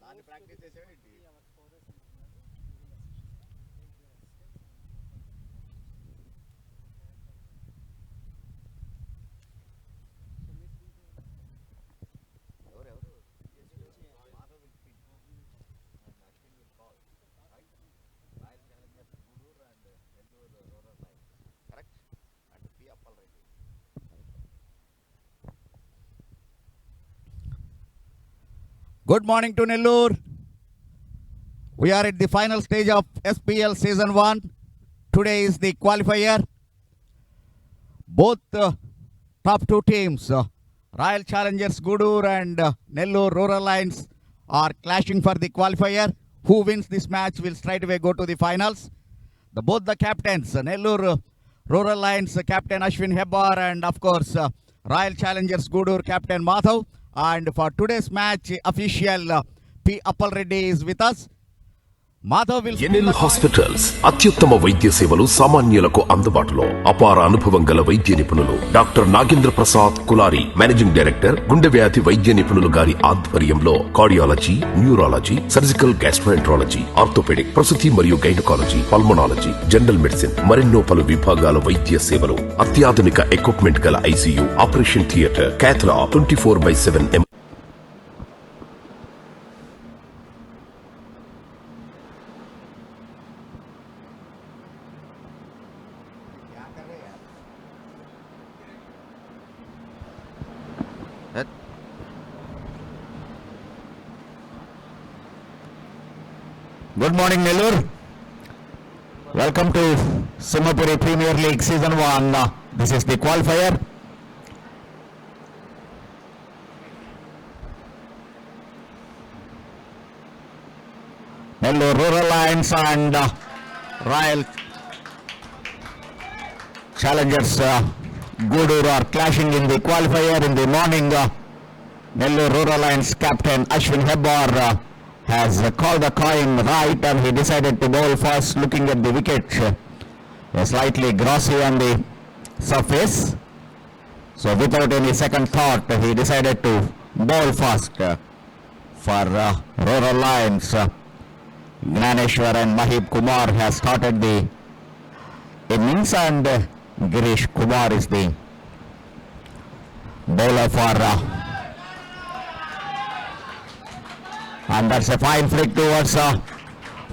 దాన్ని ప్రాక్టీస్ చేసేవేంటి? ఎవరెవరు Madhav will speak and Ashwin will call, right? Royal Challengers Gudur and Nellore Rural Lions, correct? And P. Reddy. Good morning to Nellore. We are at the final stage of SPL Season 1. Today is the qualifier. Both top two teams, Royal Challengers Gudur and Nellore Rural Lions, are clashing for the qualifier. Who wins this match will straight away go to the finals. Both the captains, Nellore Rural Lions captain Ashwin Hebbar and of course Royal Challengers Gudur captain Madhav. And for today's match, official P. Reddy is with us. Madhav will NL hospitals అత్యుత్తమ వైద్య సేవలు సామాన్యులకు అందుబాటులో. అపార అనుభవం గల వైద్య నిపుణులు doctor Nagendra Prasad Kulari, managing director, గుండె వ్యాధి వైద్య నిపుణులు గారి ఆధ్వర్యంలో cardiology, neurology, surgical gastroenterology, orthopaedic, ప్రసూతి మరియు గైనకాలజీ, పల్మనాలజీ, జనరల్ మెడిసిన్ మరెన్నో పలు విభాగాల వైద్య సేవలు. అత్యాధునిక ఎక్విప్మెంట్ గల ICU, operation theatre, cath lab 24/7. Good morning, Nellore. Welcome to Simhapuri Premier League Season 1. This is the qualifier. Nellore Rural Lions and Royal Challengers Gudur are clashing in the qualifier. In the morning, Nellore Rural Lions captain Ashwin Hebbar has called the coin right and he decided to bowl first, looking at the wicket slightly glossy on the surface. So without any second thought, he decided to bowl first for Rural Lions. Gnaneshwar and Mahib Kumar has started the innings and Girish Kumar is the bowler for and that's a fine flick towards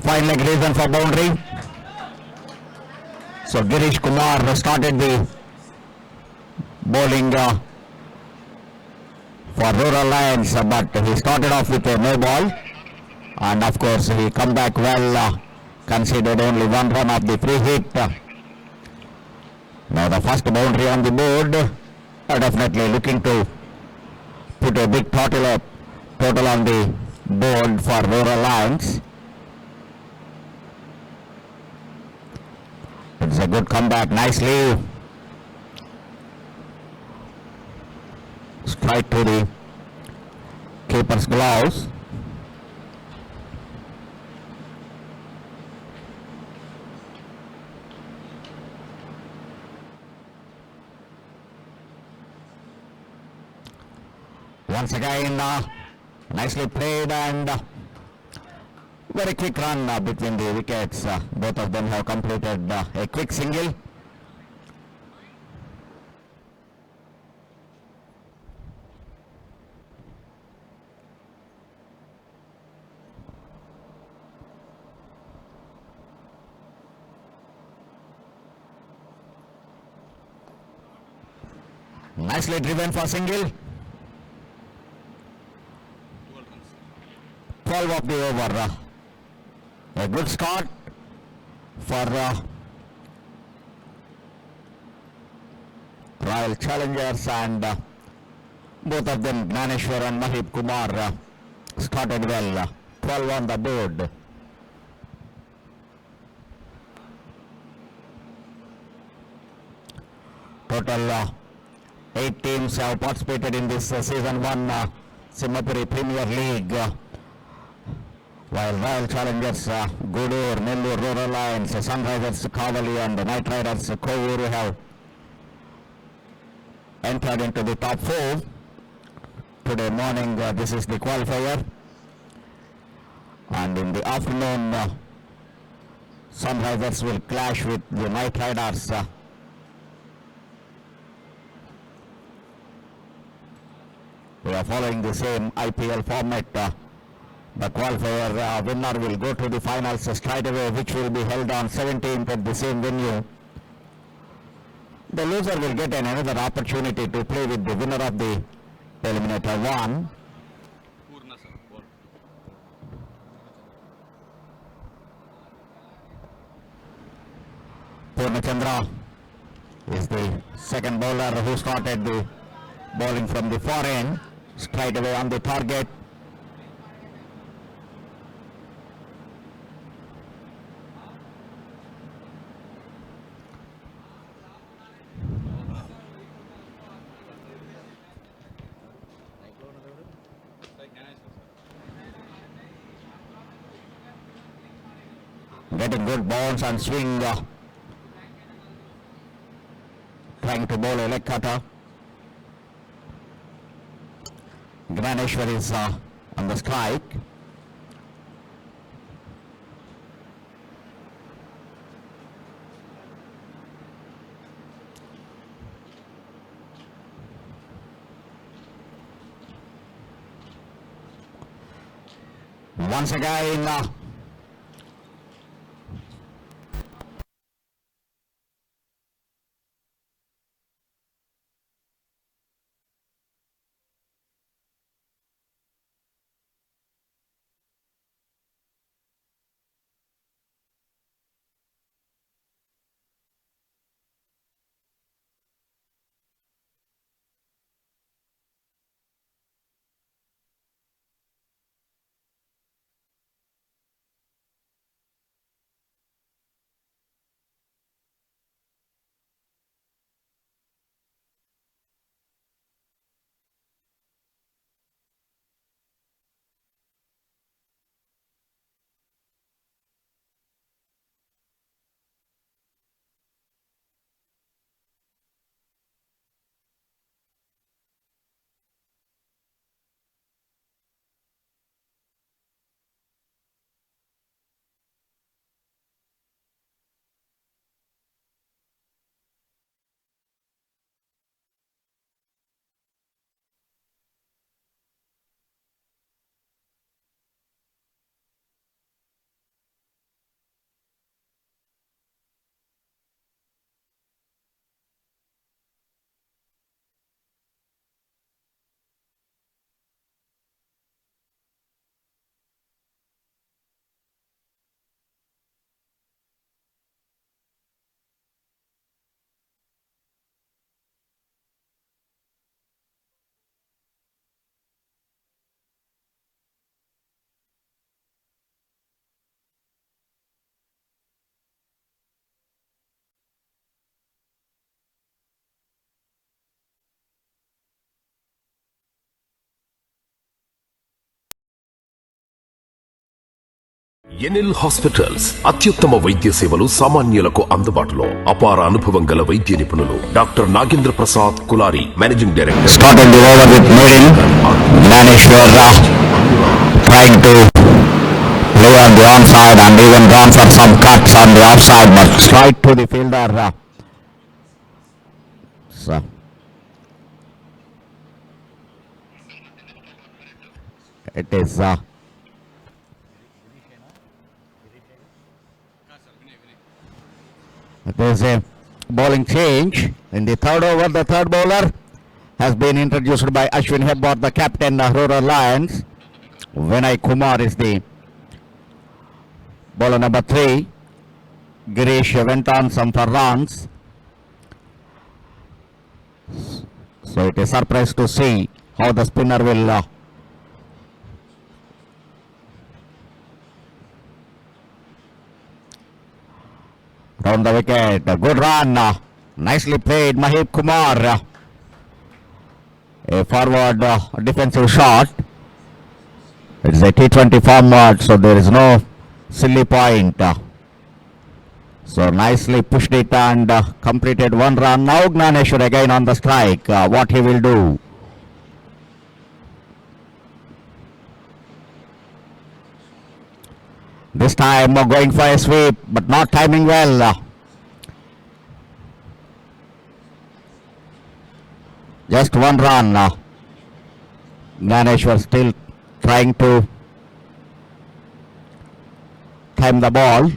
fine leg reason for boundary. So Girish Kumar started the bowling for Rural Lions, but he started off with a no ball, and of course he come back well, conceded only one run of the free hit. Now the first boundary on the board, definitely looking to put a big total on the board for Rural Lions. It's a good comeback, nicely straight to the keeper's gloves. Once again, nicely played and very quick run between the wickets. Both of them have completed a quick single. Nicely driven for single. 12 of the over. A good start for Royal Challengers, and both of them, Gnaneshwar and Mahib Kumar, started well. 12 on the board. Total 8 teams have participated in this Season 1 Simhapuri Premier League. While Royal Challengers Gudur, Nellore Rural Lions, Sunrisers Kavali and Night Riders Kovuru have entered into the top 4. Today morning, this is the qualifier. And in the afternoon, Sunrisers will clash with the Night Riders. We are following the same IPL format. The qualifier winner will go to the finals straight away, which will be held on 17th at the same venue. The loser will get another opportunity to play with the winner of the Eliminator 1. Purnachandra is the second bowler who started the bowling from the far end, straight away on the target. Getting good bounce and swing, trying to bowl a leg cutter. Graneshwar is on the strike. Once again, NL hospitals అత్యుత్తమ వైద్య సేవలు సామాన్యులకు అందుబాటులో. అపార అనుభవం గల వైద్య నిపుణులు doctor Nagendra Prasad Kulari, managing director. Started the over with middle. Gnaneshwar trying to play on the onside and even gone for some cuts on the offside, but straight to the fielder. So it is there's a bowling change in the third over. The third bowler has been introduced by Ashwin Hebbard, the captain of Rural Lions. Vinay Kumar is the bowler number 3. Girish went on some for runs. So it is surprise to see how the spinner will round the wicket. A good run. Nicely played, Mahib Kumar. A forward defensive shot. It's a T20 format, so there is no silly point. So nicely pushed it and completed one run. Now Gnaneshwar again on the strike. What he will do? This time going for a sweep, but not timing well. Just one run. Gnaneshwar still trying to time the ball.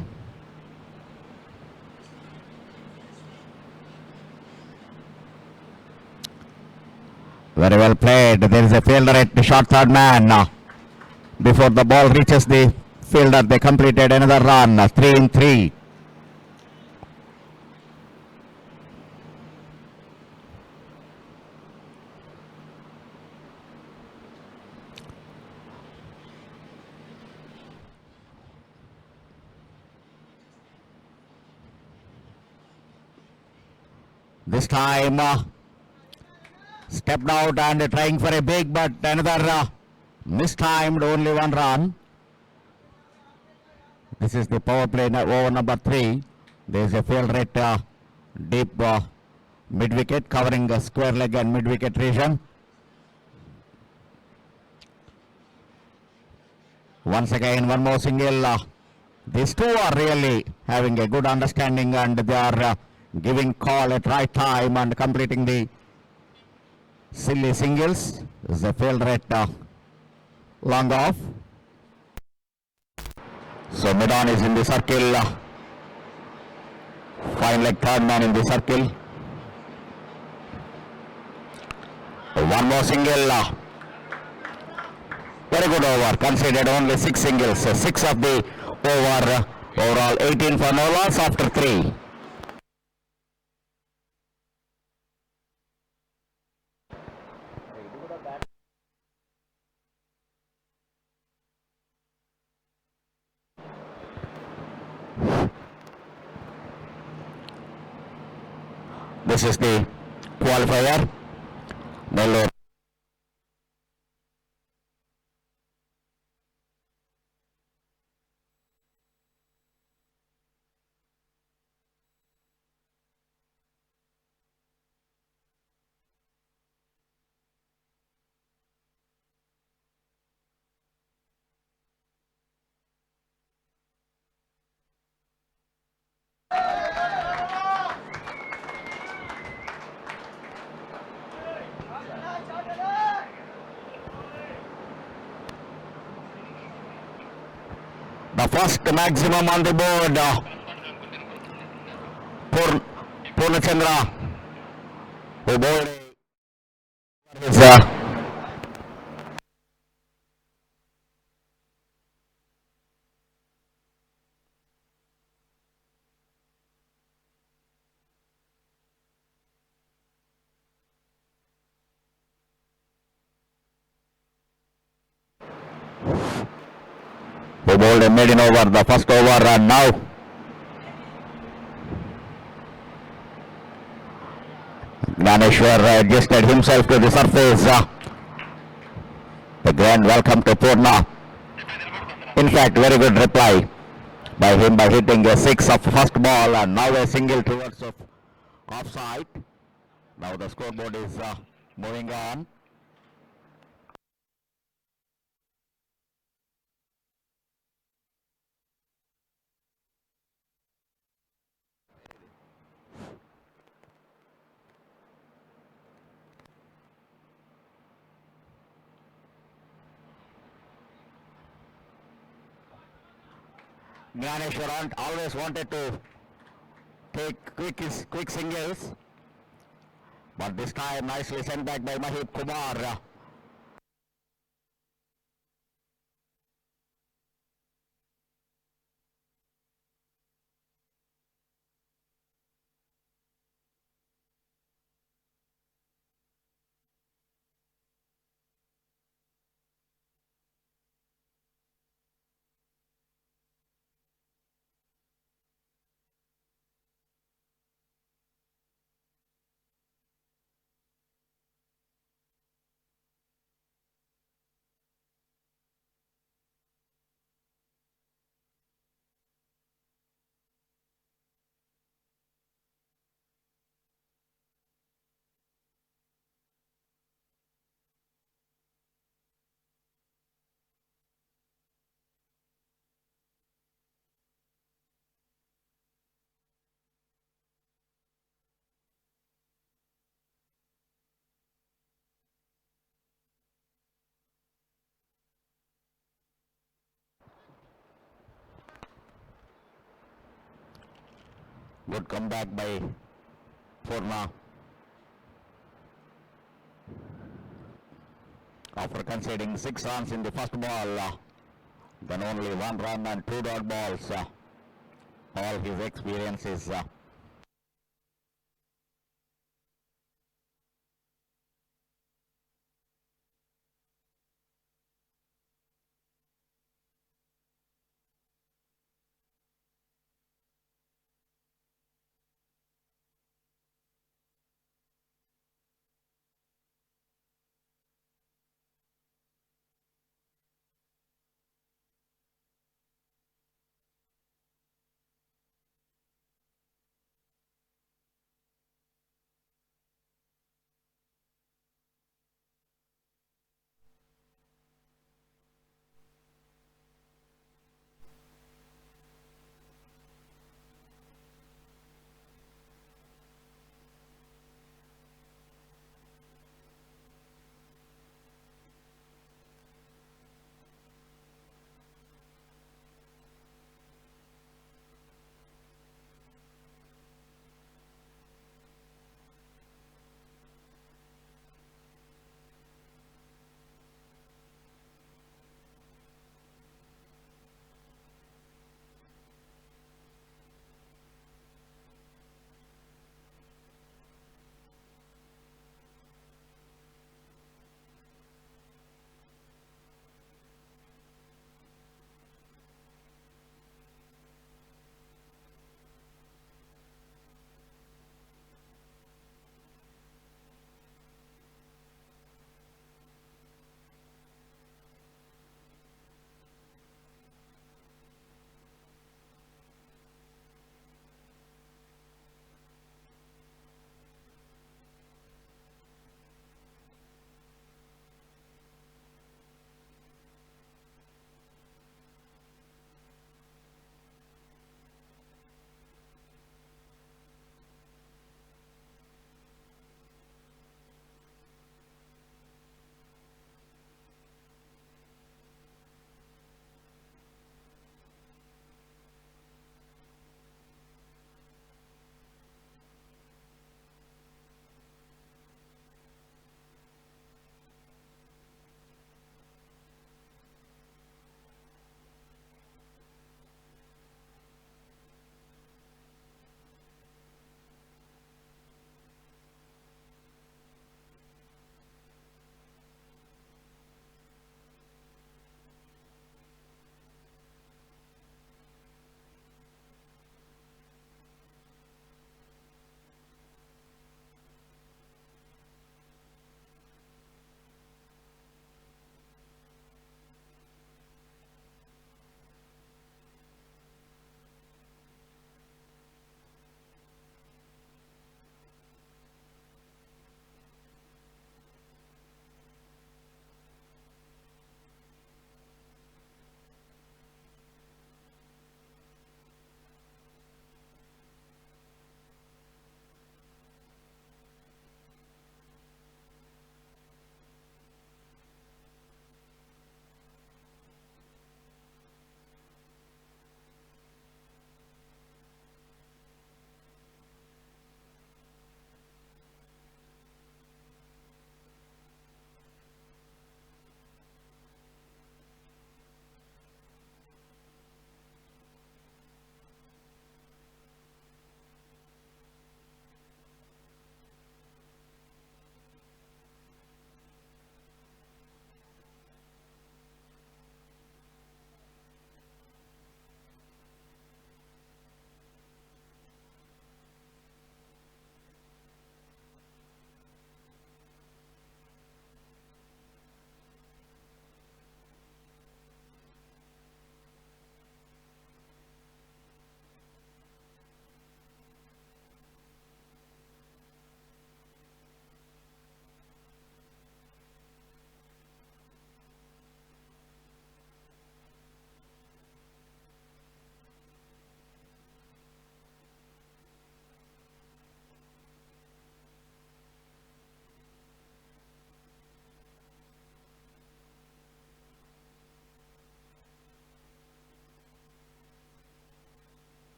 Very well played. There is a fielder at the short third man. Before the ball reaches the fielder, they completed another run. 3 in 3. This time stepped out and trying for a big, but another mistimed, only one run. This is the power play over number 3. There is a fielder at deep mid wicket, covering the square leg and mid wicket region. Once again, one more single. These two are really having a good understanding, and they are giving call at right time and completing the silly singles. This is a fielder at long off. So mid-on is in the circle. Fine leg third man in the circle. One more single. Very good over. Conceded only 6 singles. 6 of the over. Overall 18 for no loss after 3. This is the qualifier. Nellore. The first maximum on the board. Purnachandra, who bowled his who bowled a maiden over, the first over, and now Gnaneshwar adjusted himself to the surface. A grand welcome to Purna. In fact, very good reply by him by hitting a 6 of first ball, and now a single towards of offside. Now the scoreboard is moving on. Gnaneshwar always wanted to take quick singles, but this time nicely sent back by Mahib Kumar. Good comeback by Purna. After conceding 6 runs in the first ball, then only 1 run and 2 dot balls. All his experiences.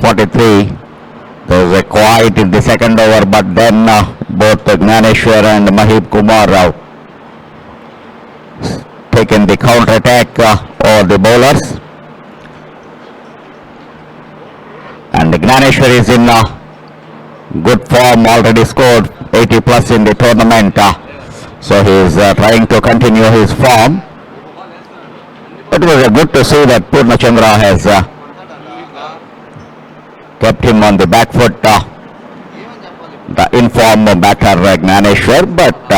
43. There was a quiet in the second over, but then both Gnaneshwar and Mahib Kumar taken the counter attack over the bowlers. And Gnaneshwar is in good form, already scored 80 plus in the tournament. So he is trying to continue his form. It was good to see that Purnachandra has kept him on the back foot, the informed batter Gnaneshwar, but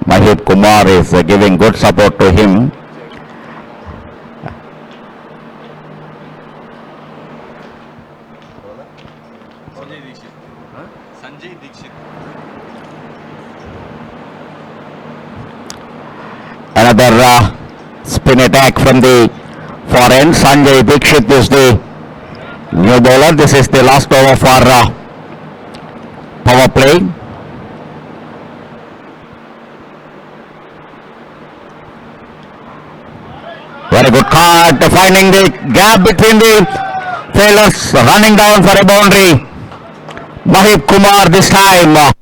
Mahib Kumar is giving good support to him. Another spin attack from the foreign. Sanjay Dikshit is the new bowler. This is the last over for power play. Very good cut, finding the gap between the fielders, running down for a boundary. Mahib Kumar this time.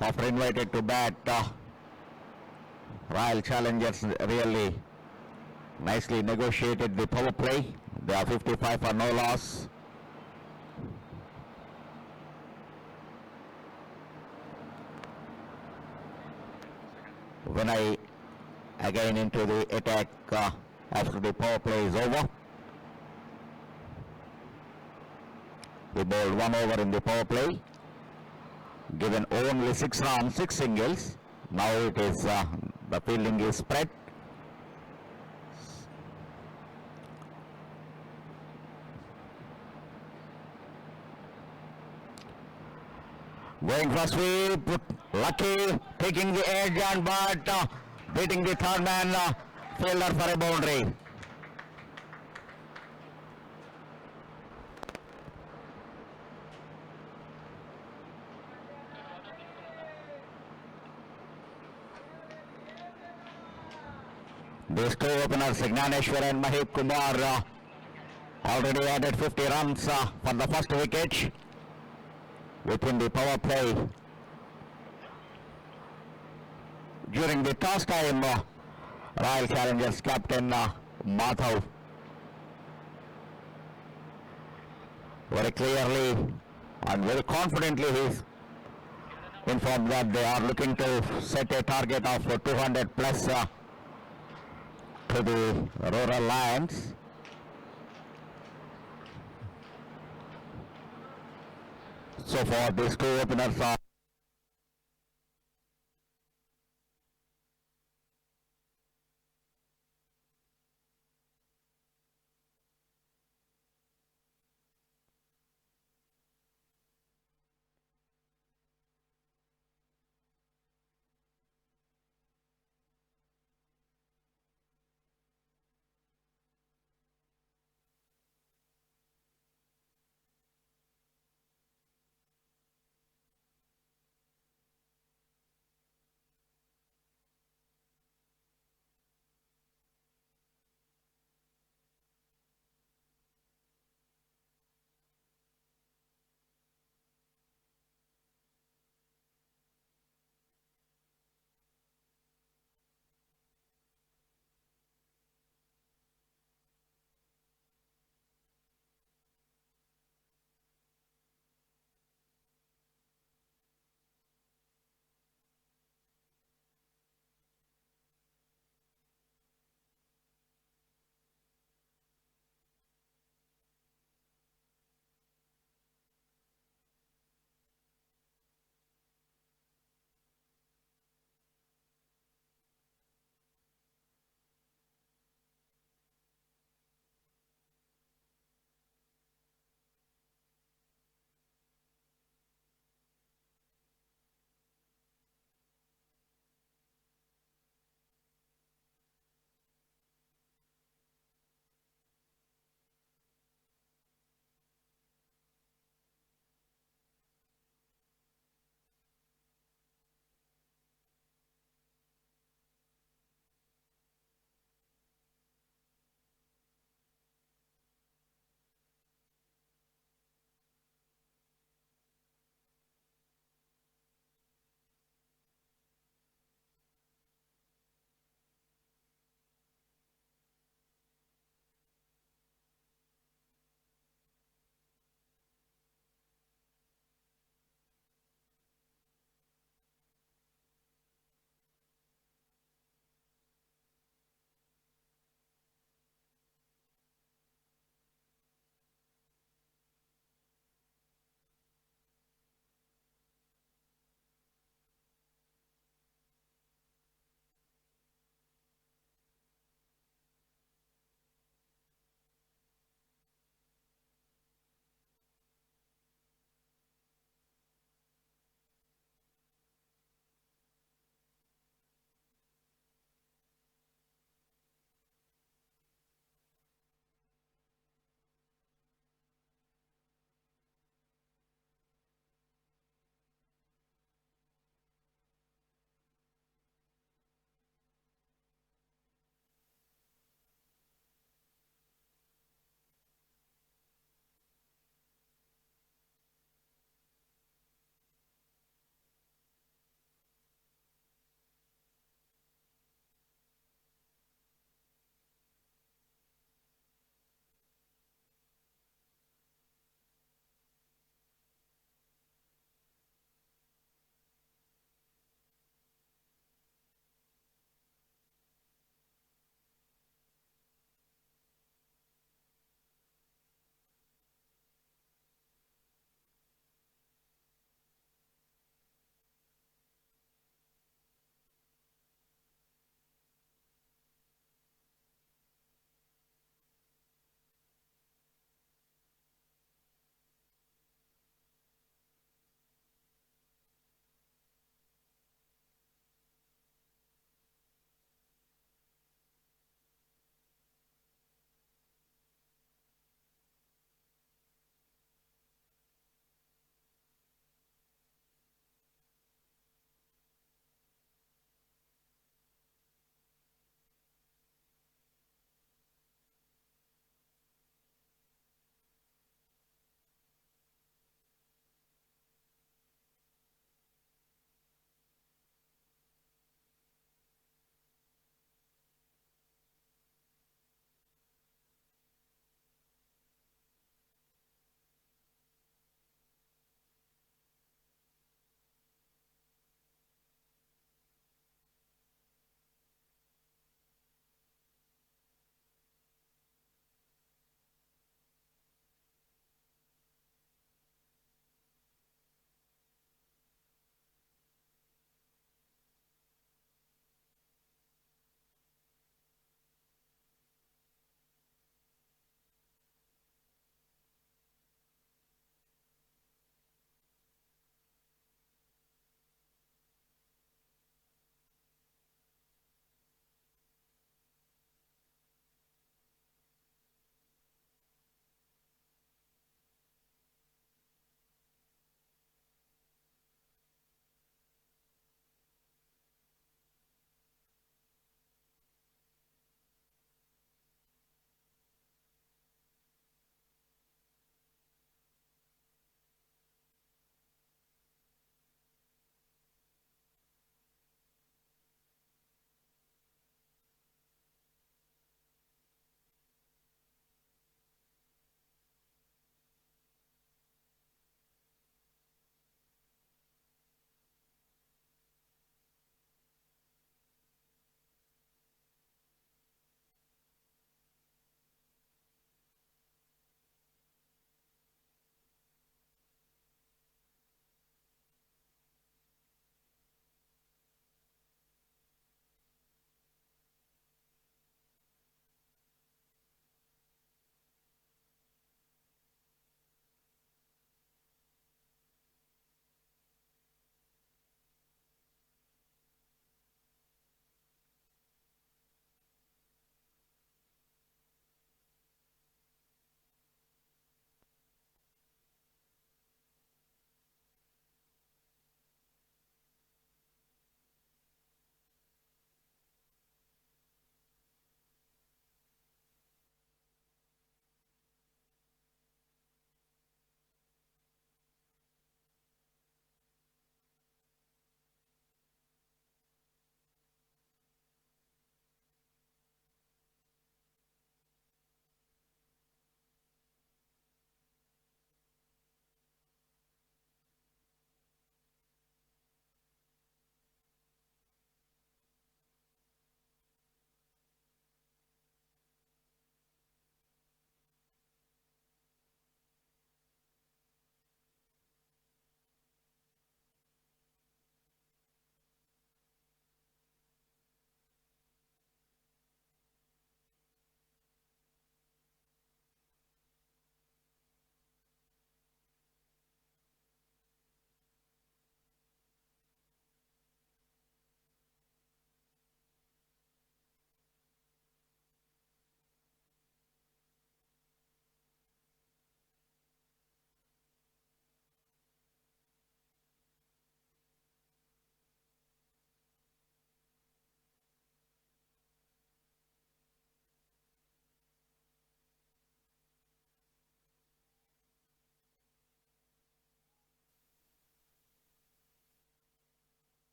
After invited to bat, Royal Challengers really nicely negotiated the power play. They are 55 for no loss. Vinay again into the attack after the power play is over. He bowled 1 over in the power play. Given only 6 runs, 6 singles. Now it is the fielding is spread. Going for sweep, Lucky taking the edge and but beating the third man fielder for a boundary. These two openers, Gnaneshwar and Mahip Kumar, already added 50 runs for the first wicket within the power play. During the toss time, Royal Challengers captain Madhav very clearly and very confidently he's informed that they are looking to set a target of 200 plus to the Rural Lions. So far these two openers are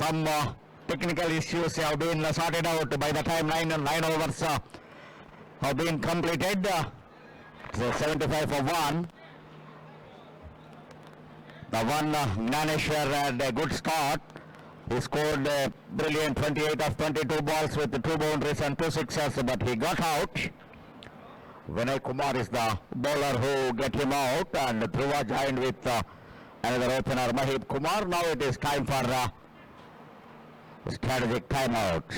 some technical issues have been sorted out by the time 9 overs have been completed. So 75 for 1. The one Gnaneshwar had a good start. He scored a brilliant 28 of 22 balls with 2 boundaries and 2 sixers, but he got out. Vinay Kumar is the bowler who get him out, and Dhruva joined with another opener, Mahib Kumar. Now it is time for strategic timeout.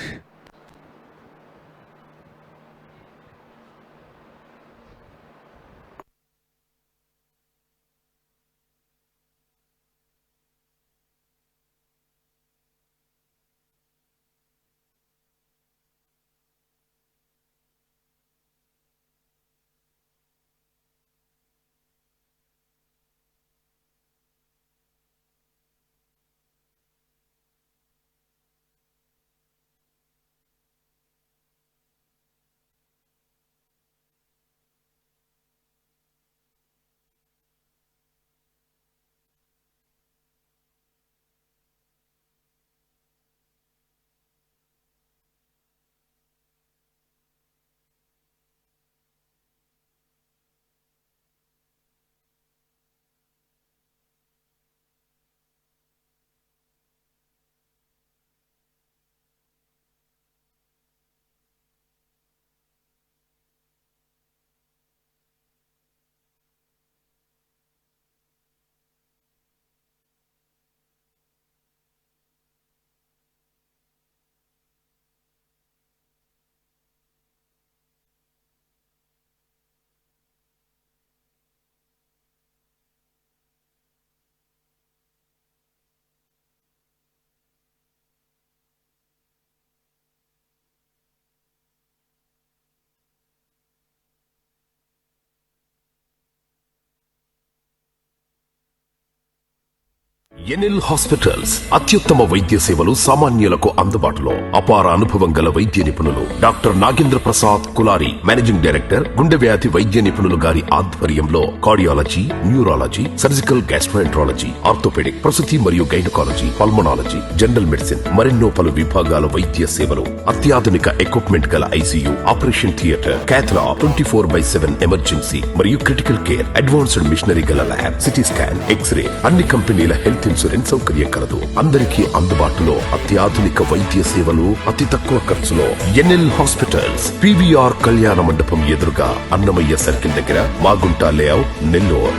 NL hospitals అత్యుత్తమ వైద్య సేవలు సామాన్యులకు అందుబాటులో. అపార అనుభవం గల వైద్య నిపుణులు doctor Nagendra Prasad Kulari, managing director, గుండె వ్యాధి వైద్య నిపుణులు గారి ఆధ్వర్యంలో cardiology, neurology, surgical gastroenterology, orthopaedic, ప్రసూతి మరియు గైనకాలజీ, పల్మనాలజీ, జనరల్ మెడిసిన్ మరెన్నో పలు విభాగాల వైద్య సేవలు. అత్యాధునిక ఎక్విప్మెంట్ గల ఐసీయూ, ఆపరేషన్ థియేటర్, క్యాథ్లా, 24/7 ఎమర్జెన్సీ మరియు క్రిటికల్ కేర్, అడ్వాన్స్డ్ మిషనరీ గల ల్యాబ్, సిటీ స్కాన్, ఎక్స్రే, అన్ని కంపెనీల హెల్త్ ఇన్సూరెన్స్ సౌకర్యం కలదు. అందరికీ అందుబాటులో అత్యాధునిక వైద్య సేవలు అతి తక్కువ ఖర్చులో. ఎన్ఎల్ హాస్పిటల్స్, పివిఆర్ కళ్యాణ మండపం ఎదురుగా, అన్నమయ్య సర్కిల్ దగ్గర, Magunta layout, Nellore.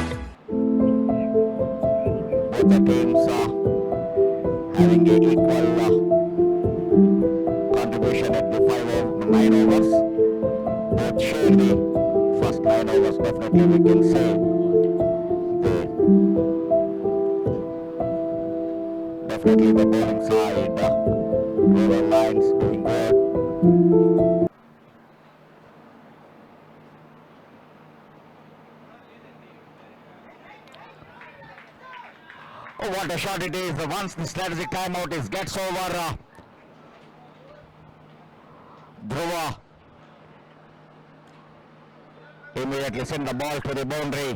Definitely the bowling side, Rural Lions doing good. Oh, what a shot it is. Once the strategic timeout gets over, Dhruva immediately send the ball to the boundary.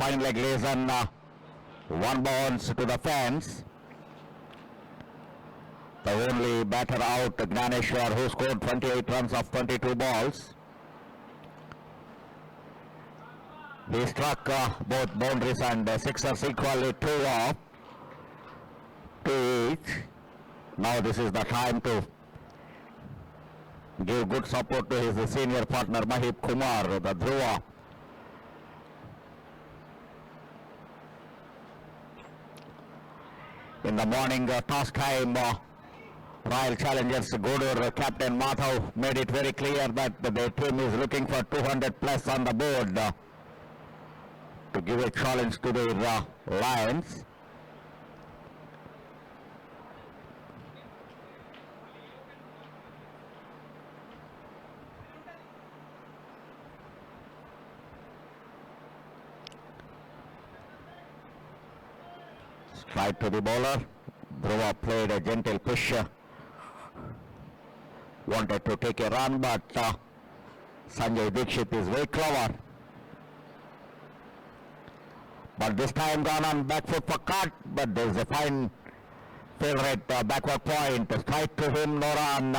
Fine leg lesion, one bounce to the fence. The only batter out, Gnaneshwar, who scored 28 runs of 22 balls. He struck both boundaries and sixers equally, 2 off, 2 each. Now this is the time to give good support to his senior partner Mahib Kumar, the Dhruva. In the morning toss time, Royal Challengers Gudur Captain Madhav made it very clear that their team is looking for 200 plus on the board to give a challenge to the Lions. Straight to the bowler. Dhruva played a gentle push. Wanted to take a run, but Sanjay Dikshit is very clever. But this time gone on back foot for cut, but there is a fine favorite backward point. Strike to him, no run.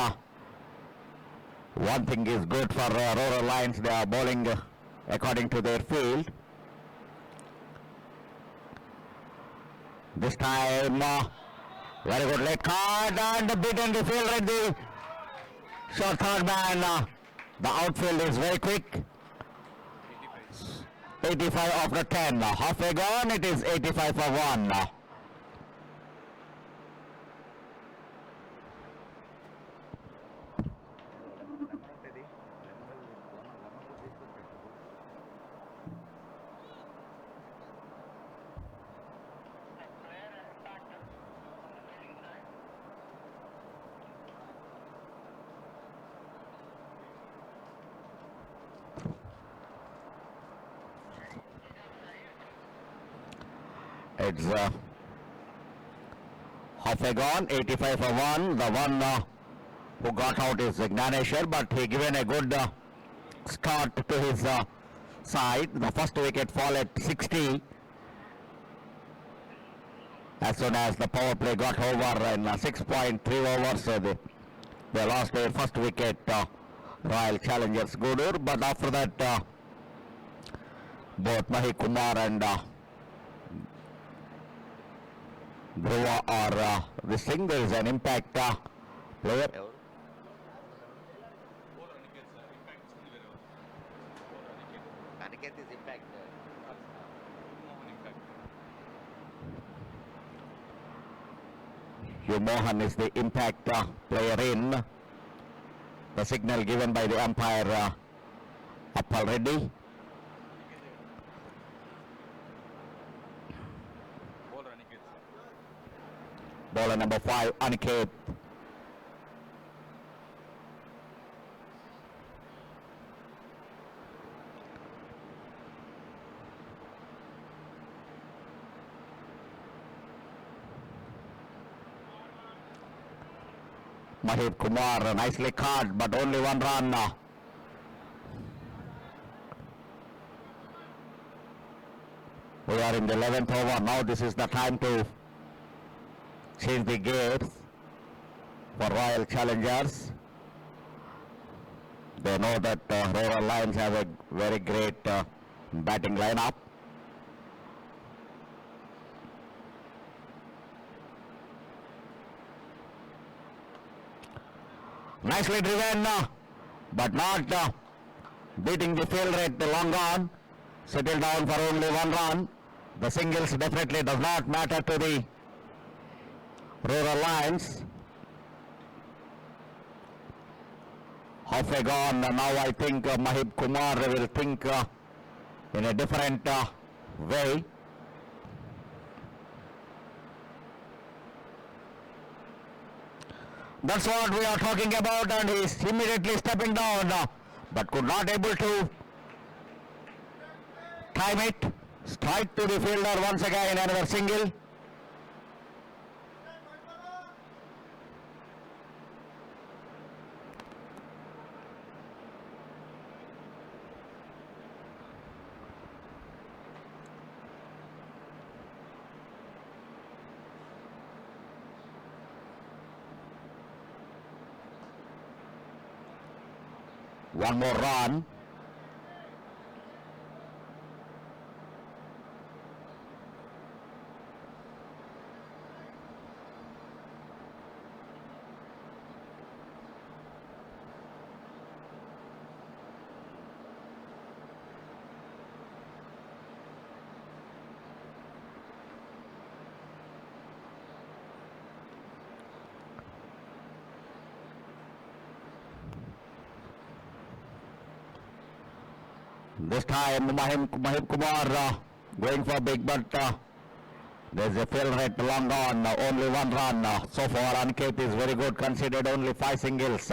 One thing is good for Rural Lions. They are bowling according to their field. This time, very good leg card and beaten the field at the short third man. The outfield is very quick. 85 after 10. Halfway gone, it is 85 for 1. It's halfway gone, 85 for 1. The one who got out is Gnaneshwar, but he given a good start to his side. The first wicket fall at 60. As soon as the power play got over in 6.3 overs, they lost their first wicket, Royal Challengers Gudur. But after that, both Mahik Kumar and Dhruva are this thing. There is an impact player. Aniket is impact. Mohan is the impact player in. The signal given by the umpire up already. Bowler number 5, Aniket. Mahib Kumar nicely caught, but only one run. We are in the 11th over. Now this is the time to change the gears for Royal Challengers. They know that Rural Lions have a very great batting lineup. Nicely driven, but not beating the field rate long on. Settled down for only one run. The singles definitely does not matter to the Rural Lions. Halfway gone. Now I think Mahib Kumar will think in a different way. That's what we are talking about, and he is immediately stepping down, but could not able to time it. Strike to the fielder once again, another single. One more run. This time Mahib Kumar going for big, but there's a field rate long on, only one run. So far Aniket is very good, considered only 5 singles.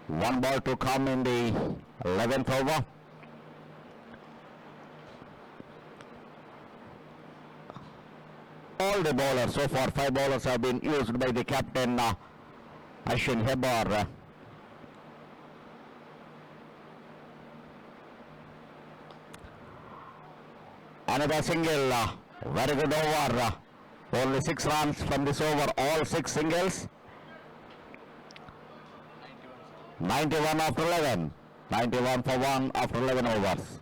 One ball to come in the 11th over. All the bowlers, so far 5 bowlers have been used by the captain Ashwin Hebar. Another single, very good over. Only 6 runs from this over, all 6 singles. 91 after 11. 91 for 1 after 11 overs.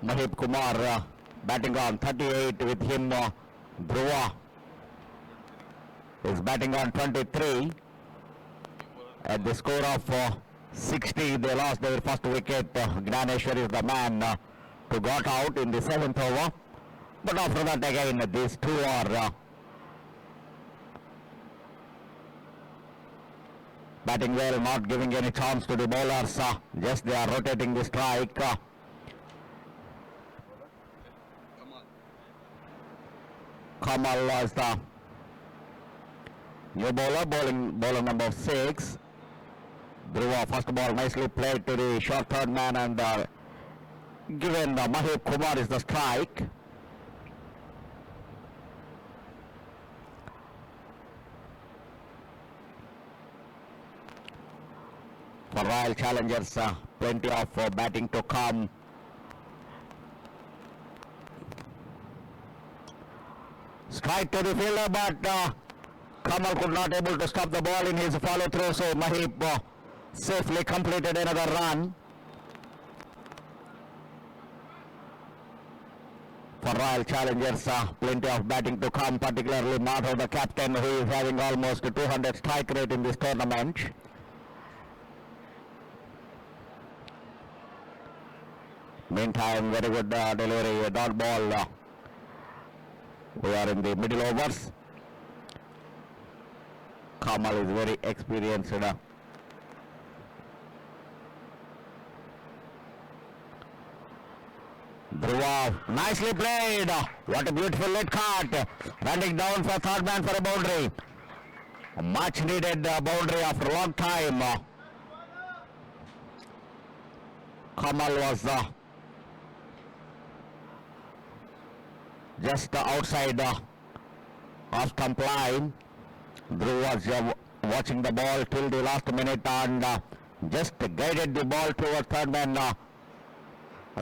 Mahip Kumar batting on 38, with him Dhruva is batting on 23. At the score of 60, they lost their first wicket. Gnaneshwar is the man who got out in the 7th over. But after that again, these two are batting well, not giving any chance to the bowlers. Just they are rotating the strike. Kamal was the new bowler, bowler number 6. Dhruva, first ball nicely played to the short third man, and given Mahip Kumar is the strike. For Royal Challengers, plenty of batting to come. Strike to the fielder, but Kamal could not able to stop the ball in his follow through, so Mahip safely completed another run. For Royal Challengers, plenty of batting to come, particularly Madhav, the captain, who is having almost 200 strike rate in this tournament. Meantime, very good delivery, a dot ball. We are in the middle overs. Kamal is very experienced. Dhruva, nicely played. What a beautiful lit cut. Running down for third man for a boundary. A much needed boundary after a long time. Kamal was just outside off stump line. Dhruv was watching the ball till the last minute and just guided the ball towards third man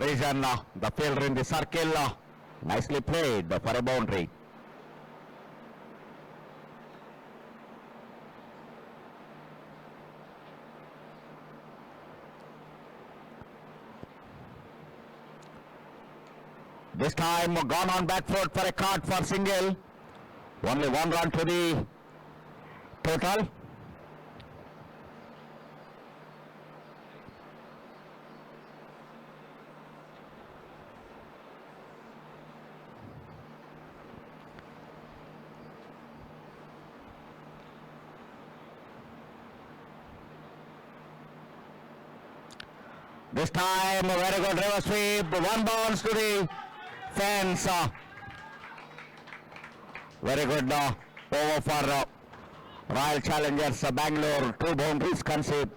region. The fielder in the circle. Nicely played for a boundary. This time gone on back foot for a cut for single. Only 1 run to the total. This time a very good reverse sweep. 1 bounce to the fence. Very good over for Royal Challengers Bangalore. 2 boundaries conceded,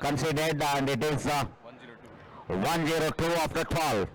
and it is 102 after 12.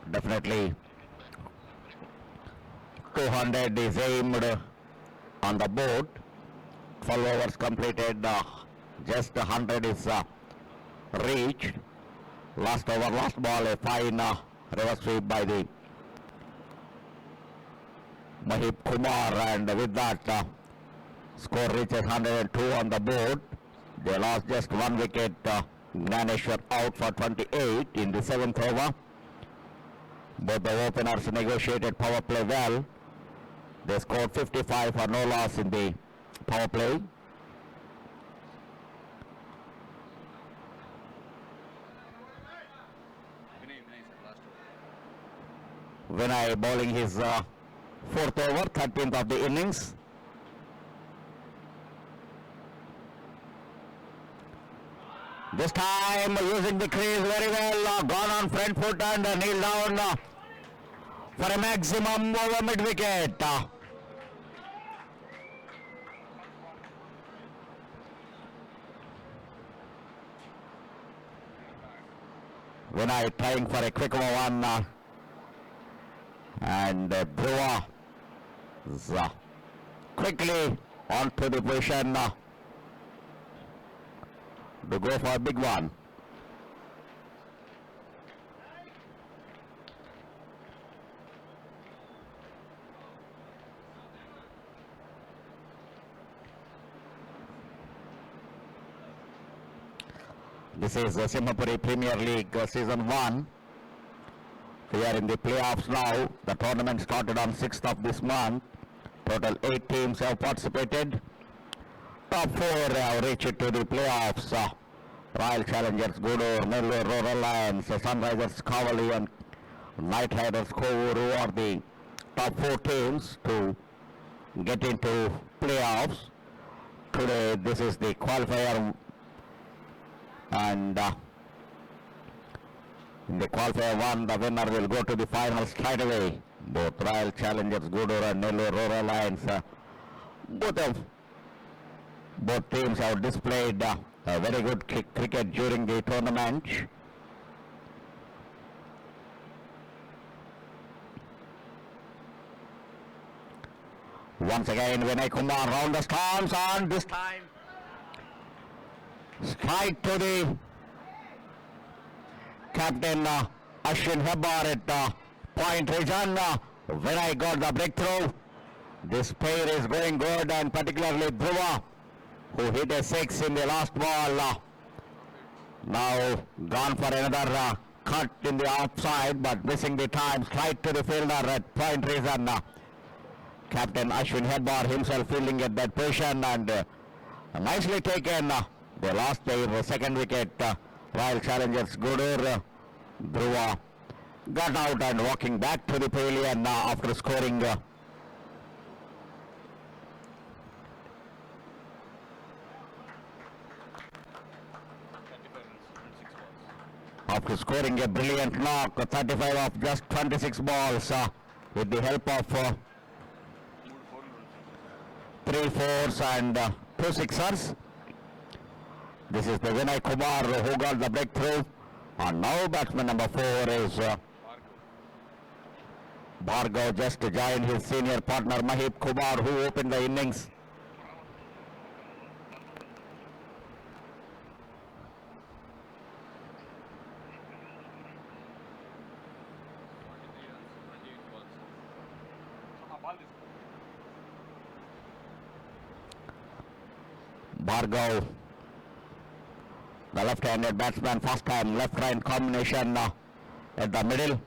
Definitely 200 is aimed on the board. 12 overs completed, just 100 is reached. Last over, last ball, a fine reverse sweep by the Mahip Kumar, and with that score reaches 102 on the board. They lost just 1 wicket. Gnaneshwar out for 28 in the 7th over. Both the openers negotiated power play well. They scored 55 for no loss in the power play. Vinay bowling his fourth over, 13th of the innings. This time using the crease very well, gone on front foot and kneel down for a maximum over mid wicket. Vinay trying for a quick one and Dhruva is quickly onto the position to go for a big one. This is the Simhapuri Premier League Season 1. We are in the playoffs now. The tournament started on 6th of this month. Total 8 teams have participated. Top 4 have reached to the playoffs. Royal Challengers Gudur, Nellore Rural Lions, Sunrisers Kavali and Night Riders Kovuru are the top 4 teams to get into playoffs. Today this is the qualifier, and in the qualifier 1 the winner will go to the final straight away. Both Royal Challengers Gudur and Nellore Rural Lions, both teams have displayed a very good cricket during the tournament. Once again Vinay Kumar round the stumps, and this time straight to the captain Ashwin Hebbar at point region. Vinay got the breakthrough. This pair is going good, and particularly Dhruva, who hit a 6 in the last ball. Now gone for another cut in the offside, but missing the time. Straight to the fielder at point region. Captain Ashwin Hebbar himself fielding at that position, and nicely taken. They lost their second wicket. Royal Challengers Gudur, Dhruva got out and walking back to the pavilion after scoring a brilliant knock, 35 of just 26 balls with the help of 3 fours and 2 sixers. This is the Vinay Kumar who got the breakthrough, and now batsman number 4 is Bhargav, just joined his senior partner Mahip Kumar, who opened the innings. Bhargav, the left-handed batsman, first time left-right combination at the middle.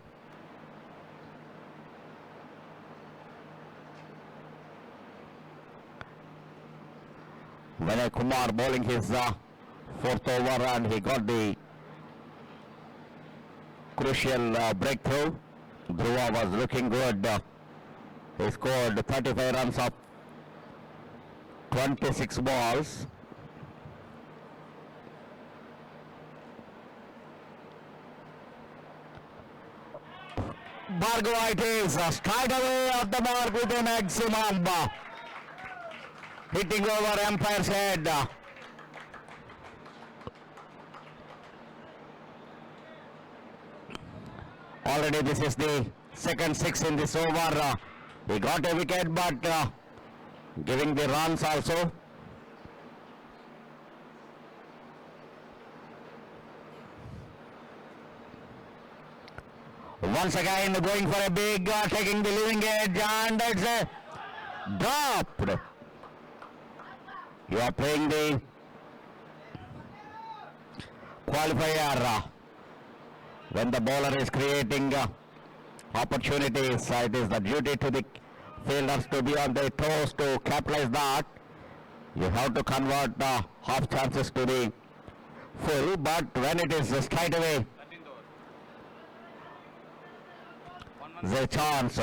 Vinay Kumar bowling his 4th over, and he got the crucial breakthrough. Dhruva was looking good. He scored 35 runs of 26 balls. Bhargav, it is straight away off the mark with a maximum, hitting over umpire's head. Already this is the second 6 in this over. He got a wicket, but giving the runs also. Once again going for a big, taking the leading edge, and it's a dropped. You are playing the qualifier. When the bowler is creating opportunities, it is the duty to the fielders to be on their toes to capitalize that. You have to convert half chances to the full, but when it is straight away, the chance.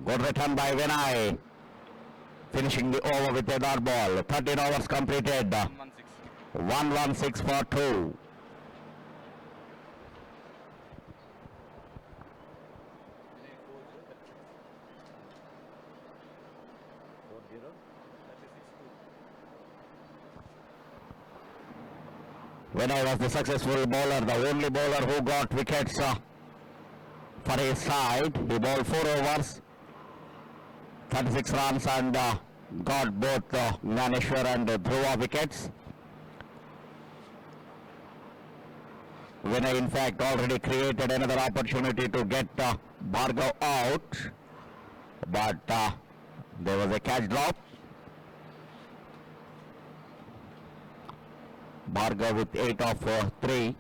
Good return by Vinay. Finishing the over with a dot ball. 13 overs completed. 116 for 2. Vinay was the successful bowler, the only bowler who got wickets for his side. He bowled 4 overs, 36 runs and got both Gnaneshwar and Dhruva wickets. Vinay in fact already created another opportunity to get Bhargav out, but there was a catch drop. Bhargav with 8 of 3.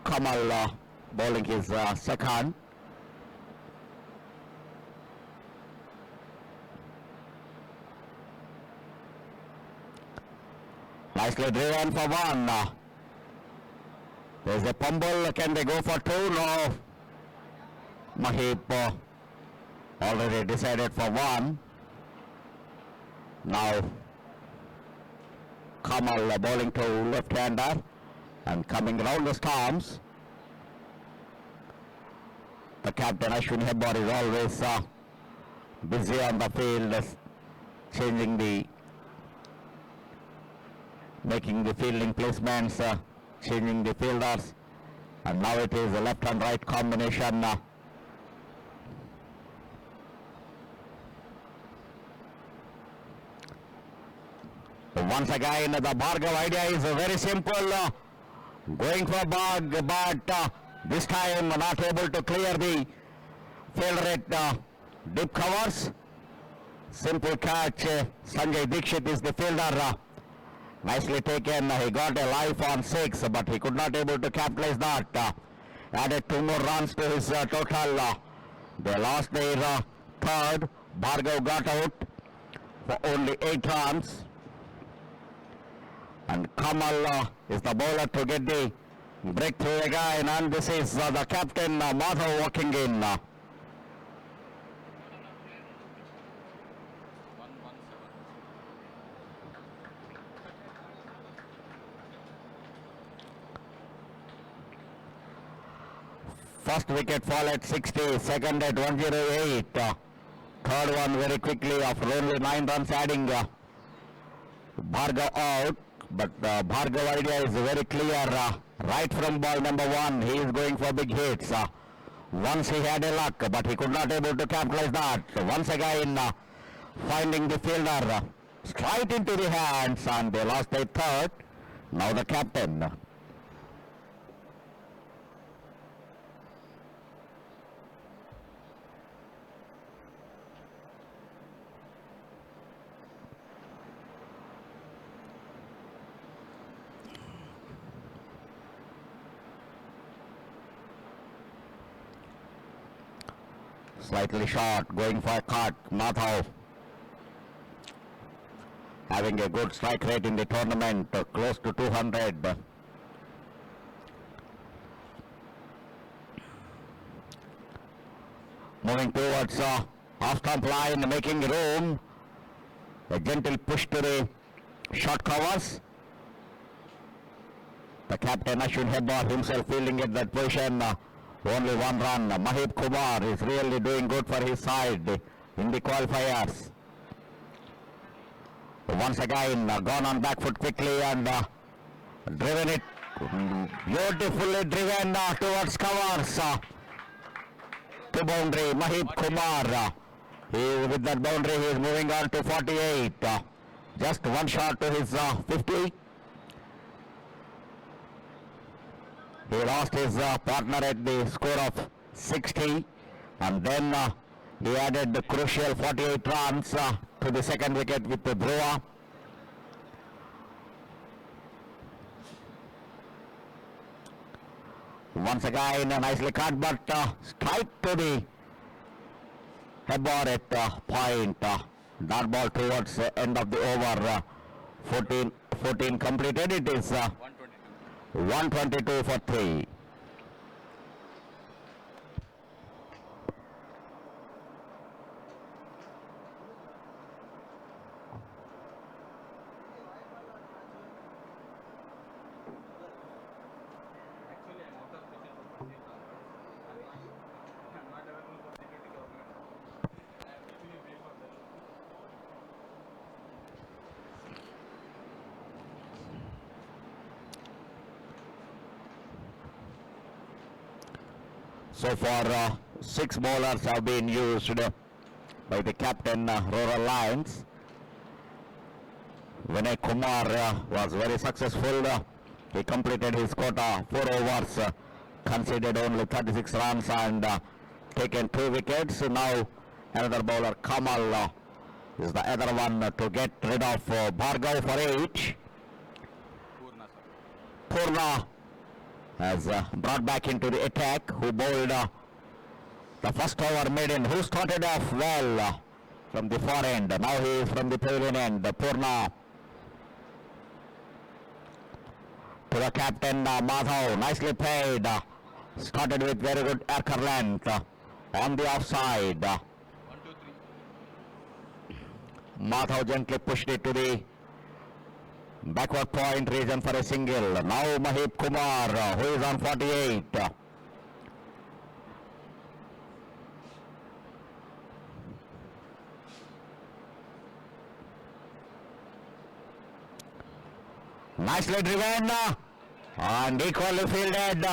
Kamal bowling his second. Nicely driven for 1. There's a fumble. Can they go for 2? No. Mahip already decided for 1. Now Kamal bowling to left-hander and coming round the stumps. The captain Ashwin Hebbar is always busy on the field, making the fielding placements, changing the fielders, and now it is a left and right combination. Once again, the Bhargav idea is very simple. Going for bug, but this time not able to clear the fielder at deep covers. Simple catch. Sanjay Dikshit is the fielder. Nicely taken. He got a life on 6, but he could not able to capitalize that. Added 2 more runs to his total. They lost their third. Bhargav got out for only 8 runs. And Kamal is the bowler to get the breakthrough again, and this is the captain Madhav walking in. First wicket fall at 60, second at 108, third one very quickly after only 9 runs adding Bhargav out. But Bhargav idea is very clear. Right from ball number 1, he is going for big hits. Once he had a luck, but he could not able to capitalize that. Once again, finding the fielder straight into the hands, and they lost their third. Now the captain. Slightly short, going for a cut. Madhav having a good strike rate in the tournament, close to 200. Moving towards off stump line, making room. A gentle push to the short covers. The captain Ashwin Hebbar himself fielding at that position. Only 1 run. Mahip Kumar is really doing good for his side in the qualifiers. Once again, gone on back foot quickly and driven it beautifully driven towards covers. To boundary, Mahip Kumar. With that boundary, he is moving on to 48. Just 1 shot to his 50. He lost his partner at the score of 60, and then he added the crucial 48 runs to the second wicket with the Dhruva. Once again, nicely cut, but straight to the Hebbar at point. Dot ball towards the end of the over. 14 completed. It is 122 for 3. So far, 6 bowlers have been used by the captain Rural Lions. Vinay Kumar was very successful. He completed his quota, 4 overs, conceded only 36 runs and taken 2 wickets. Now another bowler, Kamal, is the other one to get rid of Bhargav for 8. Purna has brought back into the attack, who bowled the first over maiden, who started off well from the far end. Now he is from the pavilion end. Purna to the captain Madhav, nicely played. Started with very good archer length on the offside. 1, 2, 3. Madhav gently pushed it to the backward point region for a single. Now Mahip Kumar, who is on 48. Nicely driven and equally fielded.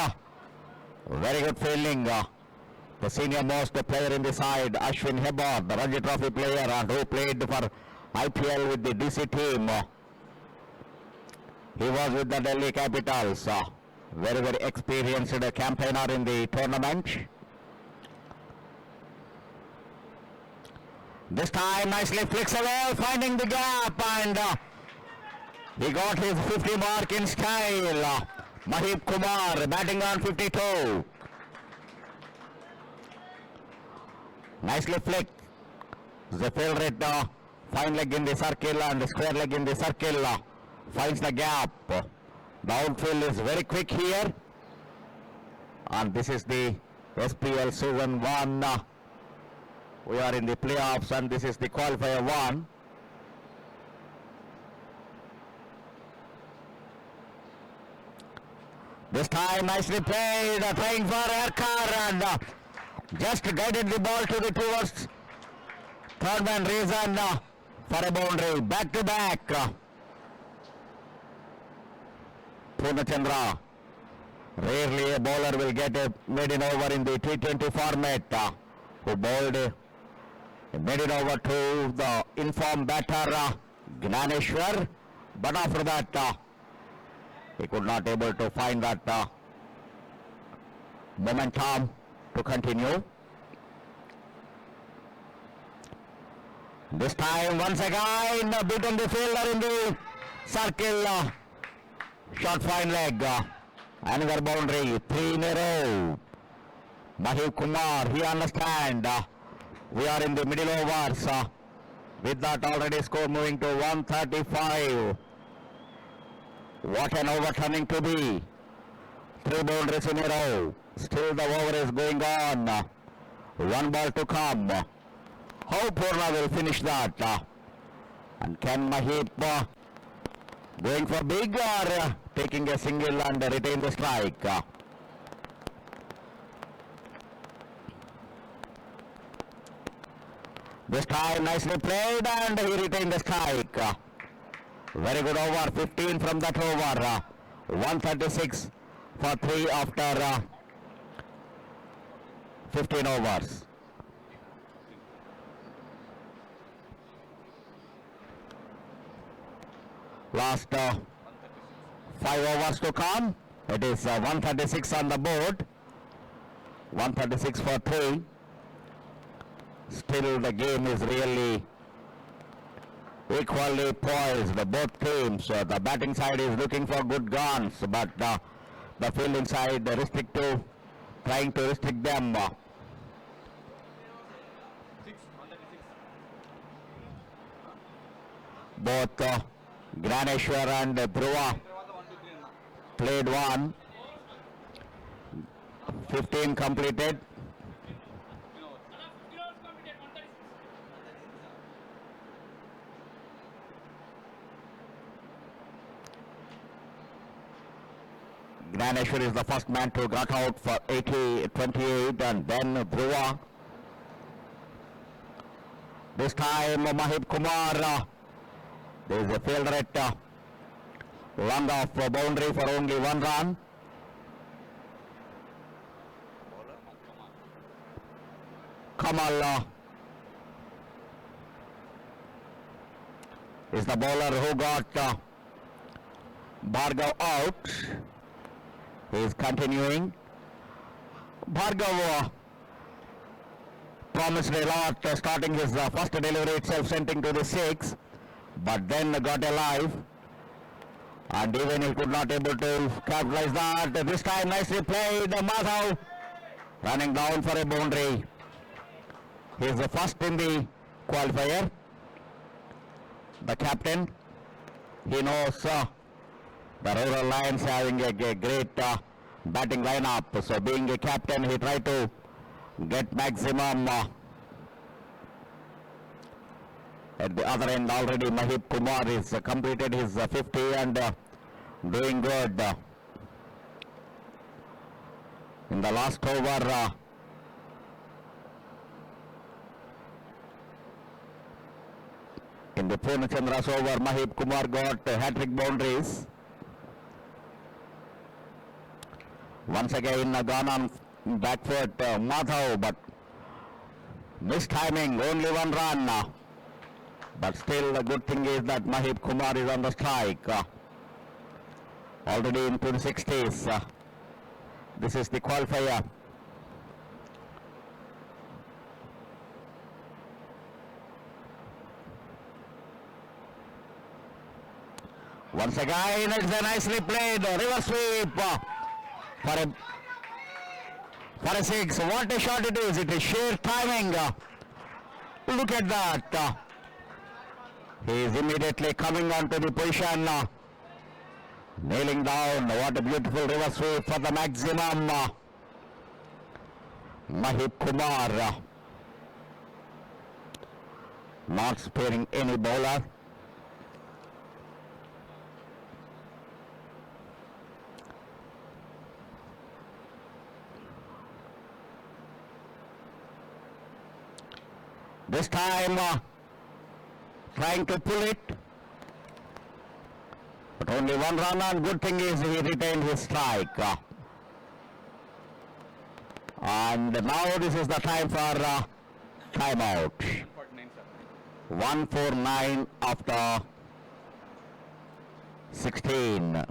Very good fielding. The senior most player in the side, Ashwin Hebbar, the Ranji Trophy player who played for IPL with the DC team. He was with the Delhi Capitals. Very, very experienced campaigner in the tournament. This time nicely flicks away, finding the gap, and he got his 50 mark in style. Mahip Kumar batting on 52. Nicely flicked. The favorite fine leg in the circle and the square leg in the circle. Finds the gap. The outfield is very quick here. And this is the SPL Season 1. We are in the playoffs and this is the Qualifier 1. This time nicely played, trying for Erkar and just guided the ball to the towards third man reason for a boundary. Back to back. Purnachandra. Rarely a bowler will get a maiden over in the T20 format. Who bowled a maiden over to the informed batter Gnaneshwar. But after that, he could not able to find that momentum to continue. This time once again beaten the fielder in the circle. Short fine leg. Another boundary. 3 in a row. Mahip Kumar, he understand. We are in the middle overs. With that already score moving to 135. What an overturning to be. 3 boundaries in a row. Still the over is going on. 1 ball to come. How Purna will finish that? And can Mahip going for big or taking a single and retain the strike? This time nicely played and he retained the strike. Very good over, 15 from that over. 136 for 3 after 15 overs. Last 5 overs to come. It is 136 on the board. 136 for 3. Still the game is really equally poised. Both teams, the batting side is looking for good guns, but the fielding side trying to restrict them. 6. both Graneshwar and Dhruva played one. 15 completed. Graneshwar is the first man to got out for 28, and then Dhruva. This time Mahib Kumar, there is a fielder at long off boundary for only one run. Kamal is the bowler who got Bhargav out. He is continuing. Bhargav promised a lot starting his first delivery itself, sending to the 6, but then got alive, and even he could not able to capitalize that. This time nicely played. Madhav running down for a boundary. He is the first in the qualifier. The captain, he knows the Rural Lions having a great batting lineup. So being a captain, he tried to get maximum. At the other end already Mahib Kumar is completed his 50 and doing good. In the last over, in the Purnachandra's over, Mahib Kumar got hat-trick boundaries. Once again gone on back foot Madhav, but mistiming, only one run. But still the good thing is that Mahib Kumar is on the strike. Already into the 60s. This is the qualifier. Once again, it's a nicely played reverse sweep for a 6. What a shot it is. It is sheer timing. Look at that. He is immediately coming onto the position. Nailing down. What a beautiful reverse sweep for the maximum. Mahib Kumar. Not sparing any bowler. This time trying to pull it, but only one run, and good thing is he retained his strike. And now this is the time for timeout. 149 after 16.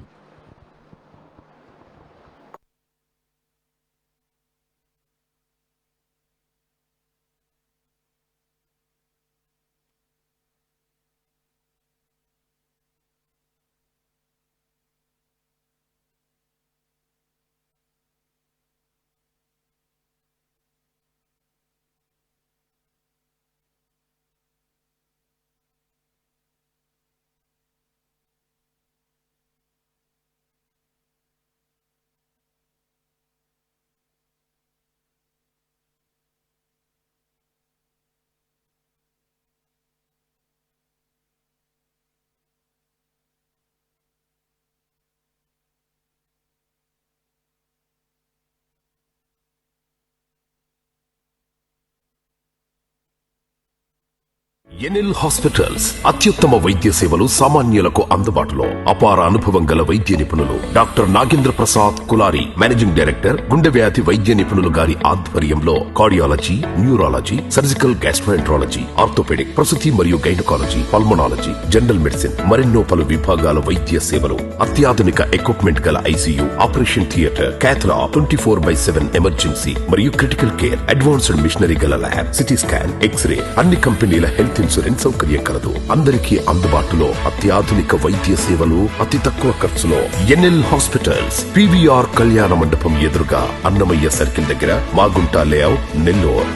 NL hospitals అత్యుత్తమ వైద్య సేవలు సామాన్యులకు అందుబాటులో. అపార అనుభవం గల వైద్య నిపుణులు doctor Nagendra Prasad Kulari, managing director, గుండె వ్యాధి వైద్య నిపుణులు గారి ఆధ్వర్యంలో cardiology, neurology, surgical gastroenterology, orthopaedic, ప్రసూతి మరియు గైనకాలజీ, పల్మనాలజీ, జనరల్ మెడిసిన్ మరెన్నో పలు విభాగాల వైద్య సేవలు. అత్యాధునిక ఎక్విప్మెంట్ గల ఐసీయూ, ఆపరేషన్ థియేటర్, క్యాథ్లా, 24/7 ఎమర్జెన్సీ మరియు క్రిటికల్ కేర్, అడ్వాన్స్డ్ మిషనరీ గల ల్యాబ్, సిటీ స్కాన్, ఎక్స్రే, అన్ని కంపెనీల హెల్త్ ఇన్సూరెన్స్ సౌకర్యం కలదు. అందరికీ అందుబాటులో అత్యాధునిక వైద్య సేవలు అతి తక్కువ ఖర్చులో. ఎన్ఎల్ హాస్పిటల్స్, పివిఆర్ కళ్యాణ మండపం ఎదురుగా, అన్నమయ్య సర్కిల్ దగ్గర, Magunta layout, Nellore.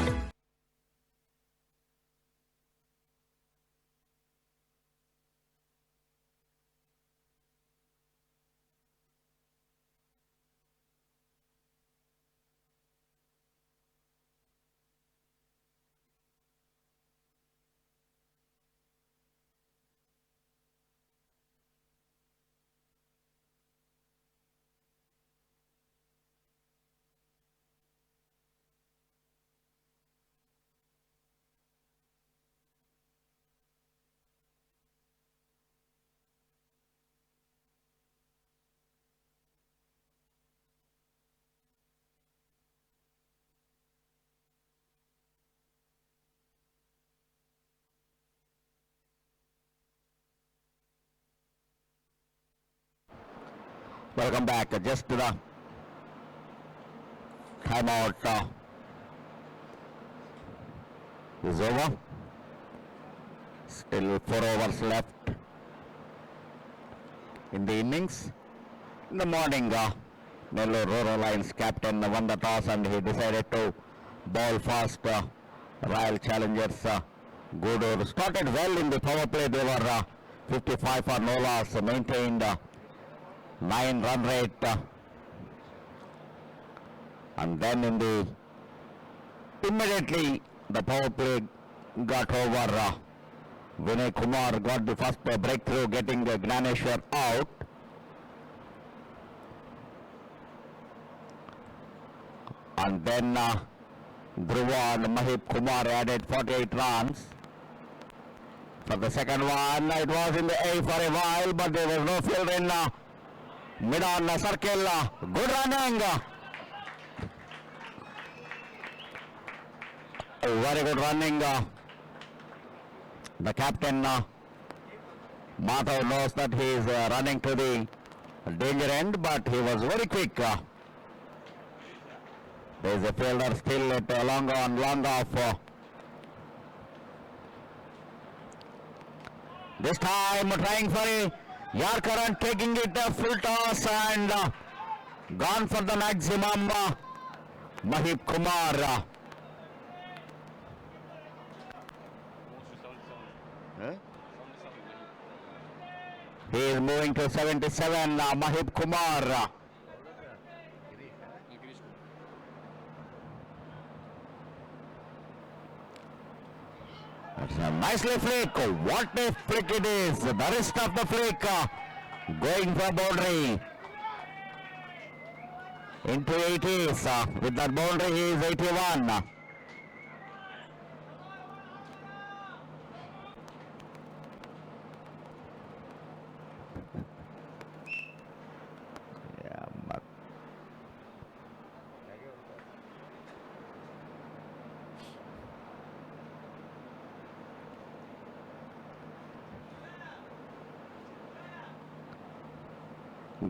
Welcome back. Just the timeout is over. Still 4 overs left in the innings. In the morning, Nellore Rural Lions captain won the toss and he decided to bowl first. Royal Challengers Gudur started well in the power play. They were 55 for no loss, maintained 9 run rate. And then immediately the power play got over. Vinay Kumar got the first breakthrough, getting Gnaneshwar out. And then Dhruva and Mahip Kumar added 48 runs. For the second one, it was in the air for a while, but there was no field in mid-on circle. Good running. Very good running. The captain, Madhav, knows that he is running to the danger end, but he was very quick. There is a fielder still at long on, long off. This time trying for a Yorker and taking it full toss and gone for the maximum. Mahip Kumar. He is moving to 77. Mahip Kumar. Nicely flick. What a flick it is. The rest of the flick going for boundary. Into 80s. With that boundary he is 81.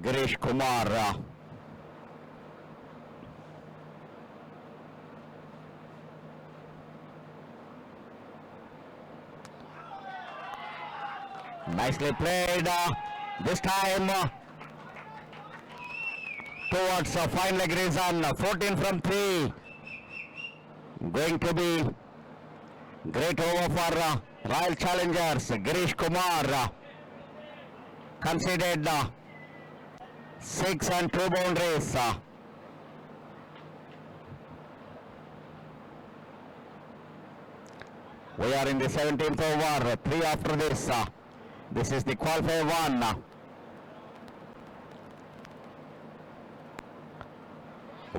Girish Kumar. Nicely played. This time towards fine leg reason. 14 from 3. Going to be great over for Royal Challengers. Girish Kumar conceded 6 and 2 boundaries. We are in the 17th over, 3 after this. This is the qualifier 1.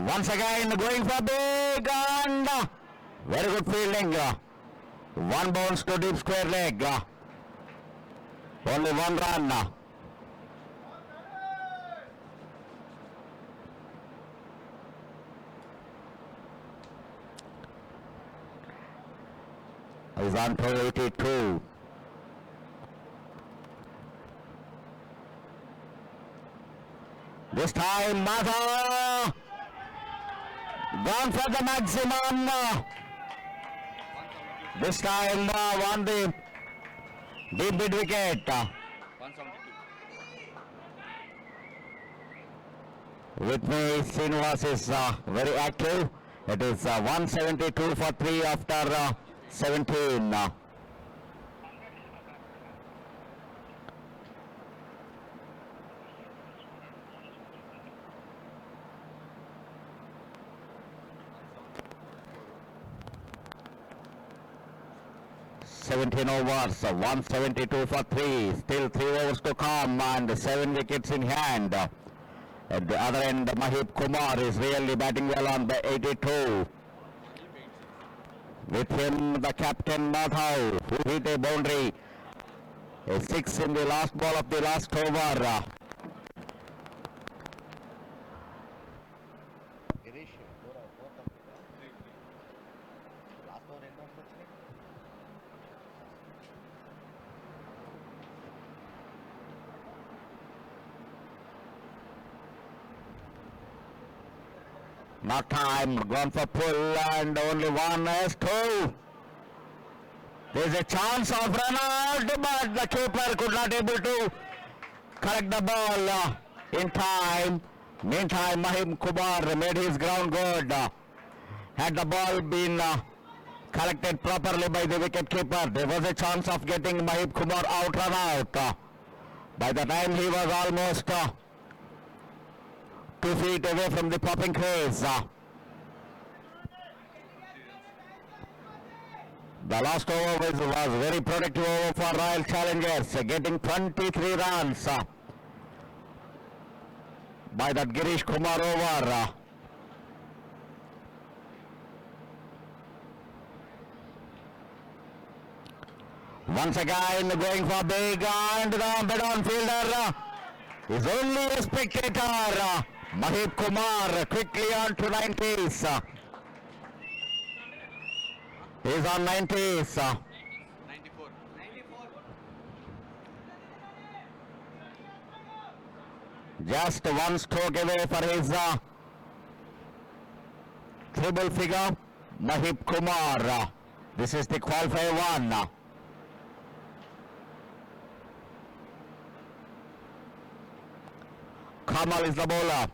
Once again going for big and very good fielding. 1 bounce to deep square leg. Only 1 run. Is on to 82. This time Madhav gone for the maximum. This time won the deep mid wicket. 172. With me, Srinivas is very active. It is 172 for 3 after 17. Overs, 172 for 3. Still 3 overs to come and 7 wickets in hand. At the other end, Mahip Kumar is really batting well on the 82. With him, the captain Madhav, who hit a boundary, a 6 in the last ball of the last over. Not time, gone for pull and only one as two. There is a chance of run out, but the keeper could not able to correct the ball in time. Meantime, Mahim Kumar made his ground good. Had the ball been collected properly by the wicket keeper, there was a chance of getting Mahim Kumar out, run out. By the time he was almost 2 feet away from the popping crease. The last over was very productive over for Royal Challengers, getting 23 runs by that Girish Kumar over. Once again going for big and the mid-on fielder is only a spectator. Mahib Kumar quickly on to 90s. He's on 90s. 94. Just one stroke away for his triple figure. Mahib Kumar. This is the qualifier one. Kamal is the bowler.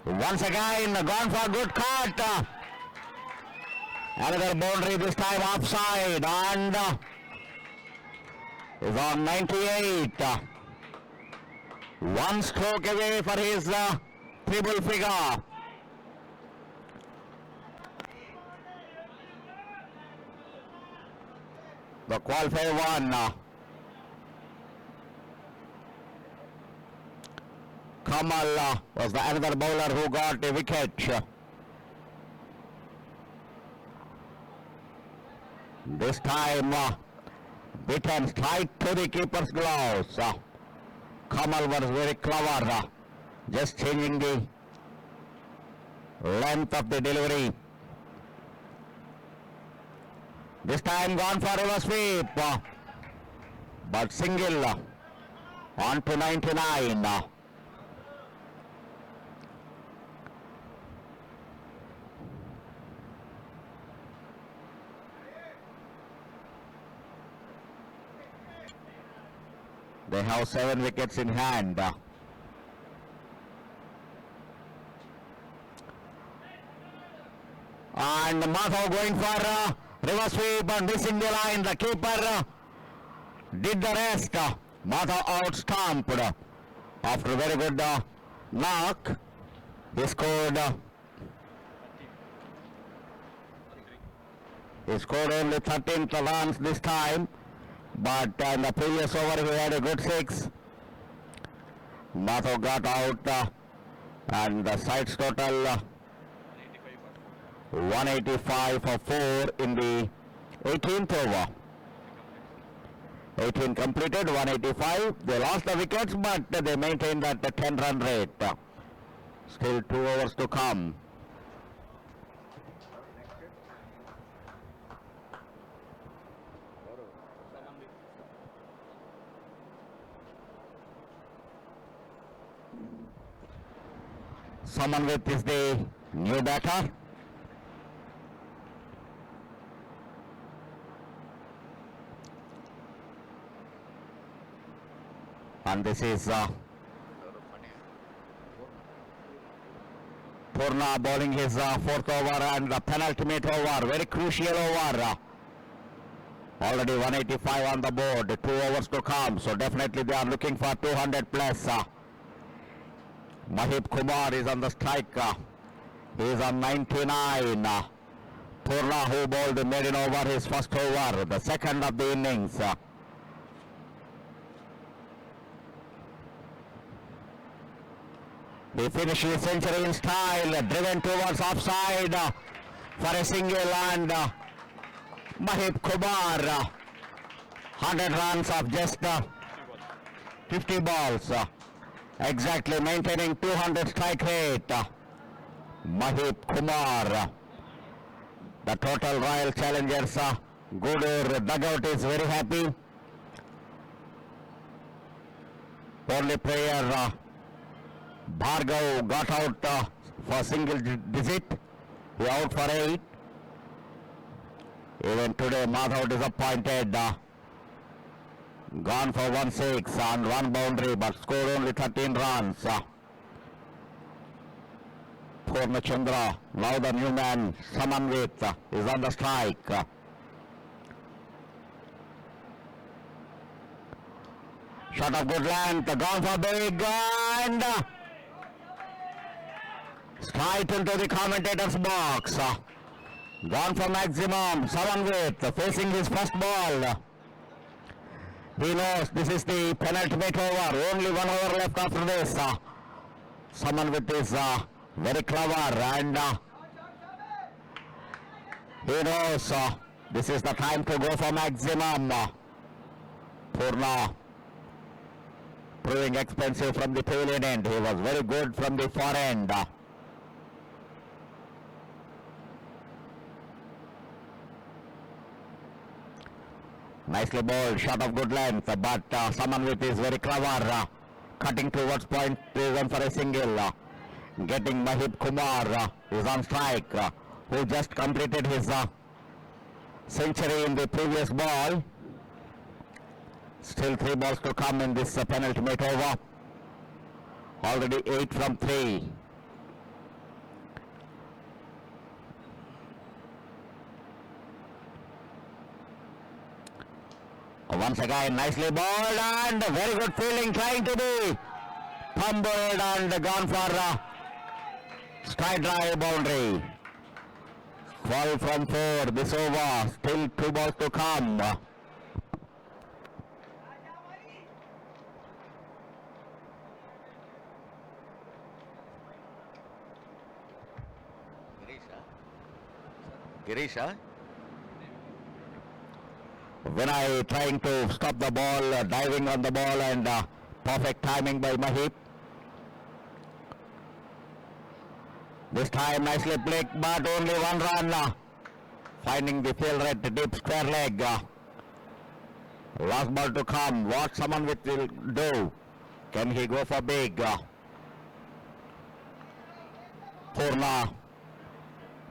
Once again, gone for a good cut. Another boundary, this time offside, and is on 98. One stroke away for his triple figure. The qualifier one. Kamal was the another bowler who got a wicket. This time beaten straight to the keeper's gloves. Kamal was very clever, just changing the length of the delivery. This time gone for reverse sweep, but single on to 99. They have 7 wickets in hand. And Madhav going for reverse sweep and missing the line. The keeper did the rest. Madhav out stamped after a very good knock. He scored only 13th runs this time. But in the previous over he had a good 6. Madhav got out and the sides total 185 for 4 in the 18th over. 18 completed, 185. They lost the wickets, but they maintained that 10-run rate. Still 2 overs to come. Someone with is the new batter. And this is Purna bowling his 4th over and the penultimate over, very crucial over. Already 185 on the board, 2 overs to come, so definitely they are looking for 200 plus. Mahib Kumar is on the strike. He is on 99. Purna, who bowled the maiden over his first over, the second of the innings. He finished his century in style, driven towards offside for a single, and Mahib Kumar 100 runs of just 50 balls. Exactly maintaining 200 strike rate. Mahib Kumar. The total Royal Challengers Gudur dugout is very happy. Only player Bhargav got out for single digit. He out for 8. Even today Madhav disappointed. Gone for 1-6 and 1 boundary but scored only 13 runs. Purnachandra, now the new man, Samanvit, is on the strike. Shot of good length, gone for big and straight into the commentator's box. Gone for maximum, Samanvit facing his first ball. He knows this is the penultimate over, only 1 over left after this. Samanvit is very clever and he knows this is the time to go for maximum. Purna proving expensive from the tail end. He was very good from the far end. Nicely bowled, shot of good length, but Samanvit is very clever, cutting towards point, reason for a single. Getting Mahib Kumar is on strike, who just completed his century in the previous ball. Still 3 balls to come in this penultimate over. Already 8 from 3. Once again, nicely bowled and very good fielding, trying to be fumbled and gone for straight drive boundary. 12 from 4 this over, still 2 balls to come. Girisha? Vinay trying to stop the ball, diving on the ball and perfect timing by Mahip. This time nicely blicked but only 1 run. Finding the field at deep square leg. Last ball to come. What Samanvit will do? Can he go for big? Purna.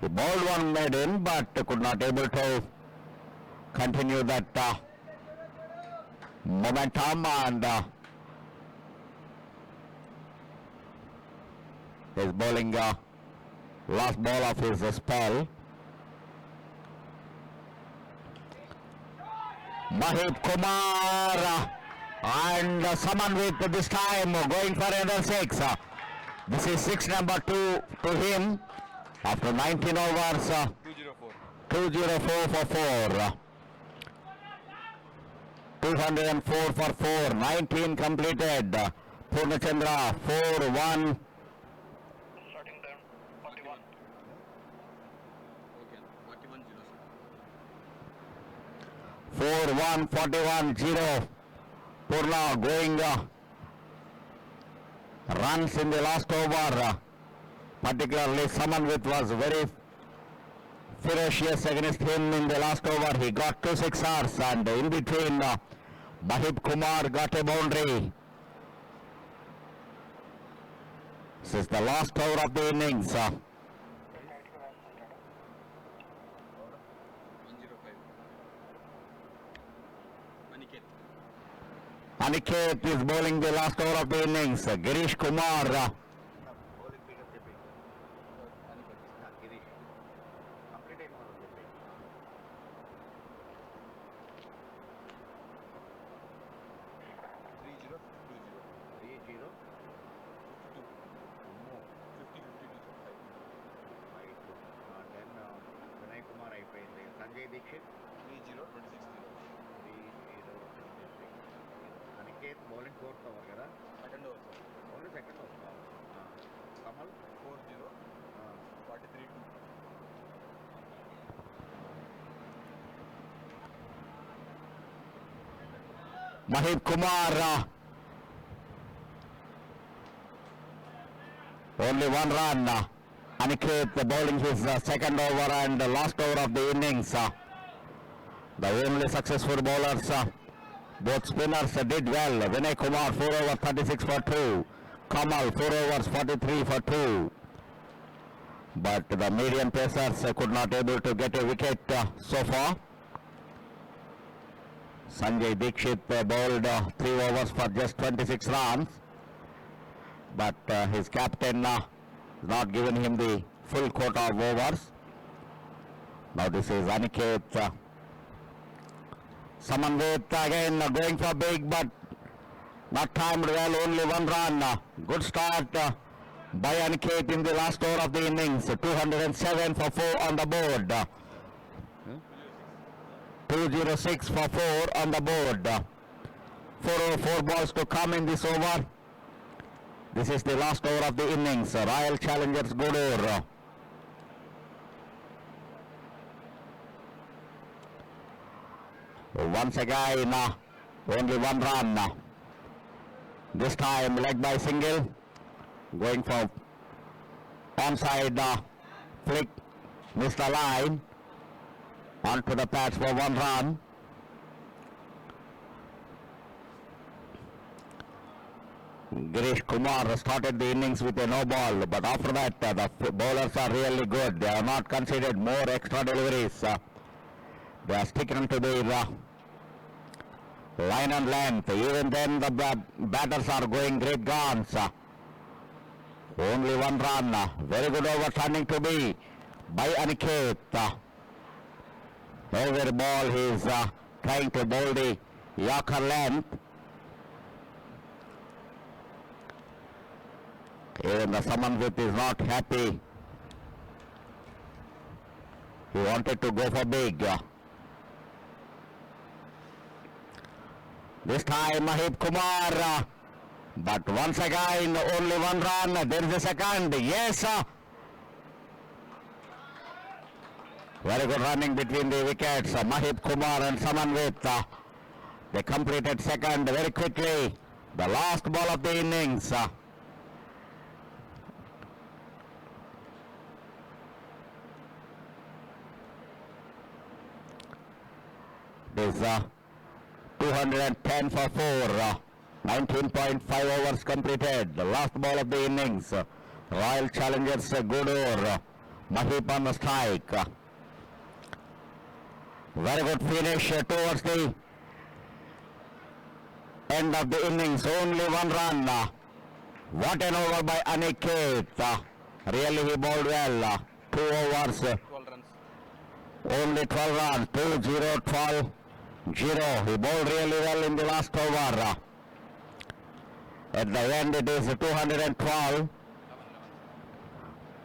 The bowled one made in but could not able to continue that momentum and is bowling last ball of his spell. Mahib Kumar and Samanvit this time going for another 6. This is 6 number 2 to him after 19 overs. 204 for 4. 204 for 4. 19 completed. Purnachandra 4-1. Starting time 41. Okay, 41, 41-0. Purna going runs in the last over. Particularly Samanvit was very ferocious against him in the last over. He got 2 sixers and in between Mahib Kumar got a boundary. This is the last over of the innings. 105. Aniket is bowling the last over of the innings. Girish Kumar. Sanjay Dixit 30-26. Aniket bowling 4th over kada Second over, sir. only 2nd over. Kamal 40, 43-2. Mahib Kumar only 1 run. Aniket bowling his second over and last over of the innings. The only successful bowlers Both spinners did well. Vinay Kumar 4 over 36 for 2. Kamal 4 overs 43 for 2. But the medium pacers could not able to get a wicket so far. Sanjay Dikshit bowled 3 overs for just 26 runs. But his captain not given him the full quota of overs. Now this is Aniket. Samanvit again going for big, but not timed well, only 1 run. Good start by Aniket in the last over of the innings. 207 for 4 on the board. 206 for 4 on the board. 4 balls to come in this over. This is the last over of the innings. Royal Challengers Gudur. Once again, only 1 run. This time leg by single. Going for onside flick. Missed the line. Onto the patch for 1 run. Girish Kumar started the innings with a no ball, but after that the bowlers are really good. They have not conceded more extra deliveries. They are sticking to the line and length. Even then the batters are going great guns. Only 1 run. Very good over turning to be by Aniket. Every ball he is trying to bowl the Yorker length. Even the Samanvit is not happy. He wanted to go for big. This time Mahib Kumar. But once again only 1 run. There is a second. Yes. Very good running between the wickets. Mahib Kumar and Samanvit. They completed second very quickly. The last ball of the innings. This 210 for 4. 19.5 overs completed. The last ball of the innings. Royal Challengers Gudur. Mahib on the strike. Very good finish towards the end of the innings. Only 1 run. What an over by Aniket. Really he bowled well. 2 overs. 12 runs. Only 12 runs. 2-0, 12-0. He bowled really well in the last over. At the end it is 212.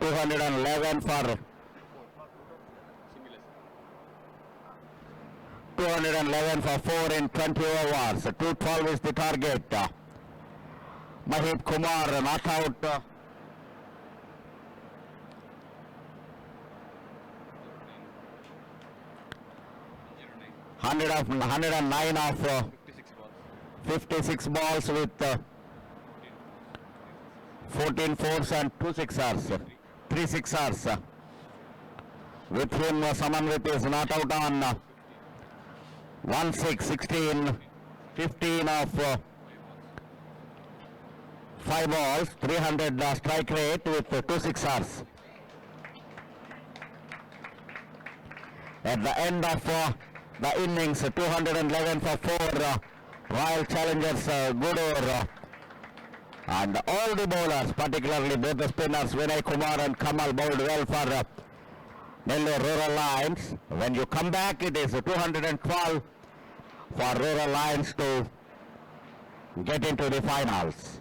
211 for 211 for 4 in 20 overs. 212 is the target. Mahib Kumar not out. 109 of 56 balls. 56 balls with 14 fours and 2 sixers. 3 sixers. With him Samanvit is not out on 1-6, 16, 15 of 5 balls, 300 strike rate with 2 sixers. At the end of the innings, 211 for 4, Royal Challengers Gudur. And all the bowlers, particularly both the spinners, Vinay Kumar and Kamal, bowled well for Nellore Rural Lions. When you come back, it is 212 for Rural Lions to get into the finals.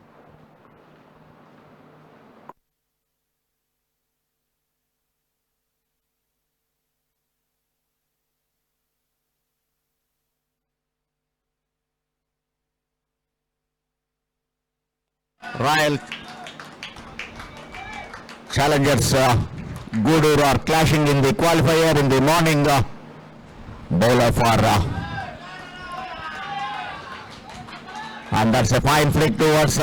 Royal Challengers Gudur are clashing in the qualifier in the morning. Bowler for and that's a fine flick towards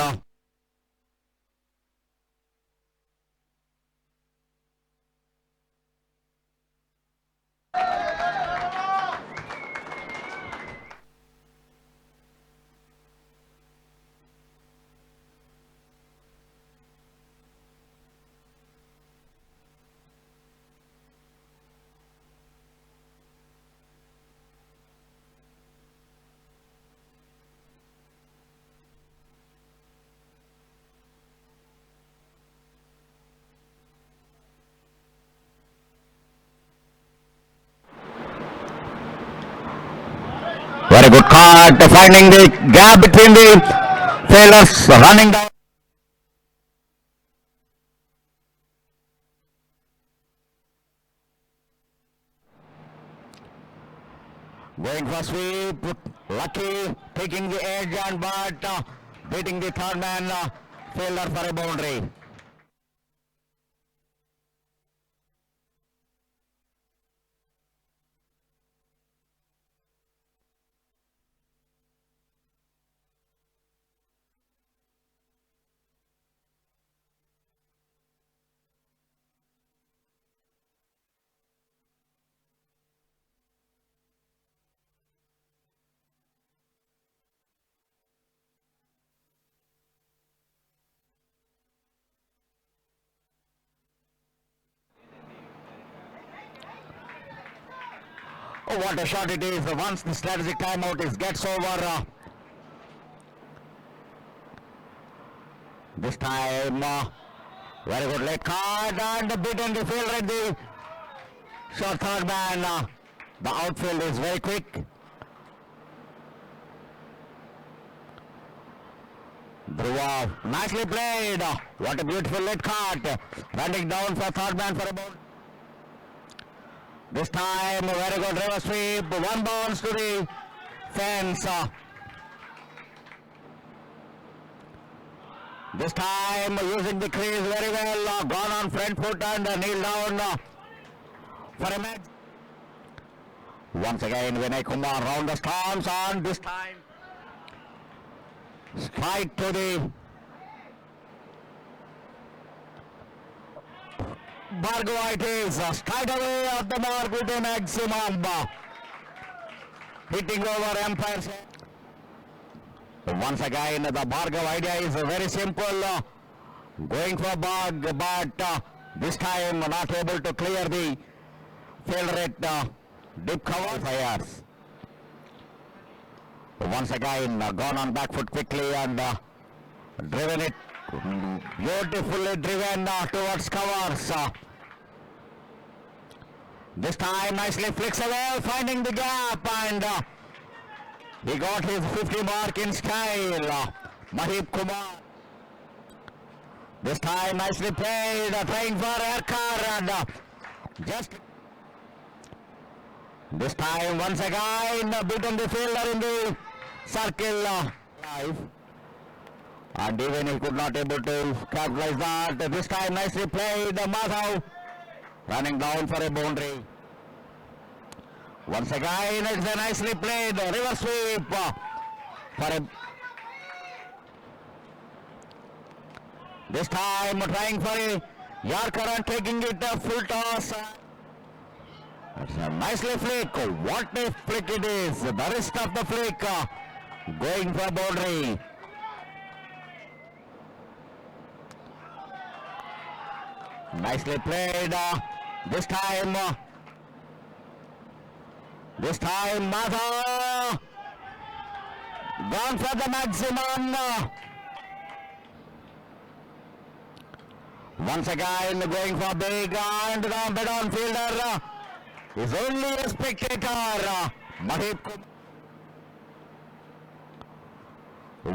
a good cut, finding the gap between the fielders, running down. Going for sweep, Lucky taking the edge and but beating the third man fielder for a boundary. Oh, what a shot it is. Once the strategic timeout gets over. This time, very good late card and beaten the fielder at the short third man. The outfield is very quick. Dhruva, nicely played. What a beautiful late card. Running down for third man for a ball. This time, a very good reverse sweep. One bounce to the fence. This time, using the crease very well. Gone on front foot and kneel down for a match. Once again, Vinay Kumar round the storms and this time strike to the Bhargava. It is straight away at the mark with a maximum, hitting over umpire's head. Once again, the Bhargava idea is very simple, going for bug, but this time not able to clear the fielder at deep cover. Fires. Once again, gone on back foot quickly and driven it, beautifully driven towards covers. This time nicely flicks away, finding the gap, and he got his 50 mark in style. Mahib Kumar. This time nicely played, trying for Erkar, and just this time once again beaten the fielder in the circle live, and even he could not able to capitalize that. This time nicely played, Madhav running down for a boundary. Once again it's a nicely played reverse sweep for a, this time trying for a Yorker and taking it full toss. It's a nicely flick. What a flick it is. The rest of the flick going for boundary. Nicely played. This time Madhav gone for the maximum. Once again going for big and the mid-on fielder is only a spectator. Mahib Kumar.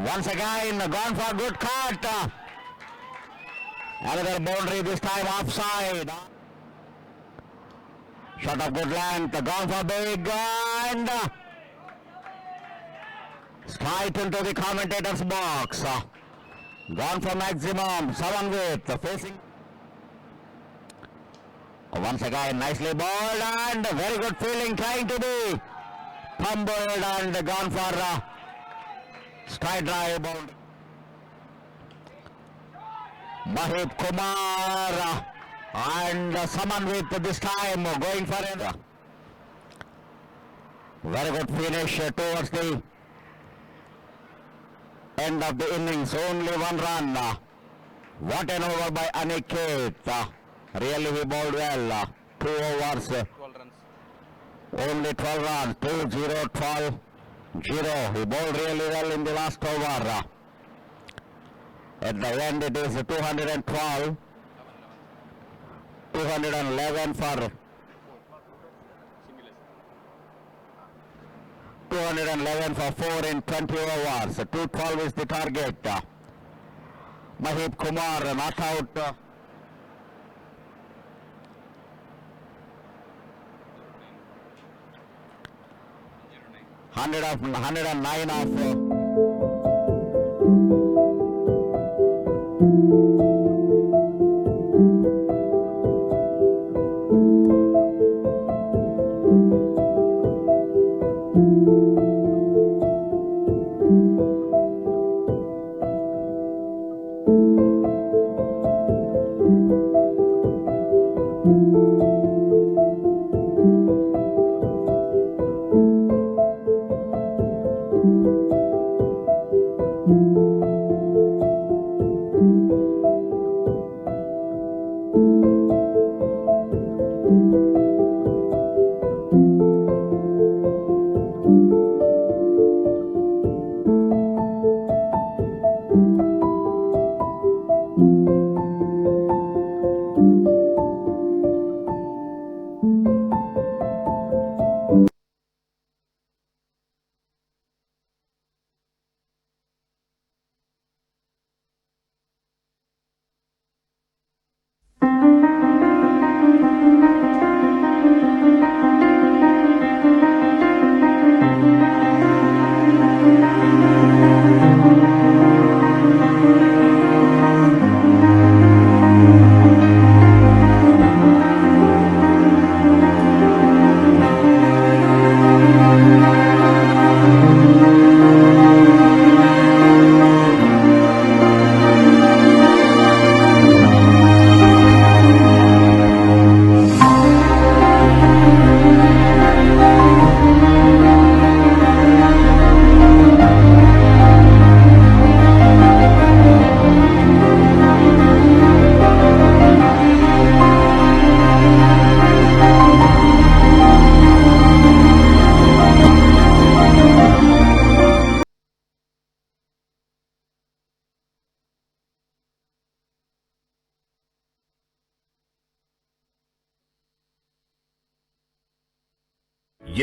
Once again gone for good cut. Another boundary, this time offside. Shot of good length, gone for big and straight into the commentator's box. Gone for maximum, 7 width, facing. Once again, nicely bowled and very good fielding, trying to be fumbled and gone for straight drive bound. Mahib Kumar and someone with this time going for it. Very good finish towards the end of the innings. Only one run. What an over by Aniket. Really he bowled well. 2 overs. 12 runs. Only 12 runs. 2-0, 12-0. He bowled really well in the last over. At the end it is 212. 211 for 211 for 4 in 20 overs. 212 is the target. Mahib Kumar not out. 109 of.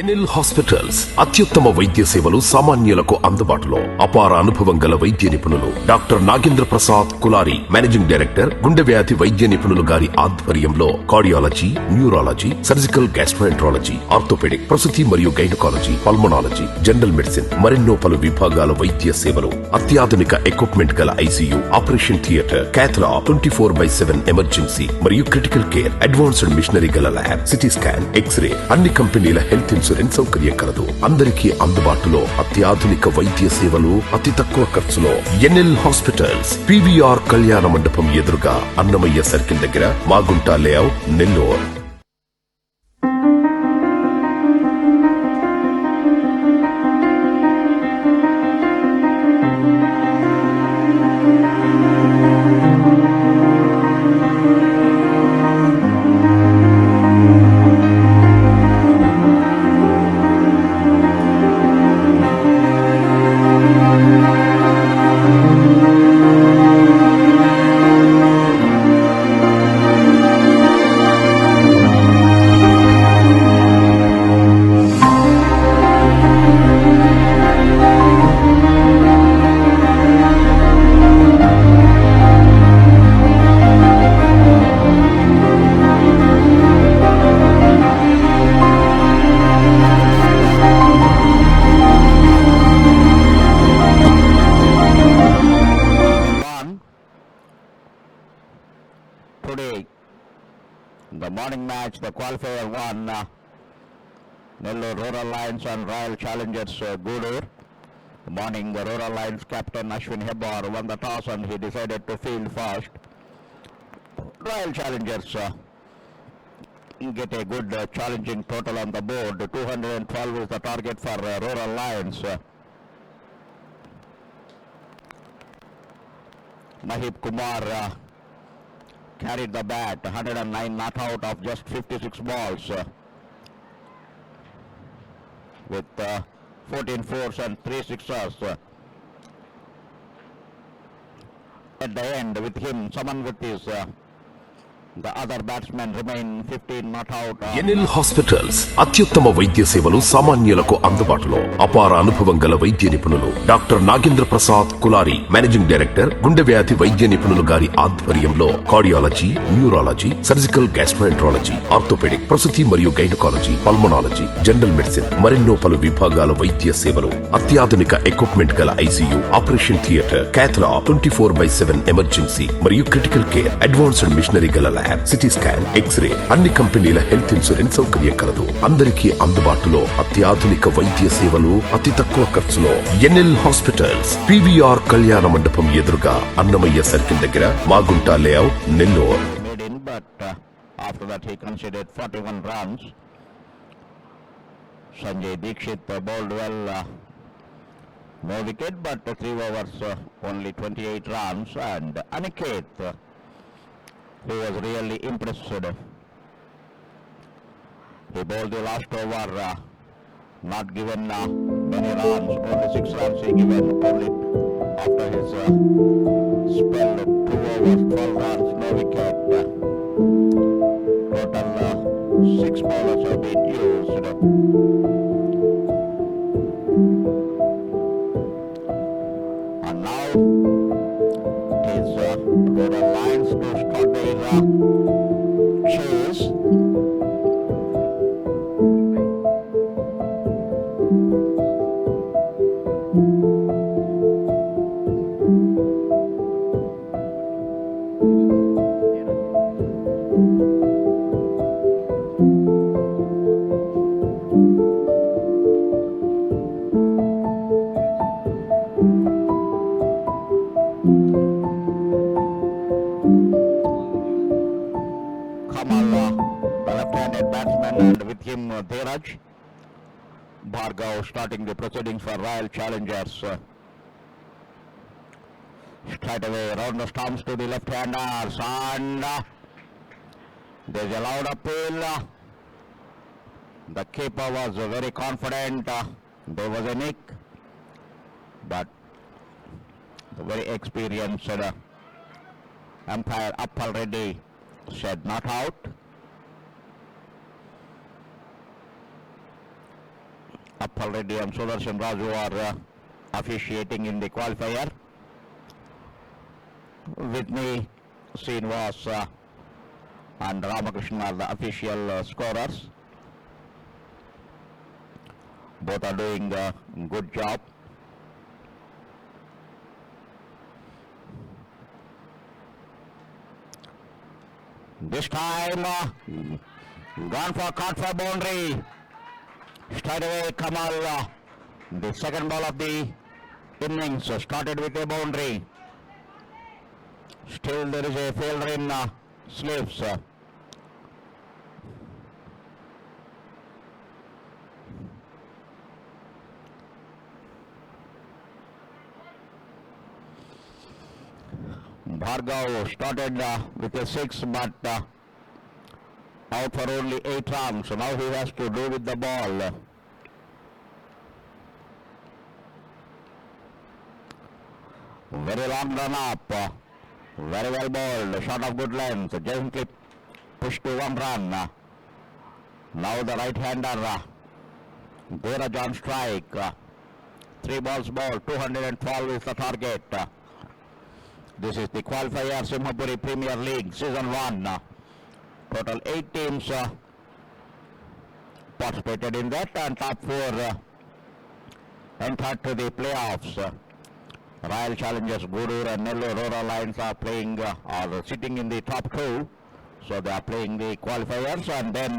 NL hospitals అత్యుత్తమ వైద్య సేవలు సామాన్యులకు అందుబాటులో. అపార అనుభవం గల వైద్య నిపుణులు doctor Nagendra Prasad Kulari, managing director, గుండె వ్యాధి వైద్య నిపుణులు గారి ఆధ్వర్యంలో cardiology, neurology, surgical gastroenterology, orthopaedic, ప్రసూతి మరియు గైనకాలజీ, పల్మనాలజీ, జనరల్ మెడిసిన్ మరెన్నో పలు విభాగాల వైద్య సేవలు. అత్యాధునిక ఎక్విప్మెంట్ గల ఐసీయూ, ఆపరేషన్ థియేటర్, క్యాథ్లా, 24/7 ఎమర్జెన్సీ మరియు క్రిటికల్ కేర్, అడ్వాన్స్డ్ మిషనరీ గల ల్యాబ్, సిటీ స్కాన్, ఎక్స్రే, అన్ని కంపెనీల హెల్త్ ఇన్సూరెన్స్ సౌకర్యం కలదు. అందరికీ అందుబాటులో అత్యాధునిక వైద్య సేవలు అతి తక్కువ ఖర్చులో. ఎన్ఎల్ హాస్పిటల్స్, పివిఆర్ కళ్యాణ మండపం ఎదురుగా, అన్నమయ్య సర్కిల్ దగ్గర, Magunta layout, Nellore. Today, the morning match, the qualifier won Nellore Rural Lions and Royal Challengers Gudur. The morning, the Rural Lions captain Ashwin Hebbar won the toss and he decided to field first. Royal Challengers get a good challenging total on the board. 212 is the target for Rural Lions. Mahib Kumar carried the bat, 109 not out of just 56 balls, with 14 fours and 3 sixers. At the end, with him, someone with his The other batsmen remain 15 not out. NL hospitals అత్యుత్తమ వైద్య సేవలు సామాన్యులకు అందుబాటులో. అపార అనుభవం గల వైద్య నిపుణులు doctor Nagendra Prasad Kulari, managing director, గుండె వ్యాధి వైద్య నిపుణులు గారి ఆధ్వర్యంలో cardiology, neurology, surgical gastroenterology, orthopaedic, ప్రసూతి మరియు గైనకాలజీ, పల్మనాలజీ, జనరల్ మెడిసిన్ మరెన్నో పలు విభాగాల వైద్య సేవలు. అత్యాధునిక ఎక్విప్మెంట్ గల ఐసీయూ, ఆపరేషన్ థియేటర్, క్యాథ్లా, 24/7 ఎమర్జెన్సీ మరియు క్రిటికల్ కేర్, అడ్వాన్స్డ్ మిషనరీ గల ల్యాబ్, సిటీ స్కాన్, ఎక్స్రే, అన్ని కంపెనీల హెల్త్ ఇన్సూరెన్స్ సౌకర్యం కలదు. అందరికీ అందుబాటులో అత్యాధునిక వైద్య సేవలు అతి తక్కువ ఖర్చులో. ఎన్ఎల్ హాస్పిటల్స్, పివిఆర్ కళ్యాణ మండపం ఎదురుగా, అన్నమయ్య సర్కిల్ దగ్గర, Magunta layout, Nellore. Made in, but after that he conceded 41 runs. Sanjay Dikshit bowled well, no wicket, but 3 overs, only 28 runs, and Aniket, who was really impressed. He bowled the last over, not given many runs, only 6 runs he given, only after his spell, 2 overs, 12 runs, no wicket. Total 6 bowlers have been used. And now it is Rural Lions to start their chase. And with him Dheeraj. Bhargav starting the proceedings for Royal Challengers. Straight away round the stumps to the left-handers, and there's a loud appeal. The keeper was very confident. There was a nick, but the very experienced umpire Appal Reddy said not out. Appal Reddy and Sudarshan Raju are officiating in the qualifier. With me, Srinivas and Ramakrishna are the official scorers. Both are doing a good job. This time, gone for cut for boundary. Straight away, Kamal, the second ball of the innings, started with a boundary. Still there is a fielder in sleeves. Bhargav started with a 6, but out for only 8 runs. So now he has to do with the ball. Very long run up. Very well bowled. Shot of good length. Gently pushed to 1 run. Now the right-hander. Dheeraj on strike. 3 balls bowled. 212 is the target. This is the Qualifier Simhapuri Premier League Season 1. Total 8 teams participated in that, and top 4 entered to the playoffs. Royal Challengers Gudur and Nellore Rural Lions are playing, are sitting in the top 2. So they are playing the qualifiers, and then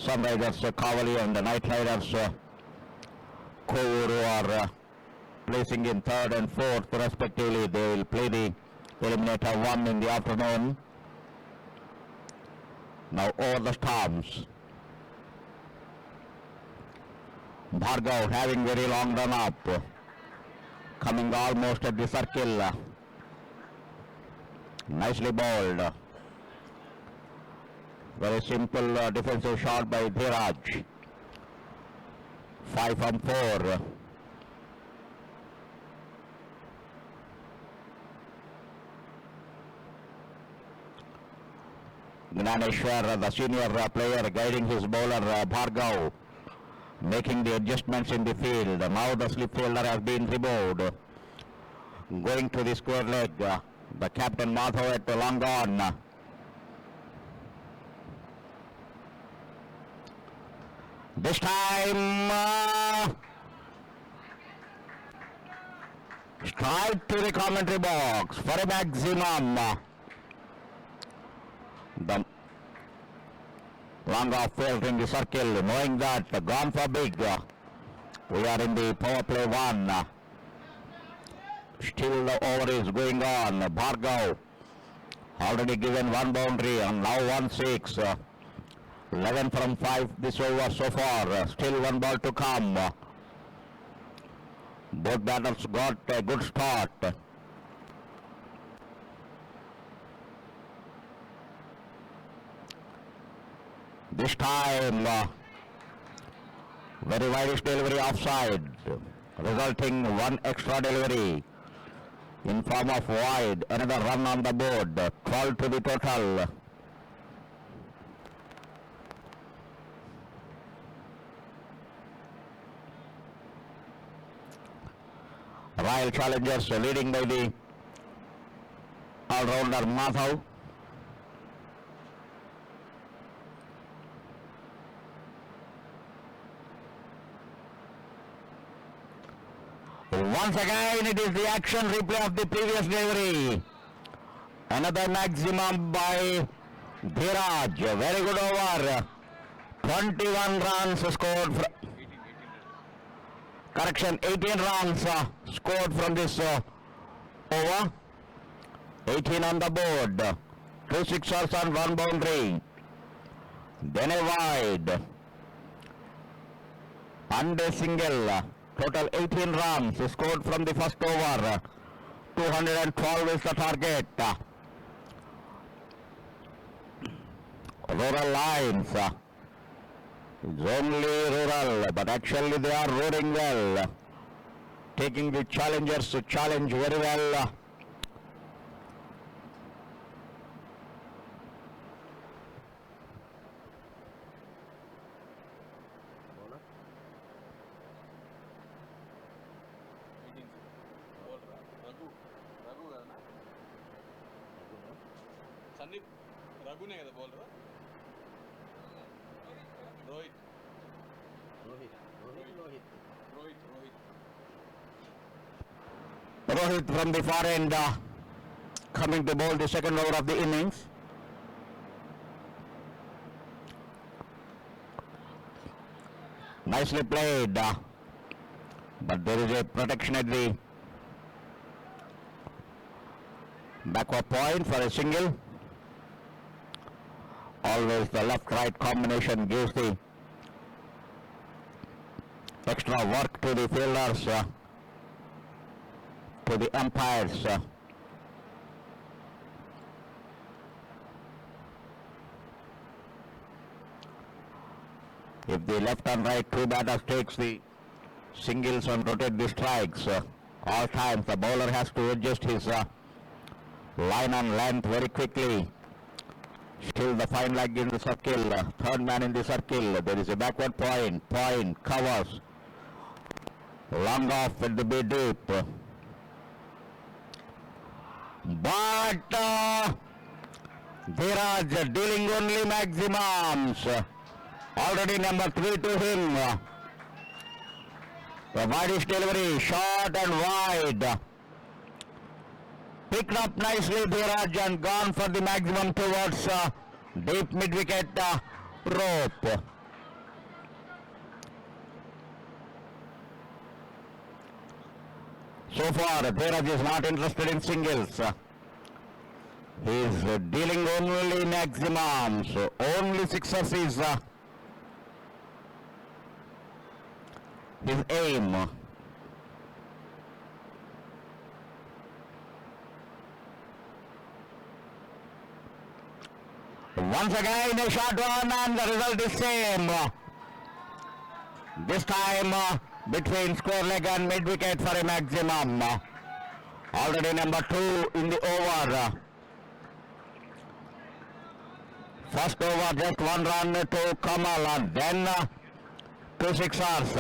Sunrisers Kavali and the Night Riders Kovuru are placing in 3rd and 4th respectively. They will play the Eliminator 1 in the afternoon. Now over the stumps. Bhargav having very long run up. Coming almost at the circle. Nicely bowled. Very simple defensive shot by Dheeraj. 5 from 4. Gnaneshwar, the senior player, guiding his bowler Bhargav, making the adjustments in the field. Now the slip fielder has been removed. Going to the square leg, the captain Madhav at long on. This time, straight to the commentary box for a maximum. The long off field in the circle, knowing that gone for big. We are in the power play 1. Still the over is going on. Bhargav already given 1 boundary and now 1-6. 11 from 5 this over so far. Still 1 ball to come. Both batters got a good start. This time, very wide delivery offside, resulting 1 extra delivery in form of wide. Another run on the board. 12 to the total. Royal Challengers leading by the all-rounder Madhav. Once again, it is the action replay of the previous delivery. Another maximum by Dhiraj. Very good over. 21 runs scored. 18 runs scored from this over. 18 on the board. 2 sixers and 1 boundary. Then a wide. And a single. Total 18 runs scored from the first over. 212 is the target. Rural Lions. It's only rural, but actually they are roaring well. Taking the challengers to challenge very well. Sandeep రఘునే కదా bowler Rohit Rohit from the far end coming to bowl the second over of the innings. Nicely played, but there is a protection at the backward point for a single. Always the left-right combination gives the extra work to the fielders, to the umpires. If the left and right two batters takes the singles and rotate the strikes, all times the bowler has to adjust his line and length very quickly. Still the fine leg in the circle, third man in the circle. There is a backward point, covers. Long off at the bit deep. But Dhiraj dealing only maximums. Already number 3 to him. The widest delivery, short and wide. Picked up nicely Dhiraj and gone for the maximum towards deep mid-wicket rope. So far, Dhiraj is not interested in singles. He is dealing only maximums. Only sixers is his aim. Once again a short one and the result is same. This time between square leg and mid wicket for a maximum. Already number 2 in the over. First over, just one run to Kamal, and then 2 sixers.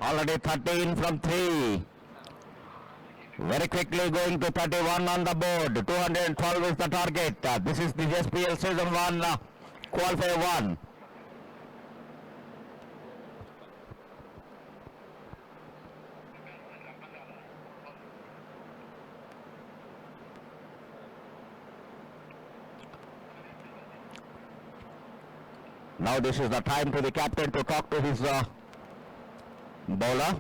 Already 13 from 3. Very quickly going to 31 on the board. 212 is the target. This is the SPL Season 1 Qualifier 1. Now this is the time to the captain to talk to his bowler.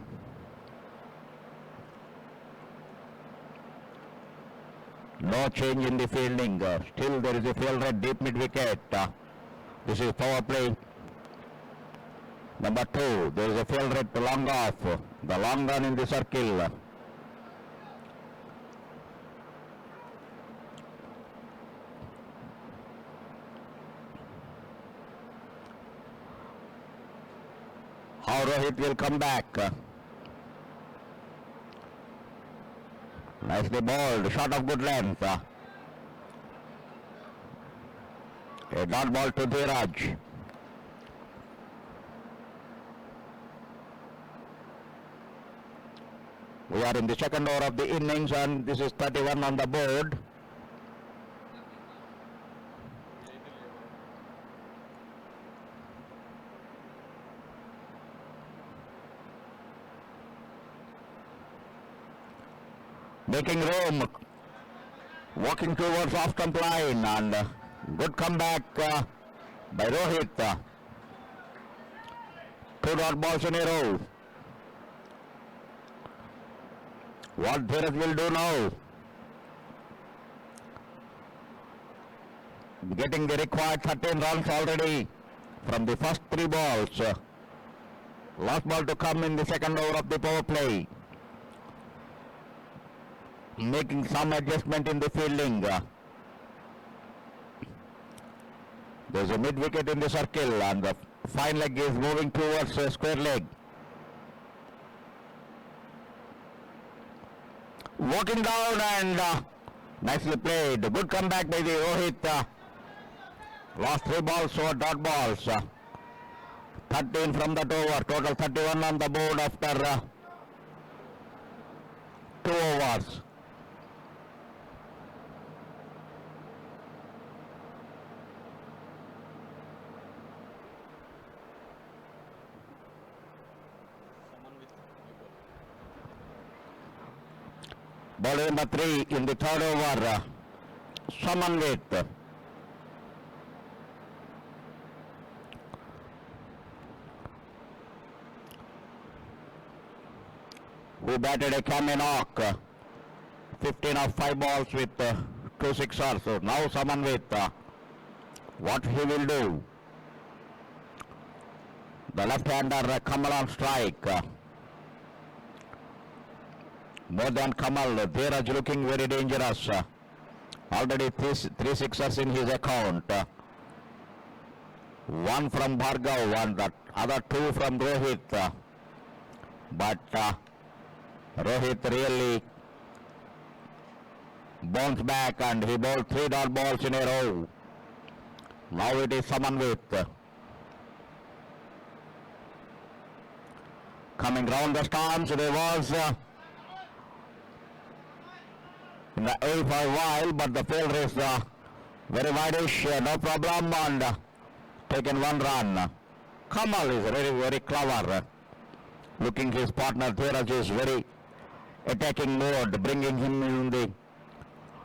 No change in the fielding. Still there is a field red deep mid wicket. This is power play number 2. There is a field red to long off. The long run in the circle. How Rohit will come back. Nicely bowled, shot of good length. A dot ball to Dheeraj. We are in the second over of the innings and this is 31 on the board. Making room, walking towards off stump line, and good comeback by Rohit. 2 dot balls in a row. What Dheeraj will do now? Getting the required 13 runs already from the first 3 balls. Last ball to come in the second over of the power play. Making some adjustment in the fielding. There's a mid wicket in the circle and the fine leg is moving towards a square leg. Walking down and nicely played. Good comeback by the Rohit. Lost 3 balls over dot balls. 13 from that over. Total 31 on the board after 2 overs. Someone with Bowler number 3 in the third over. Samanvit. Who batted a cameo knock. 15 of 5 balls with 2 sixers. So now Samanvit. What he will do? The left-hander Kamal on strike. More than Kamal, Dheeraj looking very dangerous. Already 3 sixers in his account. 1 from Bhargav and the other 2 from Rohit. But Rohit really bounced back and he bowled 3 dot balls in a row. Now it is Samanvit. Coming round the stumps, there was in the air for a while, but the field is very wideish, no problem, and taken 1 run. Kamal is very clever. Looking his partner Dheeraj is very attacking mode, bringing him in the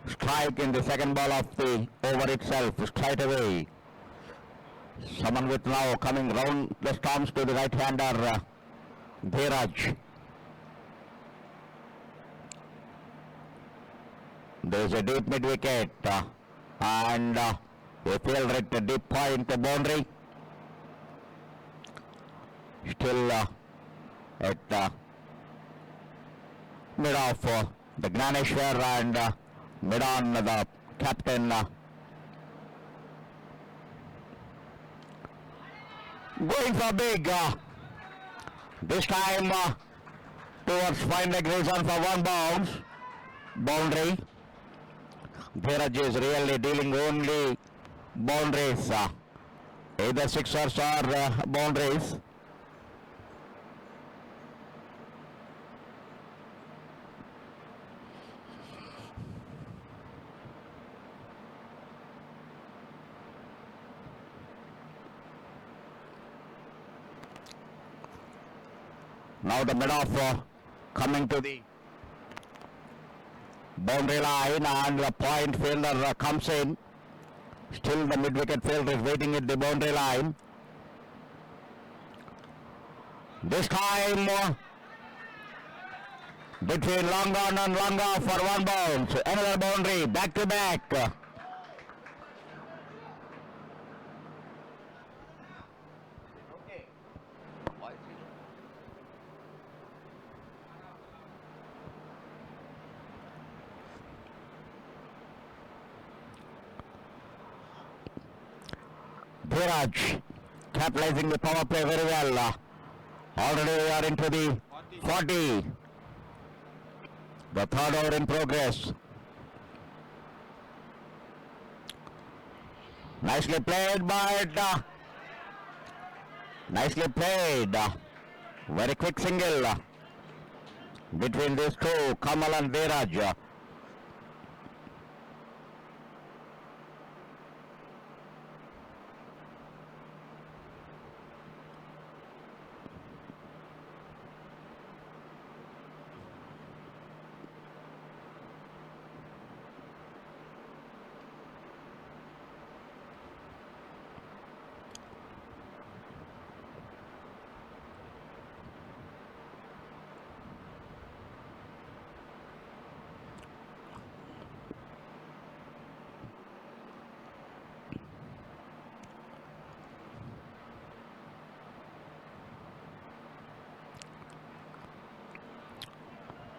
strike in the second ball of the over itself, straight away. Samanvit now coming round the stumps to the right-hander Dheeraj. There is a deep mid wicket and a field at a deep point boundary. Still at mid off the Gnaneshwar and mid on the captain. Going for big. This time towards fine leg reason for 1 boundary. Dheeraj is really dealing only boundaries, either sixers or boundaries. Now the mid-off coming to the boundary line and the point fielder comes in. Still the mid-wicket fielder is waiting at the boundary line. This time between long on and long off for one bounce. Another boundary, back to back. Viraj capitalizing the power play very well. Already we are into the 40. The third over in progress. Nicely played, but nicely played. Very quick single between these two, Kamal and Viraj.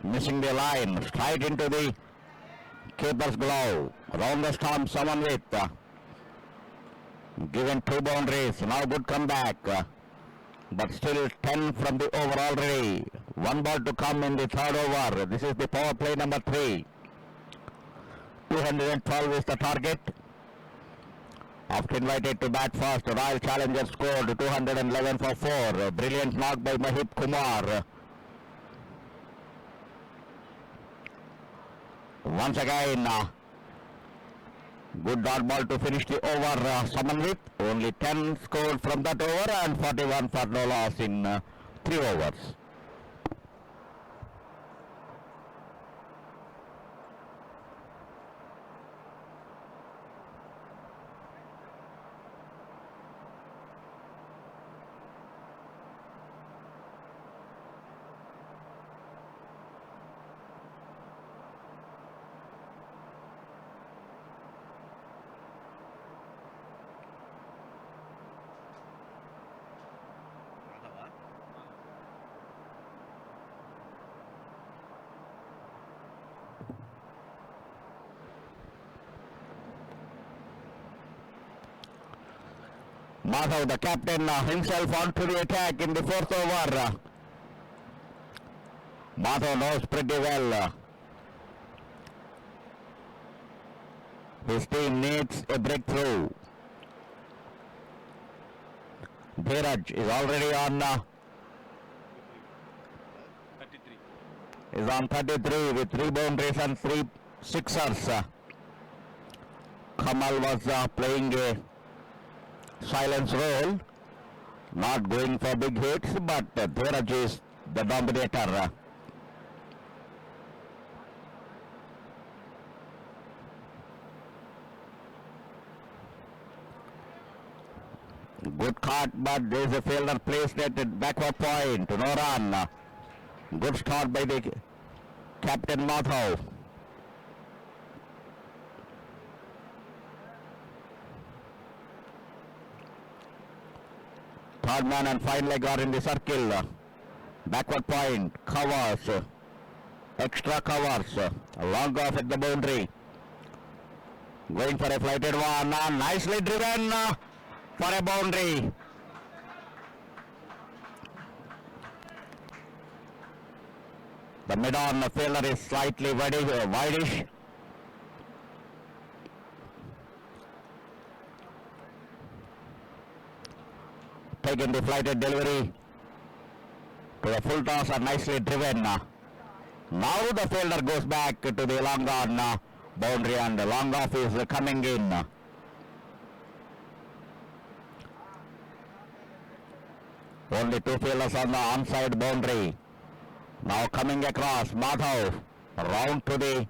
Missing the line, straight into the keeper's glove. Round the stump, someone with given two boundaries. Now good comeback, but still 10 from the over already. One ball to come in the third over. This is the power play number 3. 212 is the target. After invited to bat first, Royal Challengers scored 211 for 4. Brilliant knock by Mahip Kumar. Once again, good dot ball to finish the over. Someone with only 10 scored from that over and 41 for no loss in 3 overs. Madhav, the captain, himself onto the attack in the 4th over. Madhav knows pretty well. His team needs a breakthrough. Dheeraj is already on 33. Is on 33 with 3 boundaries and 3 sixers. Kamal was playing a silence role, not going for big hits, but Dheeraj is the dominator. Good cut, but there is a fielder placed at the backward point. No run. Good start by the captain Madhav. Third man and fine leg are in the circle. Backward point, covers, extra covers, long off at the boundary. Going for a flighted one, nicely driven for a boundary. The mid-on fielder is slightly widish. again the flighted delivery to the full toss and nicely driven. Now the fielder goes back to the long on boundary and long off is coming in. Only two fielders on the onside boundary. Now coming across, Madhav round to the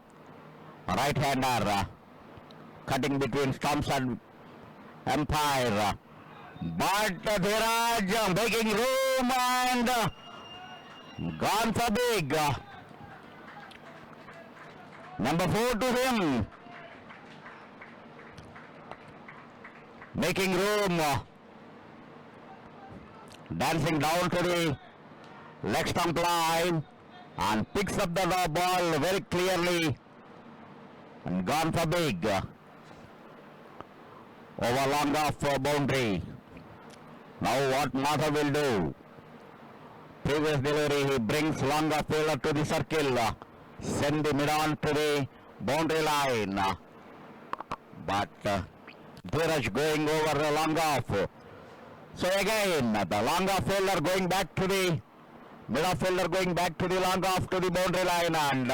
right-hander, cutting between stumps and umpire. But Dhiraj making room and gone for big. Number 4 to him. Making room. Dancing down to the leg stump line and picks up the ball very clearly and gone for big. Over long off boundary. Now what Madhav will do? Previous delivery, he brings long off fielder to the circle. Send the mid on to the boundary line. But Dheeraj going over the long off. So again, the long off fielder going back to the mid off fielder going back to the long off to the boundary line and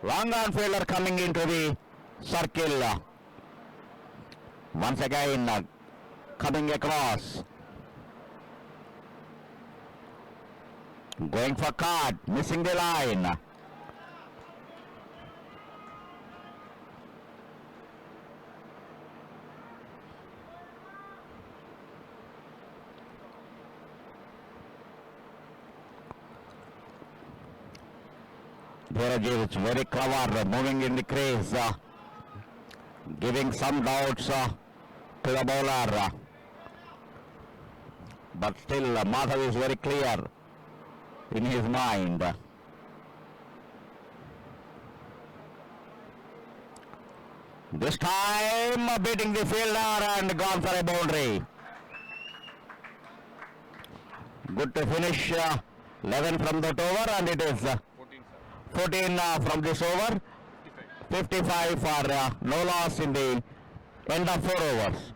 long on fielder coming into the circle. Once again, coming across. Going for cut, missing the line. Dheeraj is very clever, moving in the crease, giving some doubts to the bowler. But still, Madhav is very clear in his mind. This time beating the fielder and gone for a boundary. Good to finish 11 from that over and it is 14 from this over. 55 for no loss in the end of 4 overs.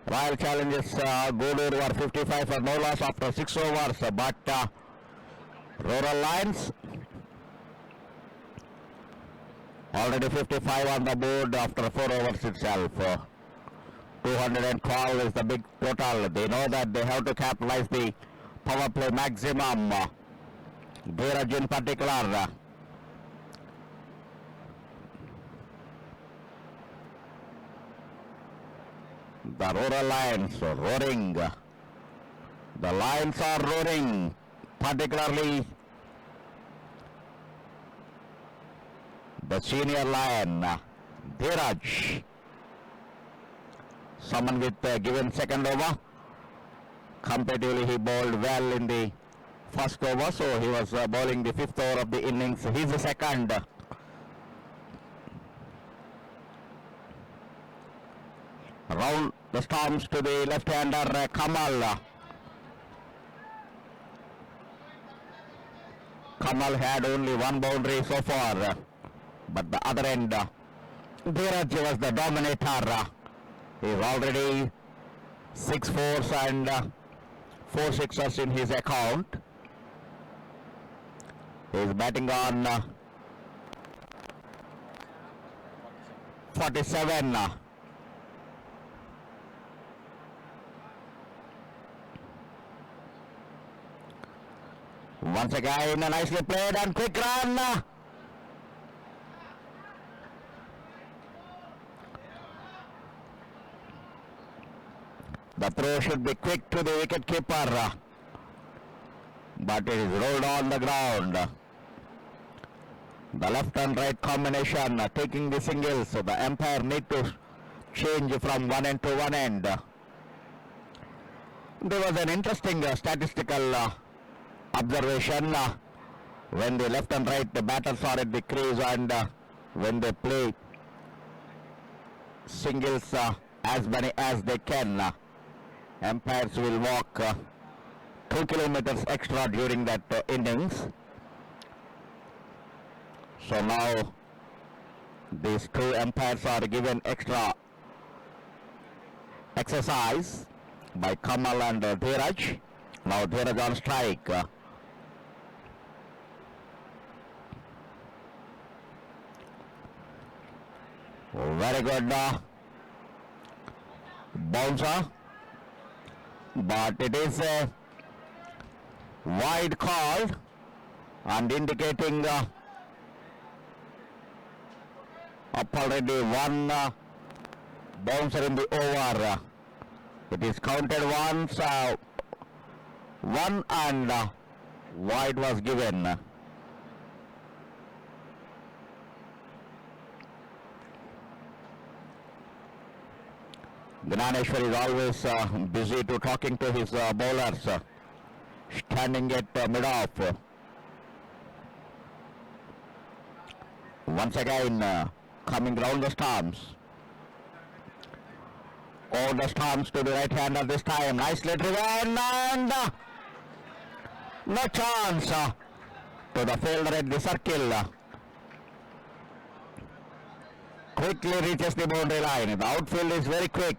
Royal Challengers Gudur were 55 for no loss after 6 overs, but Rural Lions already 55 on the board after 4 overs itself. 212 is the big total. They know that they have to capitalize the power play maximum. Dheeraj in particular. The Rural Lions roaring. The Lions are roaring, particularly the senior Lion, Dheeraj. Someone with given second over. Comparatively he bowled well in the first over, so he was bowling the 5th over of the innings. He's the second. Round the stumps to the left-hander Kamal. Kamal had only one boundary so far, but the other end, Dheeraj was the dominator. He's already 6 fours and 4 sixers in his account. He's batting on 47. Once again, nicely played and quick run. The throw should be quick to the wicket keeper, but it is rolled on the ground. The left and right combination taking the singles, so the umpire need to change from one end to one end. There was an interesting statistical observation when the left and right batters are at the crease and when they play singles as many as they can, umpires will walk 2 kilometers extra during that innings. So now these 2 umpires are given extra exercise by Kamal and Dheeraj. Now Dheeraj on strike. Very good bouncer, but it is a wide call and indicating up already one bouncer in the over. It is counted once, one and wide was given. Gnaneshwar is always busy to talking to his bowlers, standing at mid-off. Once again coming round the stumps. Over the stumps to the right hander this time. Nicely driven and no chance to the fielder at the circle. Quickly reaches the boundary line. The outfield is very quick.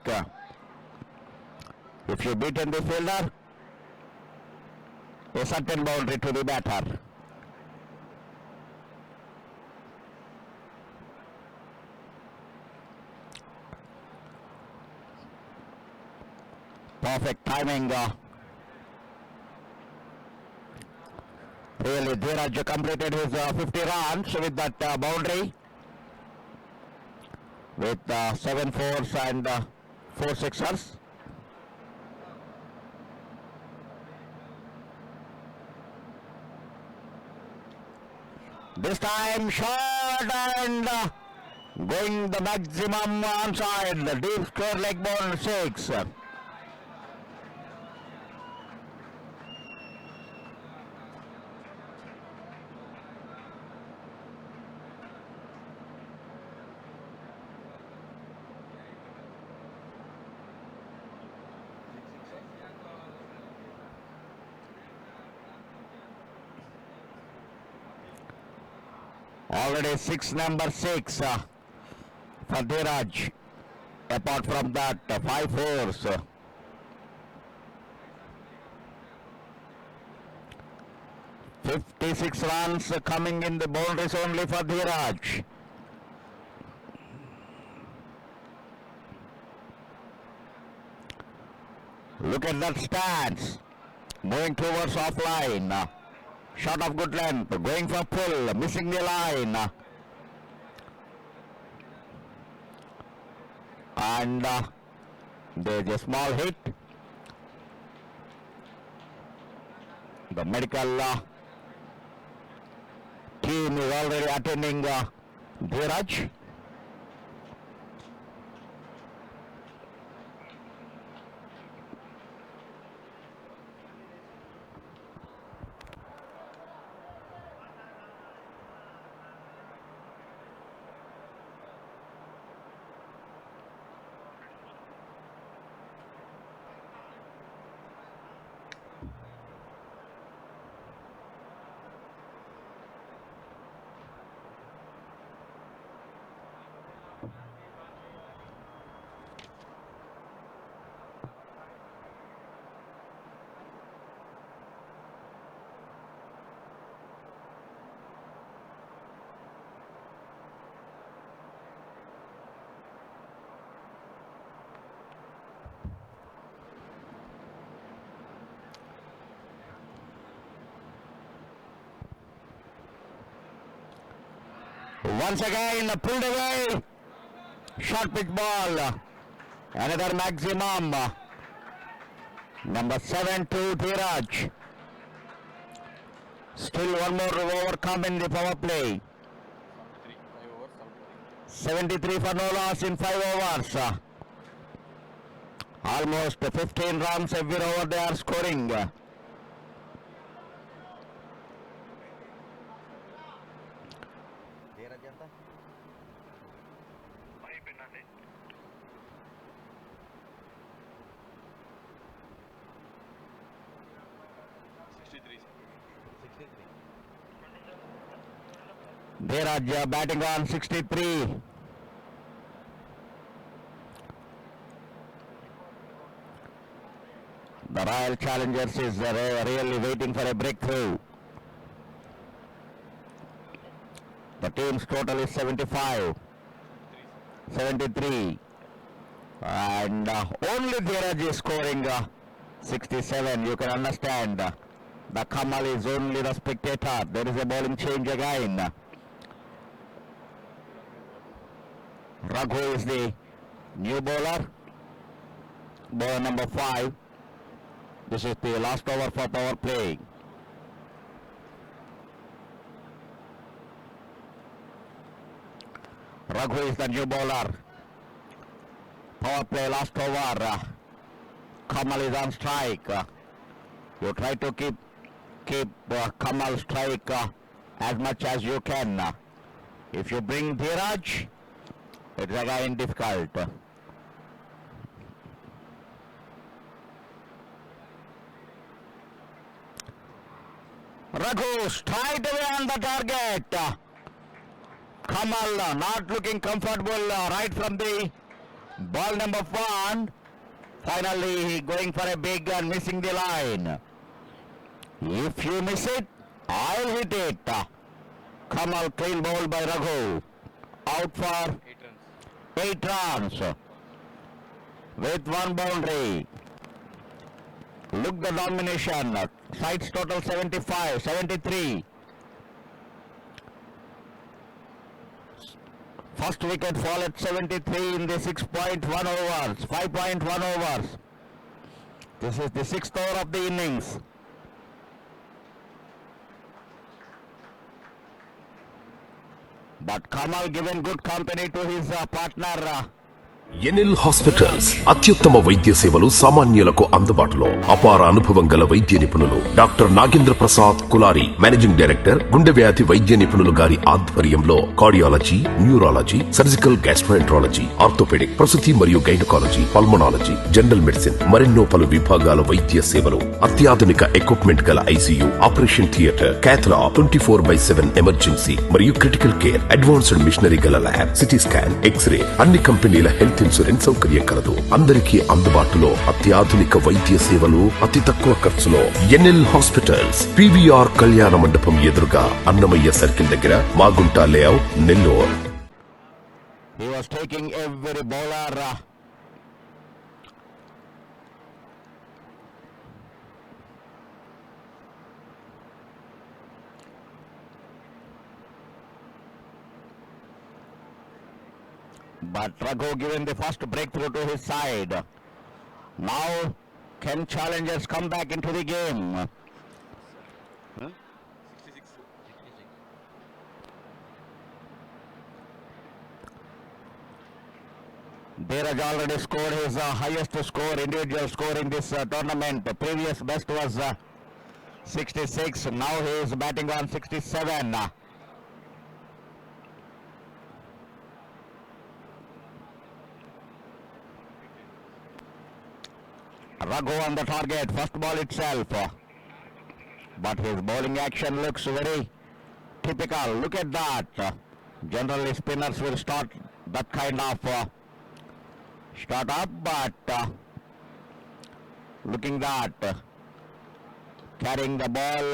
If you beat in the fielder, a certain boundary to the batter. Perfect timing. Really, Dheeraj completed his 50 runs with that boundary, with 7 fours and 4 sixers. This time shot and going the maximum onside. The deep square leg ball 6. Already number 6 for Dheeraj. Apart from that, 5 fours. 56 runs coming in the boundaries only for Dheeraj. Look at that stance. Moving towards offline. Shot of good length, going for pull, missing the line. And there's a small hit. The medical team is already attending Dheeraj. Once again pulled away. Short pitch ball. Another maximum. Number 7 to Dheeraj. Still one more over come in the power play. 73 for no loss in 5 overs. Almost 15 runs every over they are scoring. Dheeraj batting on 63. The Royal Challengers is really waiting for a breakthrough. The team's total is 75, 73. And only Dheeraj is scoring 67. You can understand. The Kamal is only the spectator. There is a bowling change again. Raghu is the new bowler. Bowler number 5. This is the last over for power play. Raghu is the new bowler. Power play last over. Kamal is on strike. You try to keep Kamal strike as much as you can. If you bring Dheeraj, it's again difficult. Raghu straight away on the target. Kamal not looking comfortable right from the ball number 1. Finally going for a big and missing the line. If you miss it, I'll hit it. Kamal clean ball by Raghu. Out for 8 runs. With 1 boundary. Look the domination. Sides total 75, 73. First wicket fall at 73 in the 6.1 overs, 5.1 overs. This is the 6th over of the innings. But Kamal given good company to his partner. NL hospitals అత్యుత్తమ వైద్య సేవలు సామాన్యులకు అందుబాటులో. అపార అనుభవం గల వైద్య నిపుణులు doctor Nagendra Prasad Kulari, managing director, గుండె వ్యాధి వైద్య నిపుణులు గారి ఆధ్వర్యంలో cardiology, neurology, surgical gastroenterology, orthopaedic, ప్రసూతి మరియు గైనకాలజీ, పల్మనాలజీ, జనరల్ మెడిసిన్ మరెన్నో పలు విభాగాల వైద్య సేవలు. అత్యాధునిక ఎక్విప్మెంట్ గల ICU, operation theatre, cath lab, 24/7 emergency మరియు క్రిటికల్ కేర్, అడ్వాన్స్డ్ మిషనరీ గల ల్యాబ్, సిటీ స్కాన్, ఎక్స్రే, అన్ని కంపెనీల హెల్త్ ఇన్సూరెన్స్ సౌకర్యం కలదు. అందరికీ అందుబాటులో అత్యాధునిక వైద్య సేవలు అతి తక్కువ ఖర్చులో. ఎన్ఎల్ హాస్పిటల్స్, పివిఆర్ కళ్యాణ మండపం ఎదురుగా, అన్నమయ్య సర్కిల్ దగ్గర, Magunta layout, Nellore. He was taking every bowler. But Raghu given the first breakthrough to his side. Now can Challengers come back into the game? Dheeraj already scored his highest score, individual score in this tournament. The previous best was 66. Now he is batting on 67. Raghu on the target, first ball itself. But his bowling action looks very typical. Look at that. Generally spinners will start that kind of start up, but looking that carrying the ball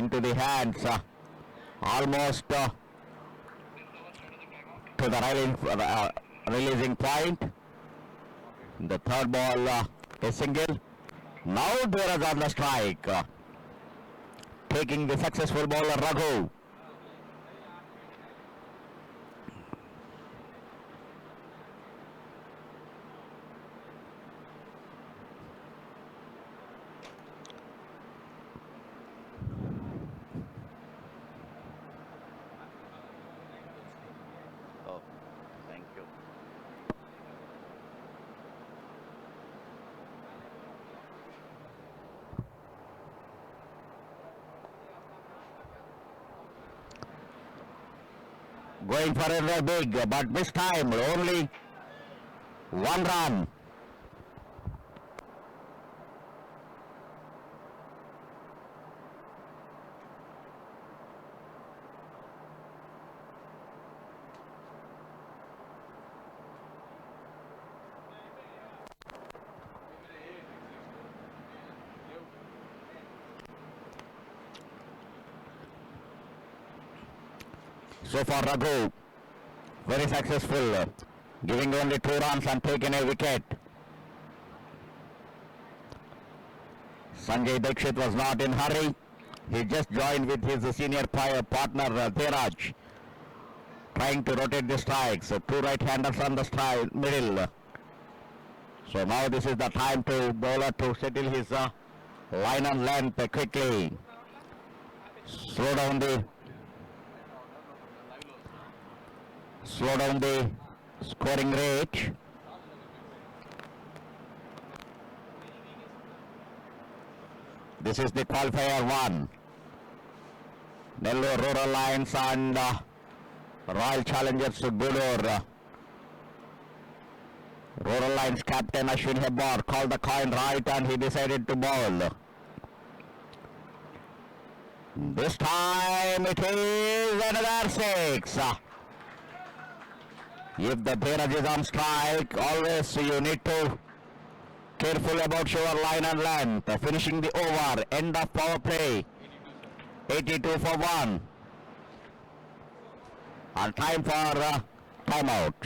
into the hands almost to the releasing point. The third ball a single. Now Dheeraj on the strike. Taking the successful bowler Raghu. Going for a big, but this time only 1 run. So far Raghu, very successful, giving only 2 runs and taking a wicket. Sanjay Dikshit was not in hurry. He just joined with his senior partner Dheeraj, trying to rotate the strikes. So 2 right-handers on the strike middle. So now this is the time to bowler to settle his line and length quickly. Slow down the scoring rate. This is the qualifier 1. Nellore Rural Lions and Royal Challengers Gudur. Rural Lions captain Ashwin Hebbar called the coin right and he decided to bowl. This time it is another 6. If the Dheeraj is on strike, always you need to careful about your line and length. Finishing the over, end of power play. 82 for 1. And time for timeout.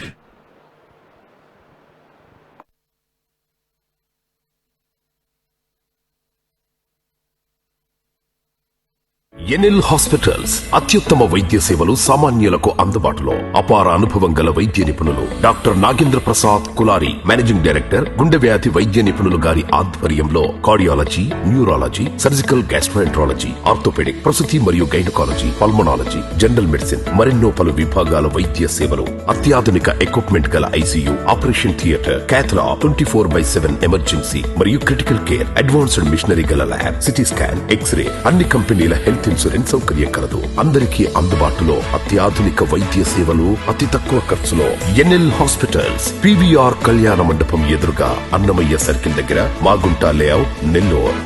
NL hospitals అత్యుత్తమ వైద్య సేవలు సామాన్యులకు అందుబాటులో. అపార అనుభవం గల వైద్య నిపుణులు doctor Nagendra Prasad Kulari, managing director, గుండె వ్యాధి వైద్య నిపుణులు గారి ఆధ్వర్యంలో cardiology, neurology, surgical gastroenterology, orthopaedic, ప్రసూతి మరియు గైనకాలజీ, పల్మనాలజీ, జనరల్ మెడిసిన్ మరెన్నో పలు విభాగాల వైద్య సేవలు. అత్యాధునిక ఎక్విప్మెంట్ గల ఐసీయూ, ఆపరేషన్ థియేటర్, క్యాథ్లా, 24/7 ఎమర్జెన్సీ మరియు క్రిటికల్ కేర్, అడ్వాన్స్డ్ మిషనరీ గల ల్యాబ్, సిటీ స్కాన్, ఎక్స్రే, అన్ని కంపెనీల హెల్త్ ఇన్సూరెన్స్ సౌకర్యం కలదు. అందరికీ అందుబాటులో అత్యాధునిక వైద్య సేవలు అతి తక్కువ ఖర్చులో. ఎన్ఎల్ హాస్పిటల్స్, పివిఆర్ కళ్యాణ మండపం ఎదురుగా, అన్నమయ్య సర్కిల్ దగ్గర, Magunta layout, Nellore.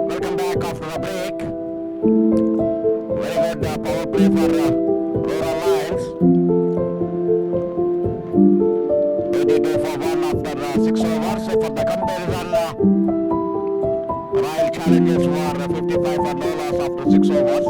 Welcome back after a break. Very good power play for Rural Lions. 82 for 1 after 6 overs. So for the comparison, Royal Challengers were 55 for no loss after 6 overs.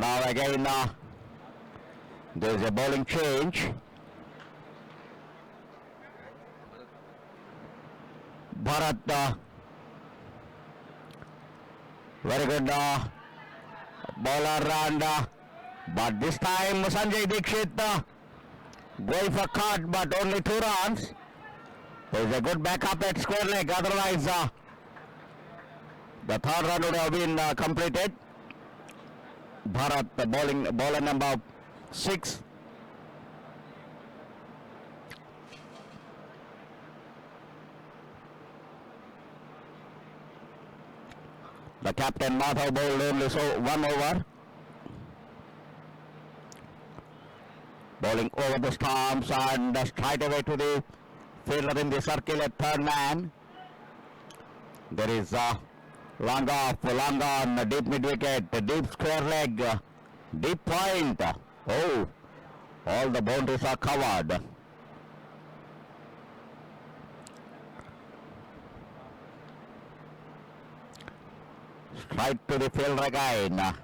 Now again, there is a bowling change. Bharat, very good bowler, and but this time Sanjay Dikshit going for cut, but only 2 runs. There is a good backup at square leg. Otherwise, the 3rd run would have been completed. Bharat, the bowler number 6. The captain Madhav bowled only one over. Bowling over the stumps and straight away to the fielder in the circle at third man. There is long off, long on, deep mid wicket, deep square leg, deep point. Oh, all the boundaries are covered. Straight to the fielder again.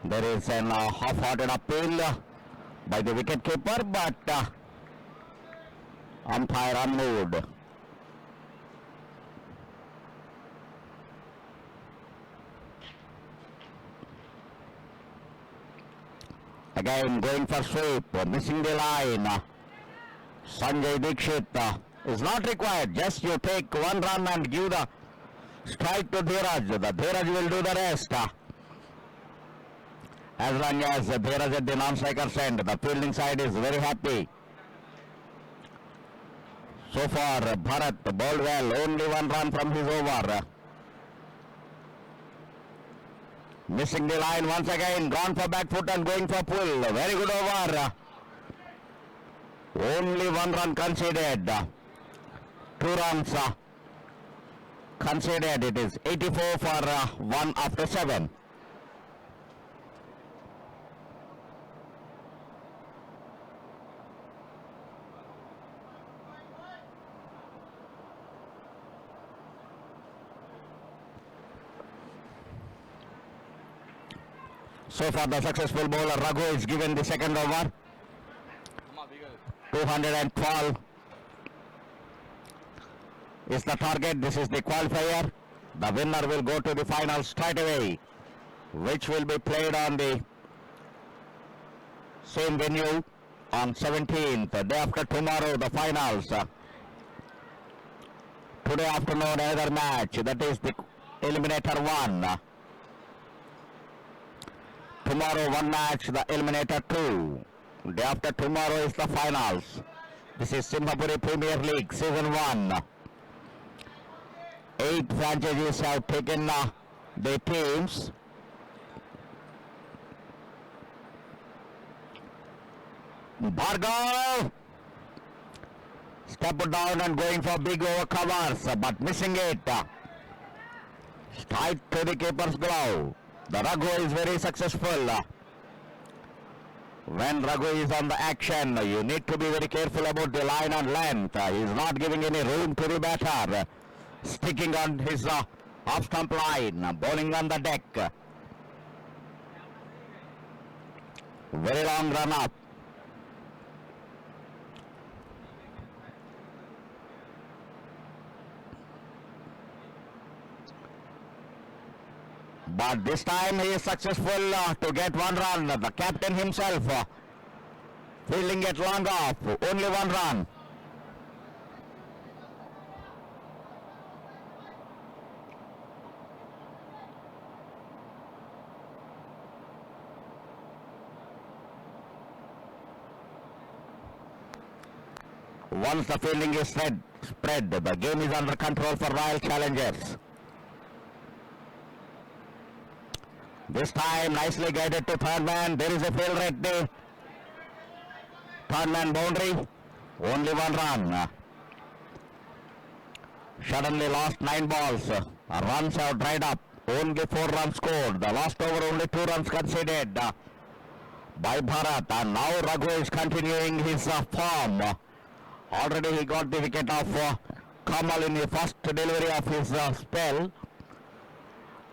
There is an half-hearted appeal by the wicketkeeper, but umpire unmoved. Again going for sweep, missing the line. Sanjay Dikshit is not required. Just you take one run and give the strike to Dheeraj. The Dheeraj will do the rest. As long as Dheeraj at the non-striker's end, the fielding side is very happy. So far, Bharat bowled well, only one run from his over. Missing the line once again, gone for back foot and going for pull. Very good over. Only one run conceded. 2 runs conceded. It is 84 for 1 after 7. So far the successful bowler Raghu is given the second over. 212 is the target. This is the qualifier. The winner will go to the final straight away, which will be played on the same venue on 17th, the day after tomorrow, the finals. Today afternoon another match, that is the Eliminator 1. Tomorrow one match, the Eliminator 2. Day after tomorrow is the finals. This is Simhapuri Premier League Season 1. 8 franchises have taken their teams. Bhargav stepped down and going for big over covers, but missing it. Straight to the keeper's glove. The Raghu is very successful. When Raghu is on the action, you need to be very careful about the line and length. He is not giving any room to the batter. Sticking on his off stump line, bowling on the deck. Very long run up. But this time he is successful to get one run. The captain himself fielding it long off. Only one run. Once the fielding is spread, the game is under control for Royal Challengers. This time nicely guided to third man. There is a fielder at the third man boundary. Only one run. Suddenly lost 9 balls. Runs have dried up. Only 4 runs scored. The last over only 2 runs conceded by Bharat. And now Raghu is continuing his form. Already he got the wicket of Kamal in the first delivery of his spell.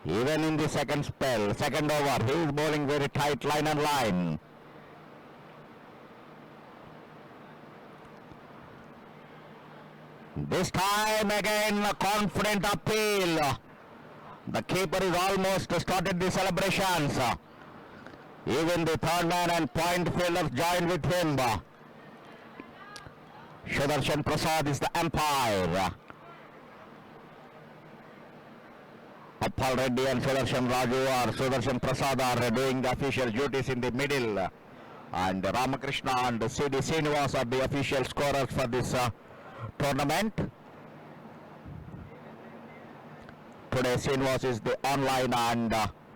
Even in the second over, he is bowling very tight line and line. This time again a confident appeal. The keeper is almost started the celebrations. Even the third man and point fielders joined with him. Sudarshan Prasad is the umpire. Appal Reddy and Sudarshan Raju or Sudarshan Prasad are doing the official duties in the middle. And Ramakrishna and C.D. Srinivas are the official scorers for this tournament. Today Srinivas is the online and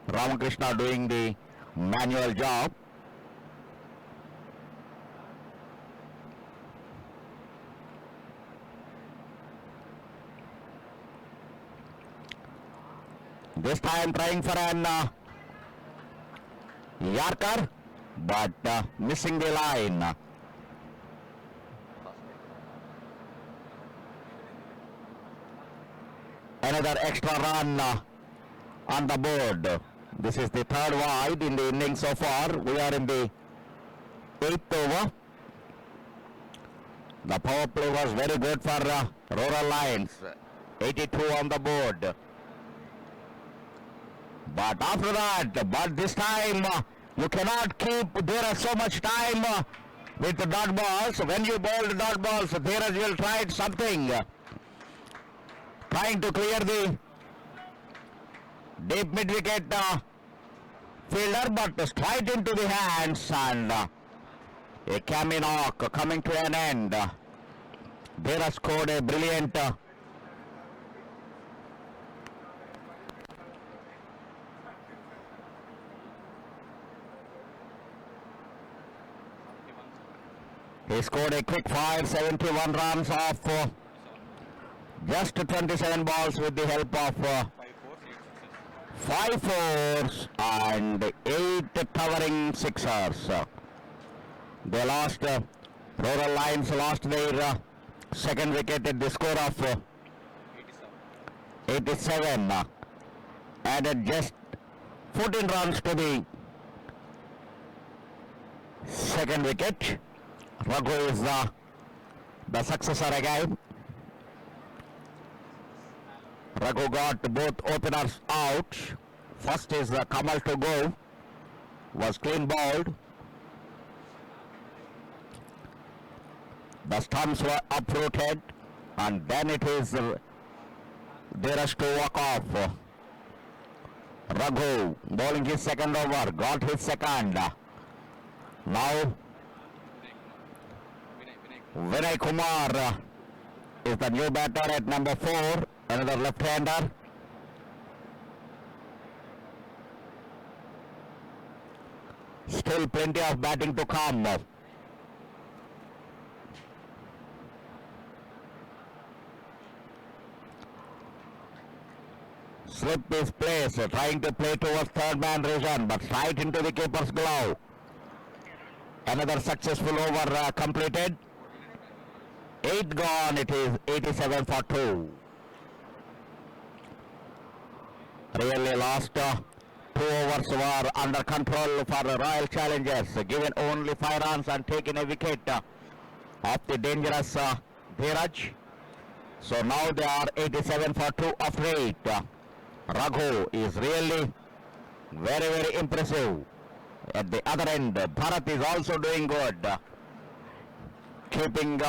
Ramakrishna doing the manual job. This time trying for an Yorker, but missing the line. Another extra run on the board. This is the third wide in the inning so far. We are in the 8th over. The power play was very good for Rural Lions. 82 on the board. But after that, this time you cannot keep there so much time with the dot balls. When you bowl the dot balls, Dheeraj will try something. Trying to clear the deep mid-wicket fielder, but straight into the hands and a cammy knock coming to an end. Dheeraj scored a brilliant he scored a quick fire 71 runs off just 27 balls with the help of 5 fours and 8 towering sixers. They lost, Rural Lions lost their second wicket at the score of 87. Added just 14 runs to the second wicket. Raghu is the successor again. Raghu got both openers out. First is Kamal to go. Was clean bowled. The stumps were uprooted. And then it is Dheeraj to walk off. Raghu bowling his second over. Got his second. Now Vinay Kumar is the new batter at number 4, another left-hander. Still plenty of batting to come. Slip is placed, trying to play towards third man region, but right into the keeper's glove. Another successful over completed. 8 gone, it is 87 for 2. Really last 2 overs were under control for Royal Challengers, given only 5 runs and taken a wicket of the dangerous Dheeraj. So now they are 87 for 2 after 8. Raghu is really very, very impressive. At the other end, Bharat is also doing good. Keeping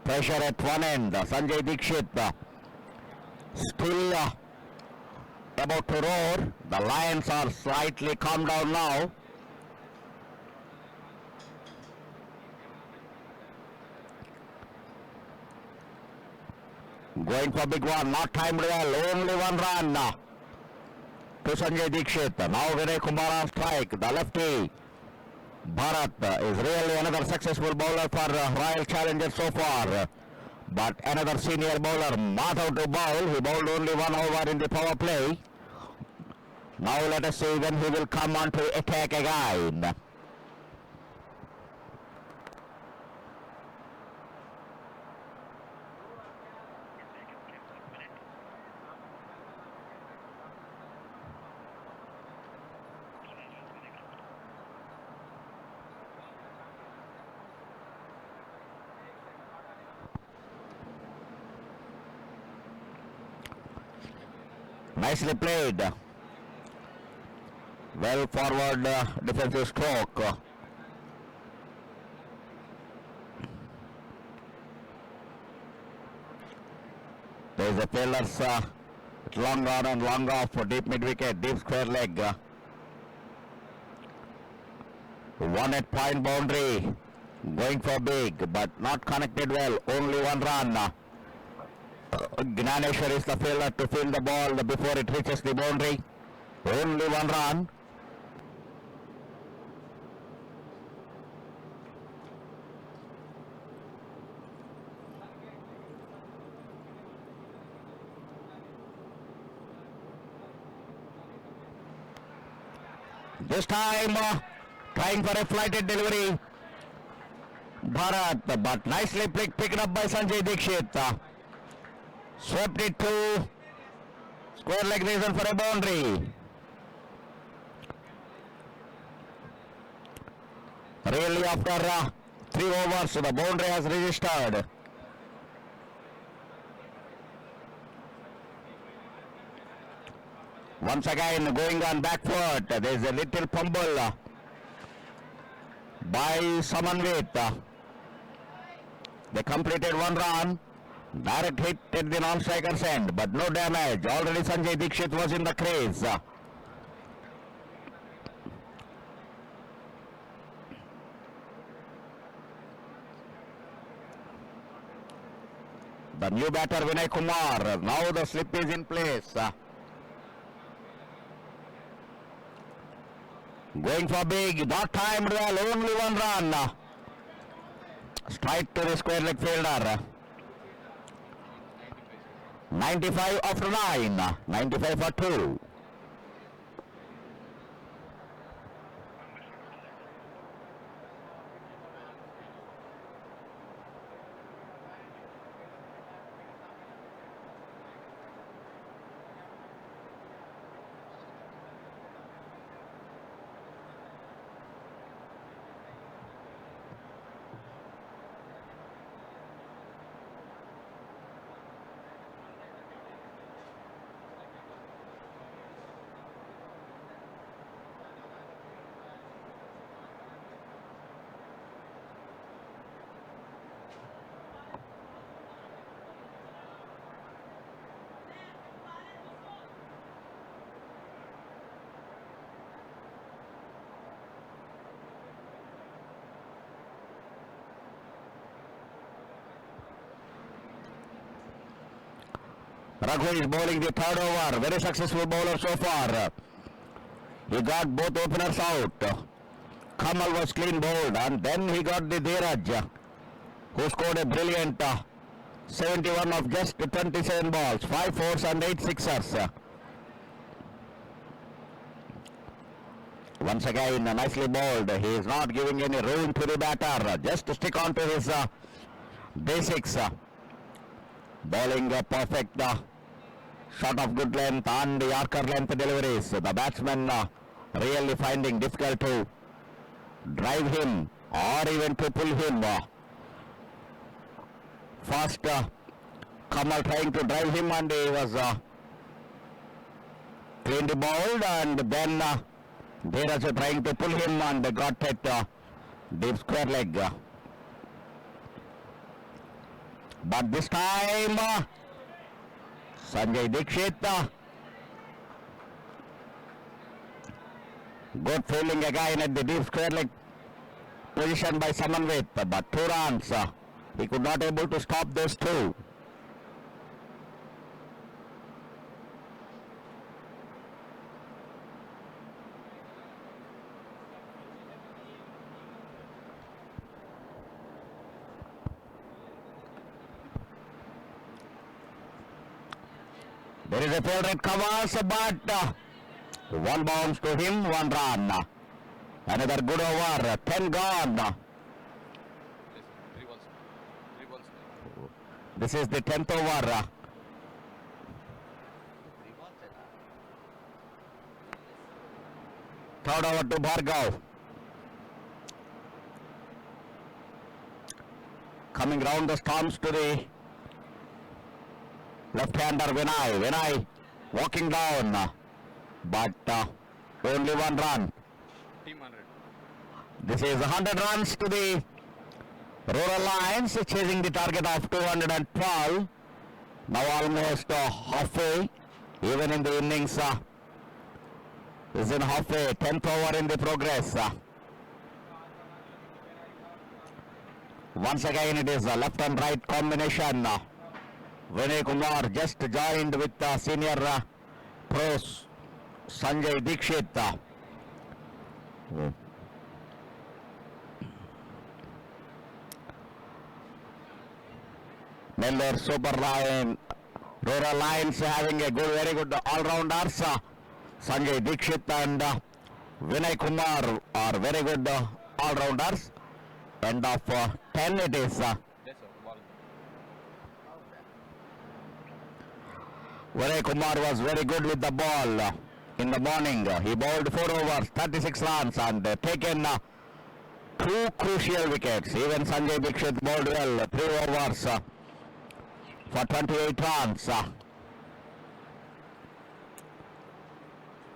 pressure at one end. Sanjay Dikshit still about to roar. The Lions are slightly calmed down now. Going for big one, not timed well, only 1 run to Sanjay Dikshit. Now Vinay Kumar on strike, the lefty. Bharat is really another successful bowler for Royal Challengers so far. But another senior bowler, Madhav to bowl. He bowled only 1 over in the power play. Now let us see when he will come on to attack again. Nicely played. Well forward defensive stroke. is a fielder's long on and long off for deep mid wicket, deep square leg. 1 at point boundary, going for big but not connected well, only 1 run. Gnaneshwar is the fielder to field the ball before it reaches the boundary, only 1 run. This time trying for a flighted delivery, Bharat, but nicely picked up by Sanjay Dikshit. Swept it to square leg reason for a boundary. Really after 3 overs, the boundary has registered. Once again going on back foot, there is a little fumble by Samanvit. They completed 1 run, direct hit at the non-striker's end, but no damage. Already Sanjay Dikshit was in the crease. The new batter Vinay Kumar, now the slip is in place. Going for big, not timed well, only 1 run. Strike to the square leg fielder. 95 after 9, 95 for 2. Raghu is bowling the 3rd over. Very successful bowler so far. He got both openers out. Kamal was clean bowled, and then he got the Dheeraj, who scored a brilliant 71 of just 27 balls, 5 fours and 8 sixers. Once again, nicely bowled. He is not giving any room to the batter. Just to stick on to his basics. Bowling a perfect shot of good length and Yorker length deliveries. The batsman really finding difficult to drive him or even to pull him. First, Kamal trying to drive him and he was cleanly bowled, and then Dheeraj trying to pull him and got it deep square leg. But this time, Sanjay Dikshit, good fielding again at the deep square leg position by Samanvit, but 2 runs. He could not able to stop those 2. There is a field that covers, but 1 bounce to him, 1 run. Another good over, 10 gone. This is the 10th over. Third over to Bhargav. Coming round the stumps to the left-hander Vinay. Vinay walking down, but only 1 run. Team 100. This is 100 runs to the Rural Lions, chasing the target of 212. Now almost halfway, even in the innings. Is in halfway, 10th over in the progress. Once again it is a left and right combination. Vinay Kumar just joined with senior pros Sanjay Dikshit. Nellore Rural Lions having a very good all-rounders. Sanjay Dikshit and Vinay Kumar are very good all-rounders. End of 10 it is. Yes, sir. Ball. Vinay Kumar was very good with the ball in the morning. He bowled 4 overs, 36 runs and taken 2 crucial wickets. Even Sanjay Dikshit bowled well, 3 overs for 28 runs.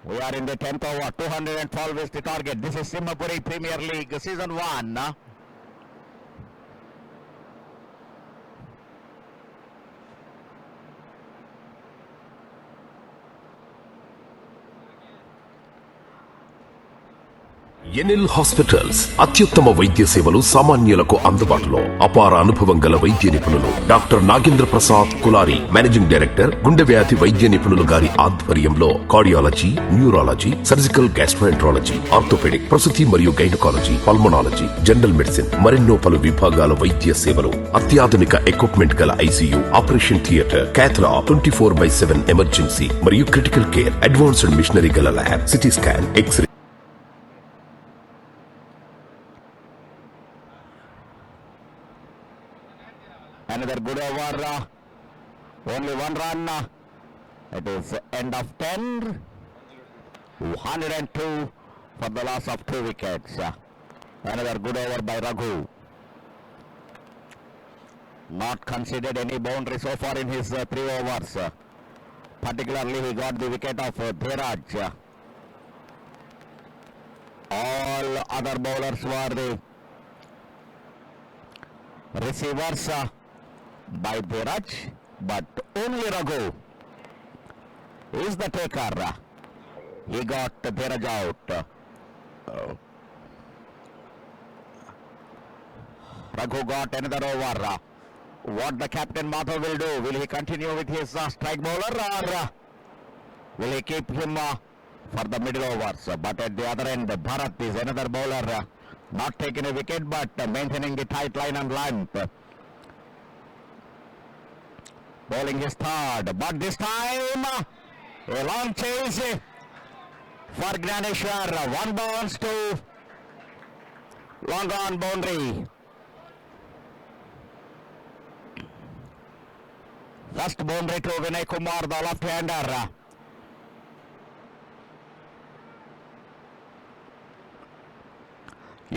We are in the 10th over, 212 is the target. This is Simhapuri Premier League Season 1. NL hospitals అత్యుత్తమ వైద్య సేవలు సామాన్యులకు అందుబాటులో. అపార అనుభవం గల వైద్య నిపుణులు doctor Nagendra Prasad Kulari, managing director, గుండె వ్యాధి వైద్య నిపుణులు గారి ఆధ్వర్యంలో cardiology, neurology, surgical gastroenterology, orthopaedic, ప్రసూతి మరియు గైనకాలజీ, పల్మనాలజీ, జనరల్ మెడిసిన్ మరెన్నో పలు విభాగాల వైద్య సేవలు. అత్యాధునిక ఎక్విప్మెంట్ గల ICU, operation theatre, cath lab, 24/7 emergency మరియు క్రిటికల్ కేర్, అడ్వాన్స్డ్ మిషనరీ గల lab, CT scan, X-ray. Another good over, only 1 run. It is end of 10. 102 for the loss of 2 wickets. Another good over by Raghu. Not considered any boundary so far in his 3 overs. Particularly he got the wicket of Dheeraj. All other bowlers were the receivers by Dheeraj, but only Raghu is the taker. He got Dheeraj out. Raghu got another over. What the captain Madhav will do? Will he continue with his strike bowler or will he keep him for the middle overs? But at the other end, Bharat is another bowler, not taking a wicket but maintaining the tight line and length. Bowling his third, but this time a long chase for Gyaneshwar. 1 bounce to long on boundary. First boundary to Vinay Kumar, the left-hander.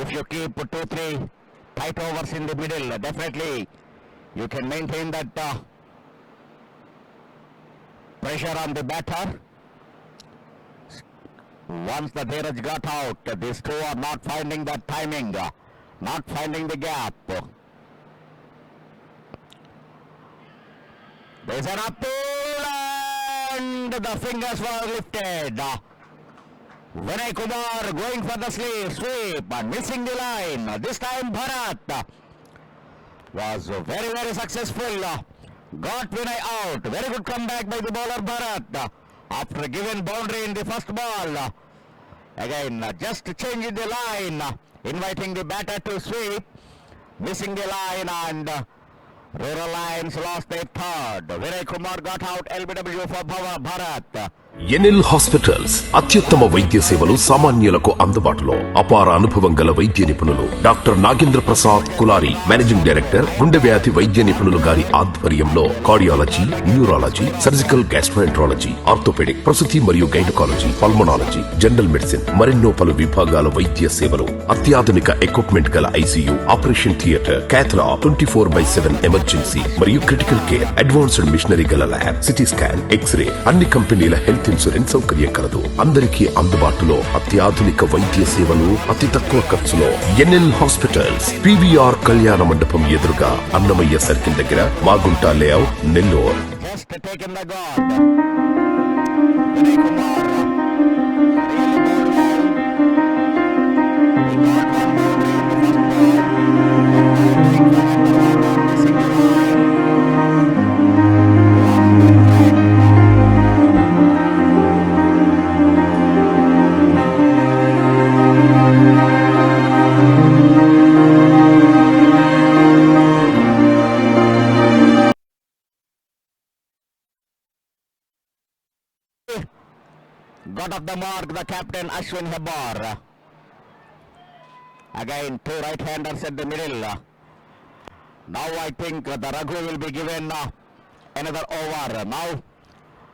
If you keep 2-3 tight overs in the middle, definitely you can maintain that pressure on the batter. Once the Dheeraj got out, these two are not finding that timing, not finding the gap. There's an appeal and the fingers were lifted. Vinay Kumar going for the sweep and missing the line. This time Bharat was very, very successful. Got Vinay out. Very good comeback by the bowler Bharat. After given boundary in the first ball. Again, just changing the line. Inviting the batter to sweep. Missing the line and Rural Lions lost their third. Vinay Kumar got out. LBW for Bharat. NL hospitals అత్యుత్తమ వైద్య సేవలు సామాన్యులకు అందుబాటులో. అపార అనుభవం గల వైద్య నిపుణులు doctor Nagendra Prasad Kulari, managing director, గుండె వ్యాధి వైద్య నిపుణులు గారి ఆధ్వర్యంలో cardiology, neurology, surgical gastroenterology, orthopaedic, ప్రసూతి మరియు గైనకాలజీ, పల్మనాలజీ, జనరల్ మెడిసిన్ మరెన్నో పలు విభాగాల వైద్య సేవలు. అత్యాధునిక ఎక్విప్మెంట్ గల ICU, operation theatre, cath lab, 24/7 emergency మరియు క్రిటికల్ కేర్, అడ్వాన్స్డ్ మిషనరీ గల ల్యాబ్, సిటీ స్కాన్, ఎక్స్రే, అన్ని కంపెనీల హెల్త్ ఇన్సూరెన్స్ సౌకర్యం కలదు. అందరికీ అందుబాటులో అత్యాధునిక వైద్య సేవలు అతి తక్కువ ఖర్చులో. ఎన్ఎల్ హాస్పిటల్స్, పివిఆర్ కళ్యాణ మండపం ఎదురుగా, అన్నమయ్య సర్కిల్ దగ్గర, Magunta layout, Nellore. just taken the guard. Vinay Kumar really bowled well. He got one boundary in the first ball. Going for another one on the single line. Long wicket. Got off the mark the captain Ashwin Hebbar. Again, two right-handers at the middle. Now I think the Raghu will be given another over. Now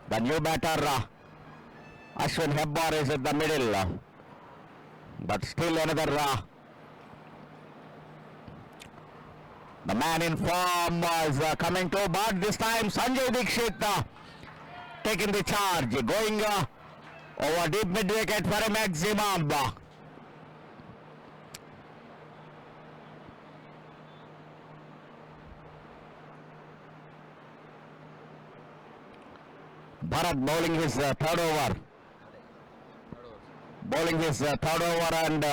the new batter Ashwin Hebbar is at the middle. But still another the man in form is coming to, but this time Sanjay Dikshit taking the charge, going over deep mid-wicket for a maximum. Bharat bowling his third over. Bowling his third over and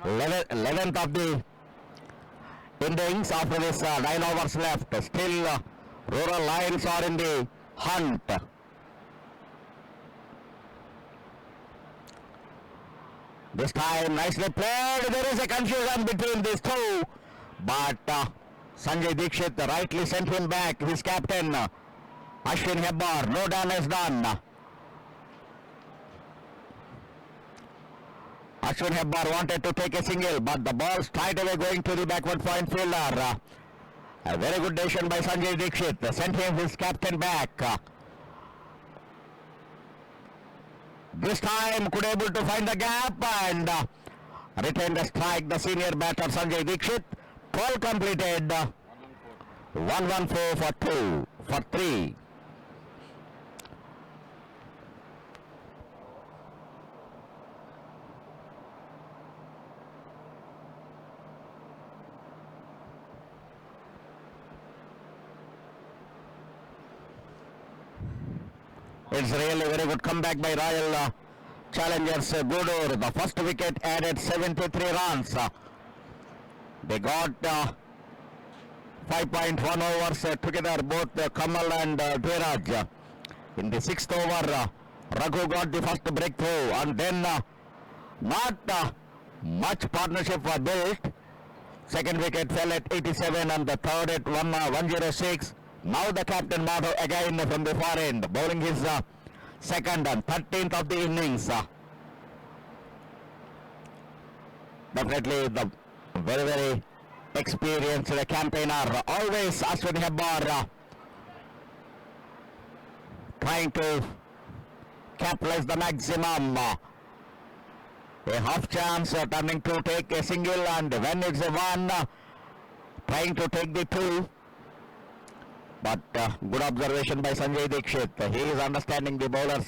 11th of the innings after this 9 overs left. Still Rural Lions are in the hunt. This time nicely played. There is a confusion between these two, but Sanjay Dikshit rightly sent him back. His captain Ashwin Hebbar, no damage done. Ashwin Hebbar wanted to take a single, but the ball straight away going to the backward point fielder. A very good decision by Sanjay Dikshit. Sent him his captain back. This time could able to find the gap and retain the strike. The senior batter Sanjay Dikshit. 12 completed. 114 for 3. It's really very good comeback by Royal Challengers Gudur. The first wicket added 73 runs. They got 5.1 overs together, both Kamal and Dheeraj. In the 6th over, Raghu got the first breakthrough, and then not much partnership was built. Second wicket fell at 87 and the third at 106. Now the captain Madhav again from the far end, bowling his second and 13th of the innings. Definitely the very, very experienced campaigner. Always Ashwin Hebbar trying to capitalize the maximum. A half chance turning to take a single, and when it's a one, trying to take the two. But good observation by Sanjay Dikshit. He is understanding the bowler's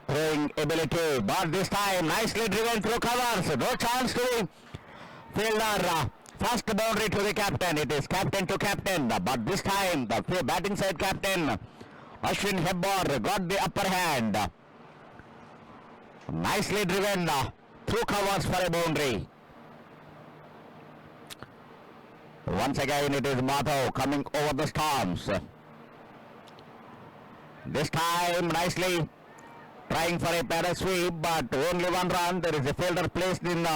throwing ability. But this time nicely driven through covers. No chance to the fielder. First boundary to the captain. It is captain to captain. But this time the batting side captain Ashwin Hebbar got the upper hand. Nicely driven through covers for a boundary. Once again it is Madhav coming over the storms. This time nicely trying for a para sweep, but only one run. There is a fielder placed in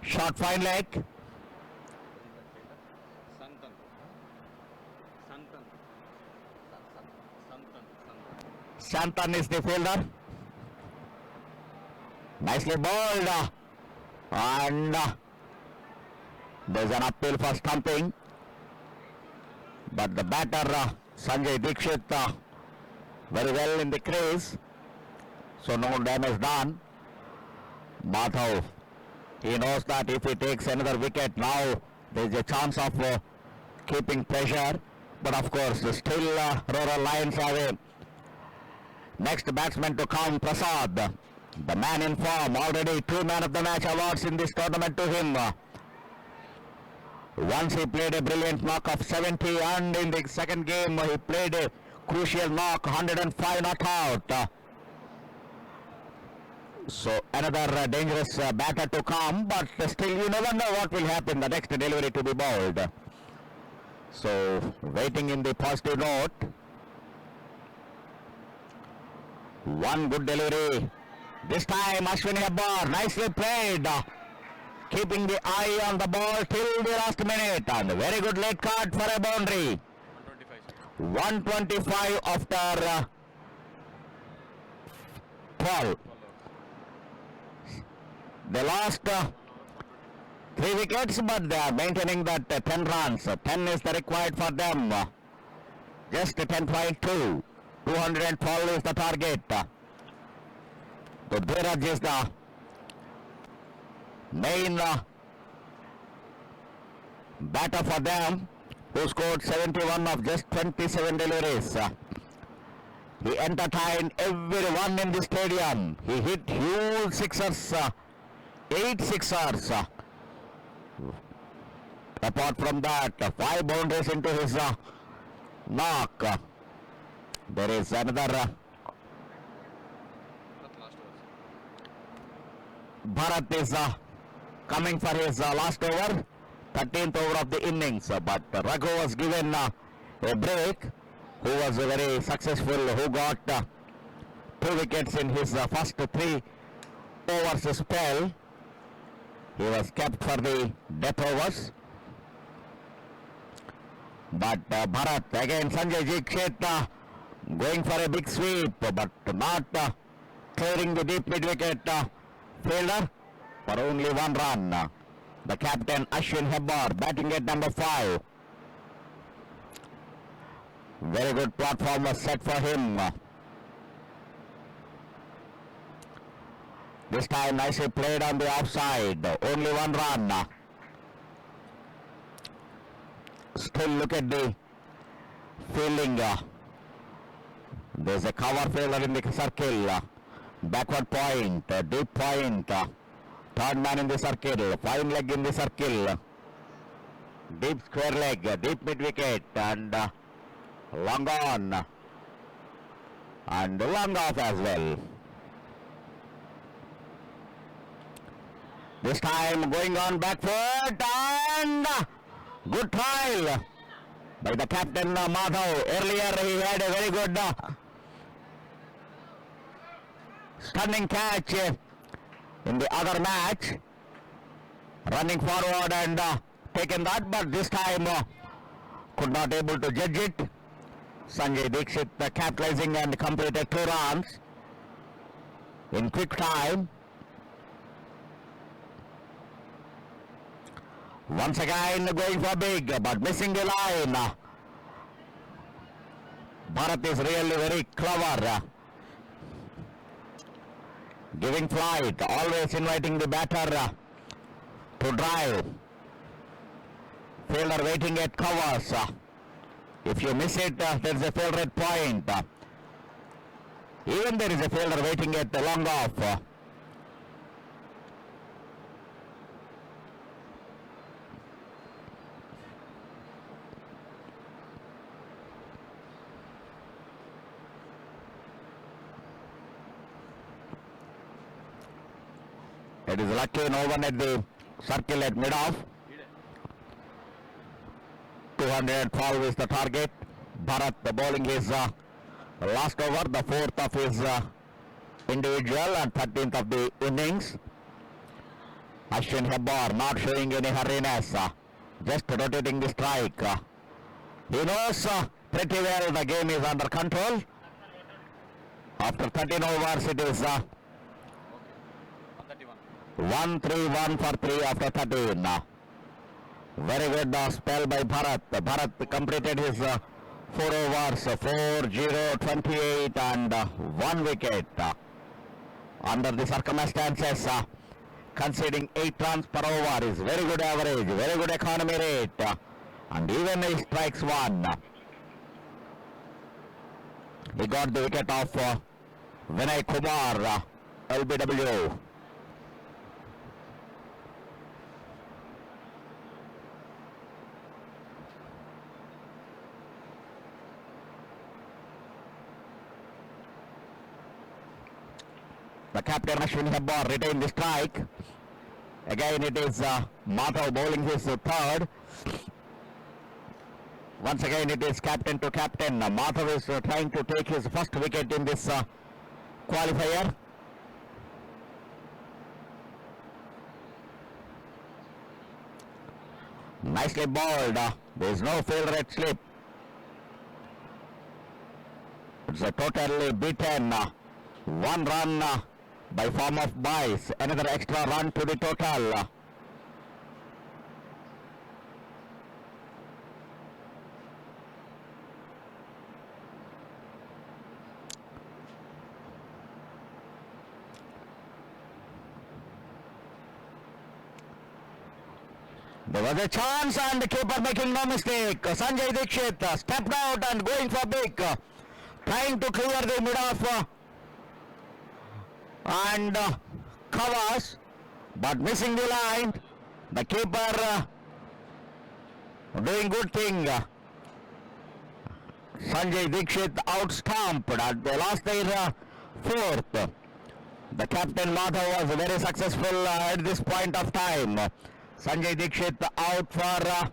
short fine leg. Santan is the fielder. Nicely bowled, and there's an appeal for stumping, but the batter Sanjay Dikshit very well in the crease, so no damage done. Madhav, he knows that if he takes another wicket now, there's a chance of keeping pressure, but of course still Rural Lions have a next batsman to come, Prasad, the man in form. Already 2 man of the match awards in this tournament to him. Once he played a brilliant knock of 70, and in the second game he played a crucial knock, 105 not out. So another dangerous batter to come, but still you never know what will happen the next delivery to be bowled. So waiting in the positive note. One good delivery. This time Ashwin Hebbar, nicely played. Keeping the eye on the ball till the last minute, and very good late card for a boundary. 125. 125 after 12. They lost 3 wickets, but they are maintaining that 10 runs. 10 is the required for them. Just 10.2. 212 is the target. So Dheeraj is the main batter for them, who scored 71 of just 27 deliveries. He entertained everyone in the stadium. He hit huge sixers, 8 sixers. Apart from that, 5 boundaries into his knock. There is another That last overs. Bharat is coming for his last over, 13th over of the innings. But Raghu was given a break, who was very successful, who got 2 wickets in his first 3 overs spell. He was kept for the death overs. But Bharat, again Sanjay Dikshit going for a big sweep, but not clearing the deep mid-wicket fielder for only 1 run. The captain Ashwin Hebbar batting at number 5. Very good platform was set for him. This time nicely played on the offside. Only 1 run. Still look at the fielding. There's a cover fielder in the circle. Backward point, deep point. Third man in the circle. Fine leg in the circle. Deep square leg, deep mid wicket, and long on. And long off as well. This time going on back foot, and good trial by the captain Madhav. Earlier he had a very good stunning catch in the other match, running forward and taken that, but this time could not able to judge it. Sanjay Dikshit capitalizing and completed 2 runs in quick time. Once again going for big, but missing the line. Bharat is really very clever. Giving flight, always inviting the batter to drive. Fielder waiting at covers. If you miss it, there is a fielder at point. Even there is a fielder waiting at the long off. It is lucky no one at the circle at mid-off. 212 is the target. Bharat bowling his last over, the 4th of his individual and 13th of the innings. Ashwin Hebbar not showing any hurriness, just rotating the strike. He knows pretty well the game is under control. After 13 overs it is 1-3-1 for 3 after 13. Very good spell by Bharat. Bharat completed his 4 overs, 4-0-28 and 1 wicket. Under the circumstances, conceding 8 runs per over is very good average, very good economy rate, and even he strikes 1. He got the wicket of Vinay Kumar, LBW. The captain Ashwin Hebbar retained the strike. Again it is Madhav bowling his third. Once again it is captain to captain. Madhav is trying to take his first wicket in this qualifier. Nicely bowled. There is no field red slip. It's a totally beaten. One run by form of buys. Another extra run to the total. There was a chance and the keeper making no mistake. Sanjay Dixit stepped out and going for big. Trying to clear the mid off and covers, but missing the line. The keeper doing good thing. Sanjay Dixit out stumped. They lost their fourth. The captain Madhav was very successful at this point of time. Sanjay Dixit out for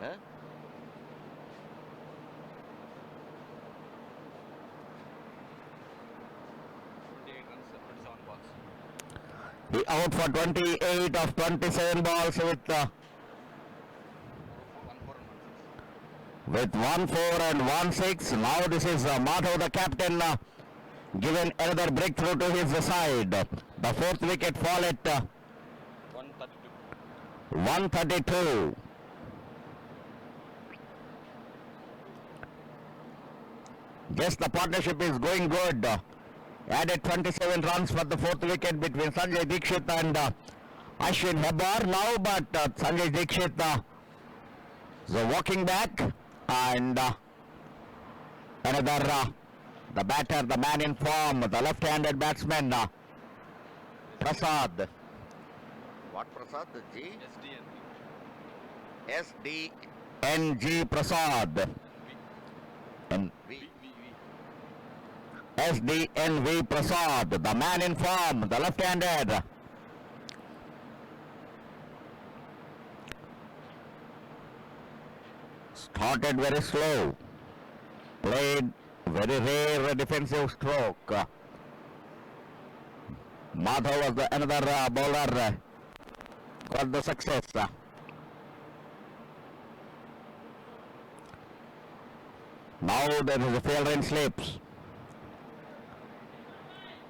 Huh? 28 runs, 27 balls. he out for 28 of 27 balls with 1 4 and 1 6. Now this is Madhav the captain given another breakthrough to his side. The fourth wicket fall at 132. 132. Yes, the partnership is going good. Added 27 runs for the fourth wicket between Sanjay Dixit and Ashwin Hebbar now, but Sanjay Dixit is walking back and another the batter, the man in form, the left-handed batsman Prasad. What Prasad? G? SDNV. SDNG Prasad. SDNV Prasad, the man in form, the left-handed. Started very slow. Played very rare defensive stroke. Madhav was the another bowler. Got the success. Now there is a field in slips.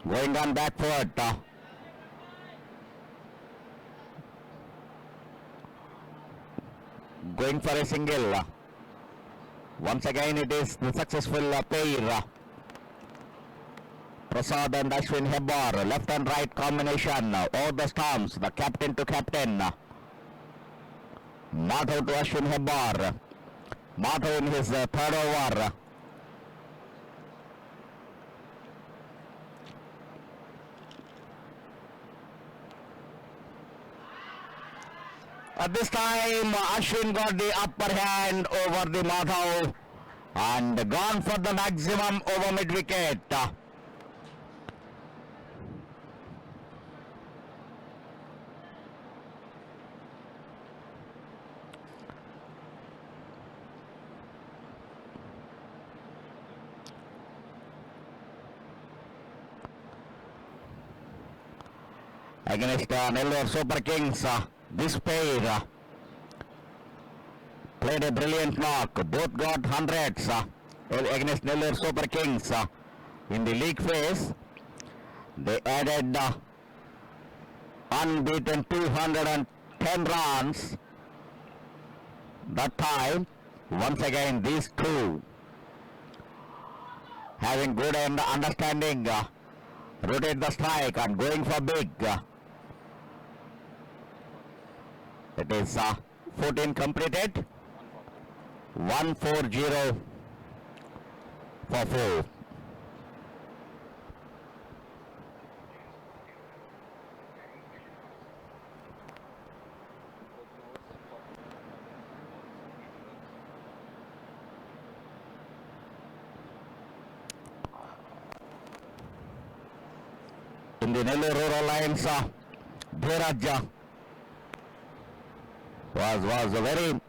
Going on back foot. Going for a single. Once again it is the successful pair. Prasad and Ashwin Hebbar. Left and right combination. Over the stumps. The captain to captain. Madhav to Ashwin Hebbar. Madhav in his third over. At this time, Ashwin got the upper hand over the Madhav and gone for the maximum over mid-wicket. Against Nellore Super Kings, this pair played a brilliant knock. Both got hundreds against Nellore Super Kings in the league phase. They added unbeaten 210 runs that time. Once again these two having good understanding rotate the strike and going for big. It is 14 completed. 140 for 4. in the Nellore Rural Lions, Dheeraj was very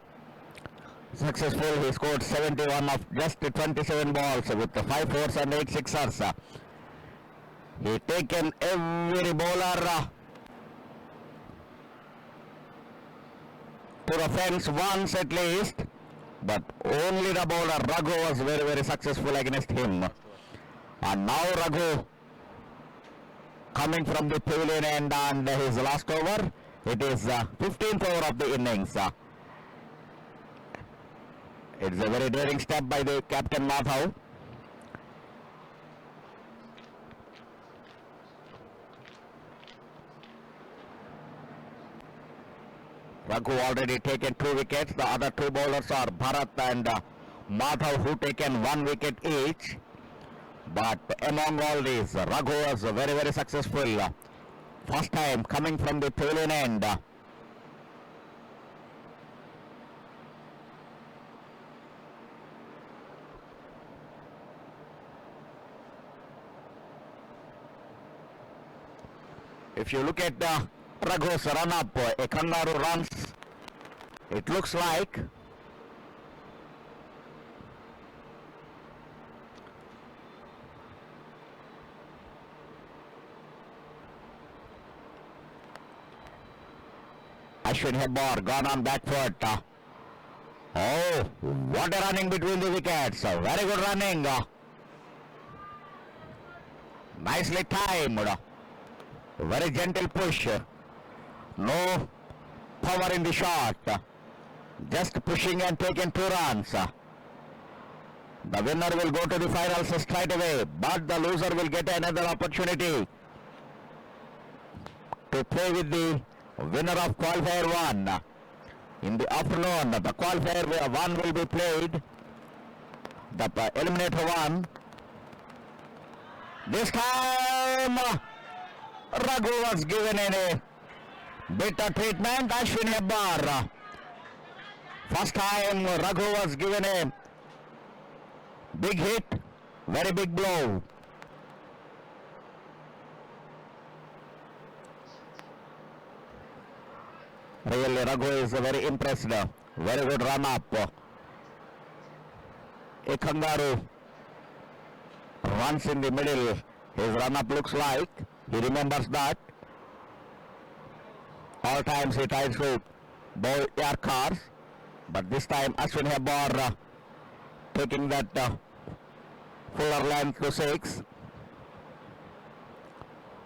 successful. He scored 71 of just 27 balls with 5 fours and 8 sixers. He taken every bowler to the fence once at least, but only the bowler Raghu was very successful against him. And now Raghu coming from the pavilion end, and his last over, it is 15th over of the innings. It's a very daring step by the captain Madhav. Raghu already taken 2 wickets. The other 2 bowlers are Bharat and Madhav, who taken 1 wicket each. But among all these, Raghu was very successful. First time coming from the pavilion end. If you look at Raghu's run-up, a kangaroo runs, it looks like Ashwin Hebbar gone on back foot. Oh, what a running between the wickets. Very good running. Nicely timed. Very gentle push. No power in the shot. Just pushing and taking 2 runs. The winner will go to the finals straight away, but the loser will get another opportunity to play with the winner of Qualifier 1. In the afternoon, the Qualifier 1 will be played. The Eliminator 1. This time, Raghu was given a better treatment. Ashwin Hebbar. First time Raghu was given a big hit, very big blow. Really, Raghu is very impressed. Very good run up. A kangaroo runs in the middle. His run up looks like he remembers that. All times he tries to bowl air cars, but this time Ashwin Hebbar taking that fuller length to 6.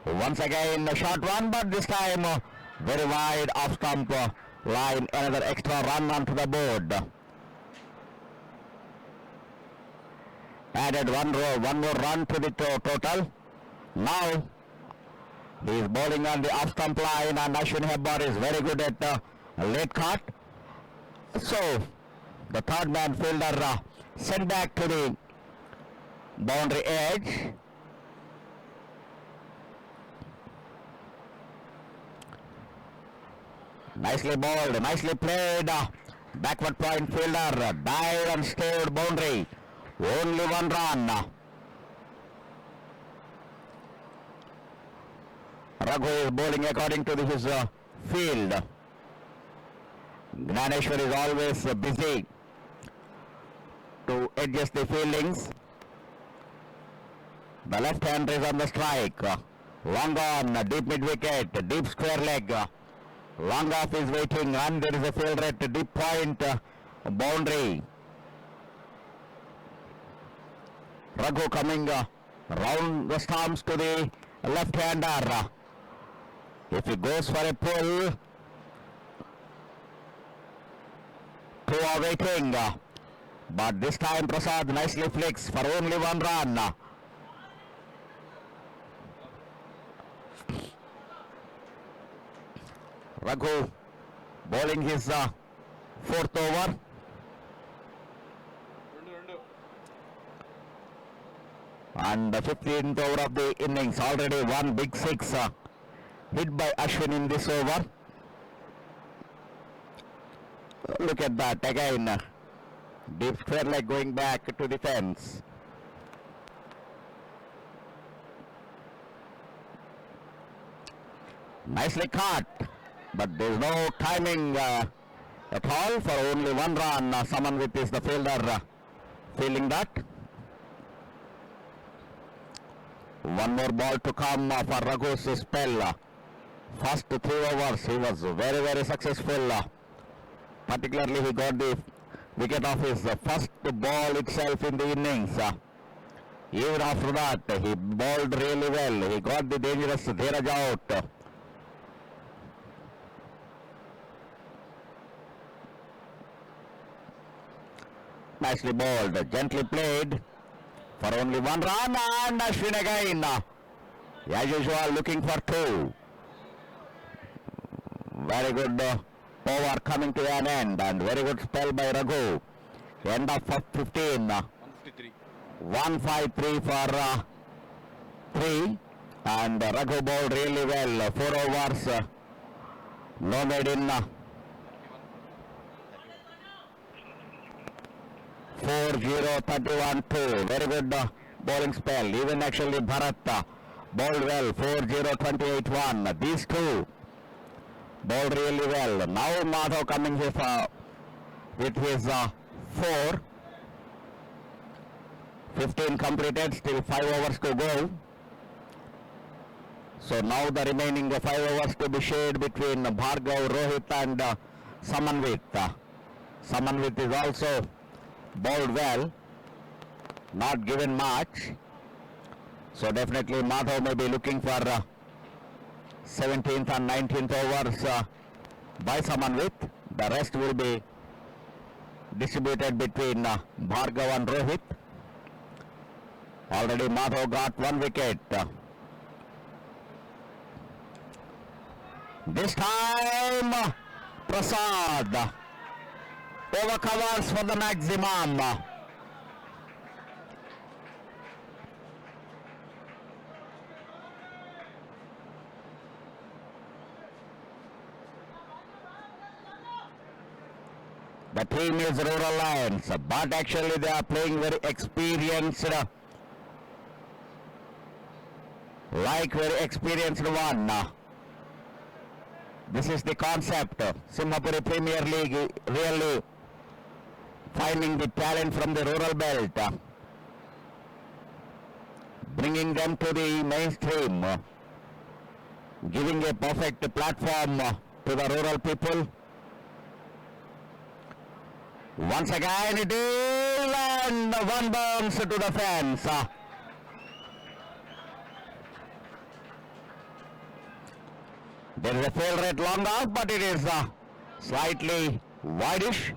Once again a short run, but this time very wide off stump line, another extra run onto the board. Added one more run to the total. Now he is bowling on the off stump line, and Ashwin Hebbar is very good at late cut. So the third man fielder sent back to the boundary edge. Nicely bowled, nicely played. Backward point fielder dived and stayed boundary. Only 1 run. Raghu is bowling according to his field. Gnaneshwar is always busy to adjust the fieldings. The left hand is on the strike. Long on, deep mid wicket, deep square leg. Long off is waiting, and there is a fielder at deep point boundary. Raghu coming round the stumps to the left hander. If he goes for a pull, 2 are waiting. But this time Prasad nicely flicks for only 1 run. Raghu bowling his 4th over. And the 15th over of the innings. Already 1 big 6 hit by Ashwin in this over. Look at that again. Deep square leg going back to the fence. Nicely caught, but there is no timing at all for only one run. Someone with is the fielder feeling that. One more ball to come for Raghu's spell. First 3 overs he was very, very successful. Particularly he got the wicket of his first ball itself in the innings. Even after that he bowled really well. He got the dangerous Dheeraj out. Nicely bowled, gently played for only one run, and Ashwin again, as usual, looking for 2. Very good over coming to an end, and very good spell by Raghu. End of 15. 153. 153 for 3, and Raghu bowled really well. 4 overs, no made in 4-0-31-2. Very good bowling spell. Even actually Bharat bowled well. 4-0-28-1. These two bowled really well. Now Madhav coming here with his 4. 15 completed, still 5 overs to go. So now the remaining 5 overs to be shared between Bhargav, Rohit and Samanvit. Samanvit is also bowled well, not given much. So definitely Madhav may be looking for 17th and 19th overs by Samanvit. The rest will be distributed between Bhargav and Rohit. Already Madhav got 1 wicket. This time Prasad overcovers for the maximum. The team is Rural Lions, but actually they are playing very experienced, like very experienced one. This is the concept. Simhapuri Premier League really finding the talent from the rural belt, bringing them to the mainstream, giving a perfect platform to the rural people. Once again it is, and 1 bounce to the fence. There is a field rate long off, but it is slightly wideish.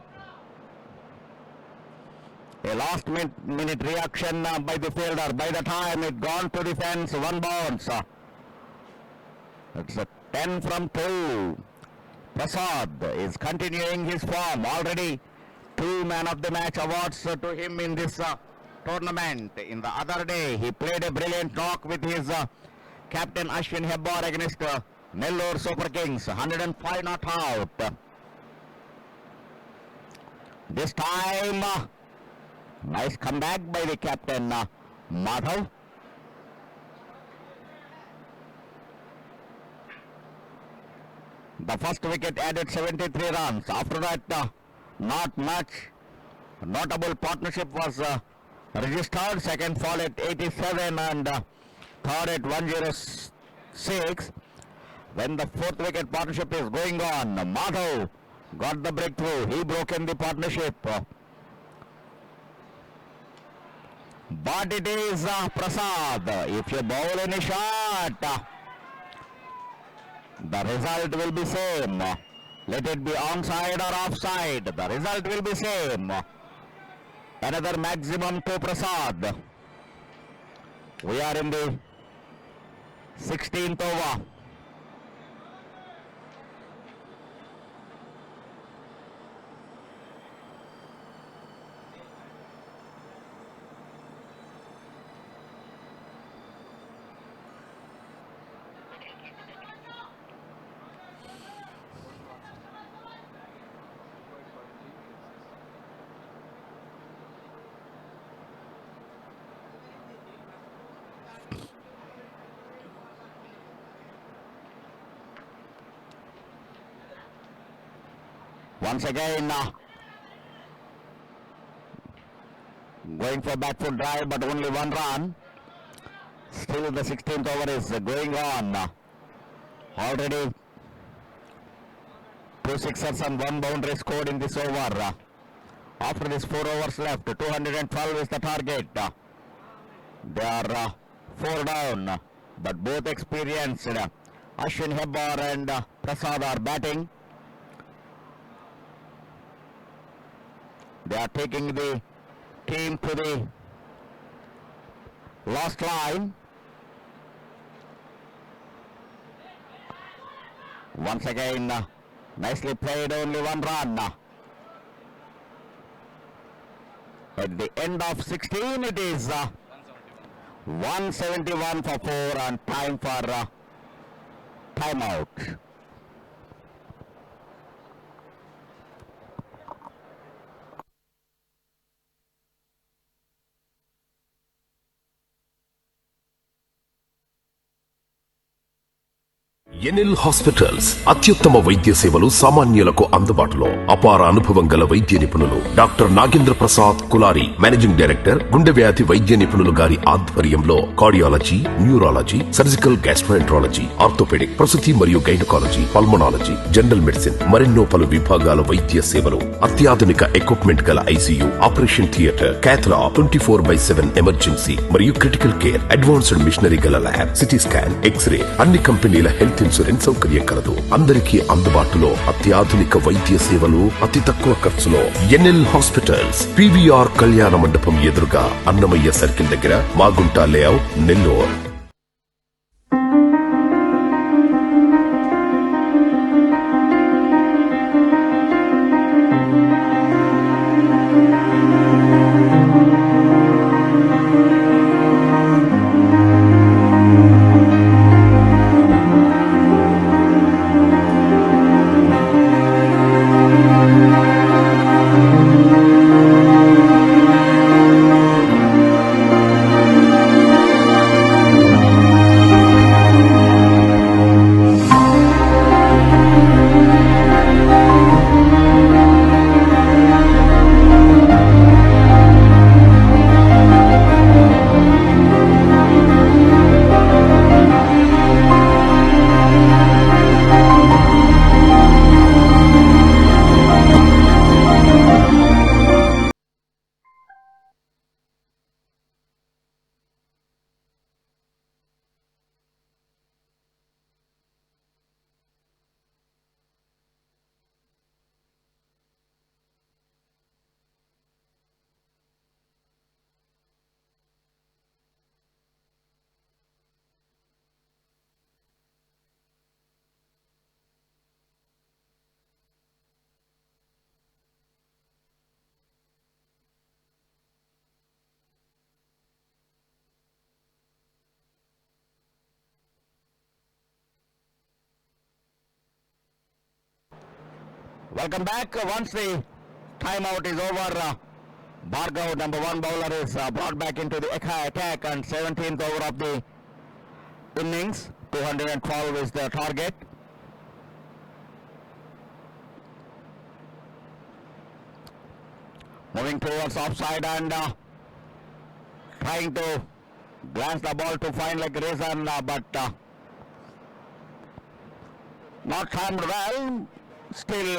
A last minute reaction by the fielder. By the time it gone to the fence, 1 bounce. It's a 10 from 2. Prasad is continuing his form. Already 2 man of the match awards to him in this tournament. In the other day, he played a brilliant knock with his captain Ashwin Hebbar against Nellore Super Kings. 105 not out. This time, nice comeback by the captain Madhav. The first wicket added 73 runs. After that, not much notable partnership was registered. Second fall at 87 and third at 106. When the 4th wicket partnership is going on, Madhav got the breakthrough. He broke in the partnership. But it is Prasad. If you bowl any shot, the result will be same. Let it be onside or offside, the result will be same. Another maximum to Prasad. We are in the 16th over. Once again, going for back foot drive, but only one run. Still the 16th over is going on. Already 2 sixers and 1 boundary scored in this over. After this 4 overs left, 212 is the target. They are 4 down, but both experienced. Ashwin Hebbar and Prasad are batting. They are taking the team to the last line. Once again, nicely played, only one run. At the end of 16, it is 171 for 4 and time for timeout. NL hospitals అత్యుత్తమ వైద్య సేవలు సామాన్యులకు అందుబాటులో. అపార అనుభవం గల వైద్య నిపుణులు doctor Nagendra Prasad Kulari, managing director, గుండె వ్యాధి వైద్య నిపుణులు గారి ఆధ్వర్యంలో cardiology, neurology, surgical gastroenterology, orthopaedic, ప్రసూతి మరియు గైనకాలజీ, పల్మనాలజీ, జనరల్ మెడిసిన్ మరెన్నో పలు విభాగాల వైద్య సేవలు. అత్యాధునిక ఎక్విప్మెంట్ గల ఐసీయూ, ఆపరేషన్ థియేటర్, క్యాథ్లా, 24/7 ఎమర్జెన్సీ మరియు క్రిటికల్ కేర్, అడ్వాన్స్డ్ మిషనరీ గల ల్యాబ్, సిటీ స్కాన్, ఎక్స్రే, అన్ని కంపెనీల హెల్త్ ఇన్సూరెన్స్ సౌకర్యం కలదు. అందరికీ అందుబాటులో అత్యాధునిక వైద్య సేవలు అతి తక్కువ ఖర్చులో. ఎన్ఎల్ హాస్పిటల్స్, పివిఆర్ కళ్యాణ మండపం ఎదురుగా, అన్నమయ్య సర్కిల్ దగ్గర, Magunta layout, Nellore. Welcome back. Once the timeout is over, Bhargav, number 1 bowler, is brought back into the attack, and 17th over of the innings. 212 is the target. Moving towards offside and trying to glance the ball to find like reason, but not timed well. Still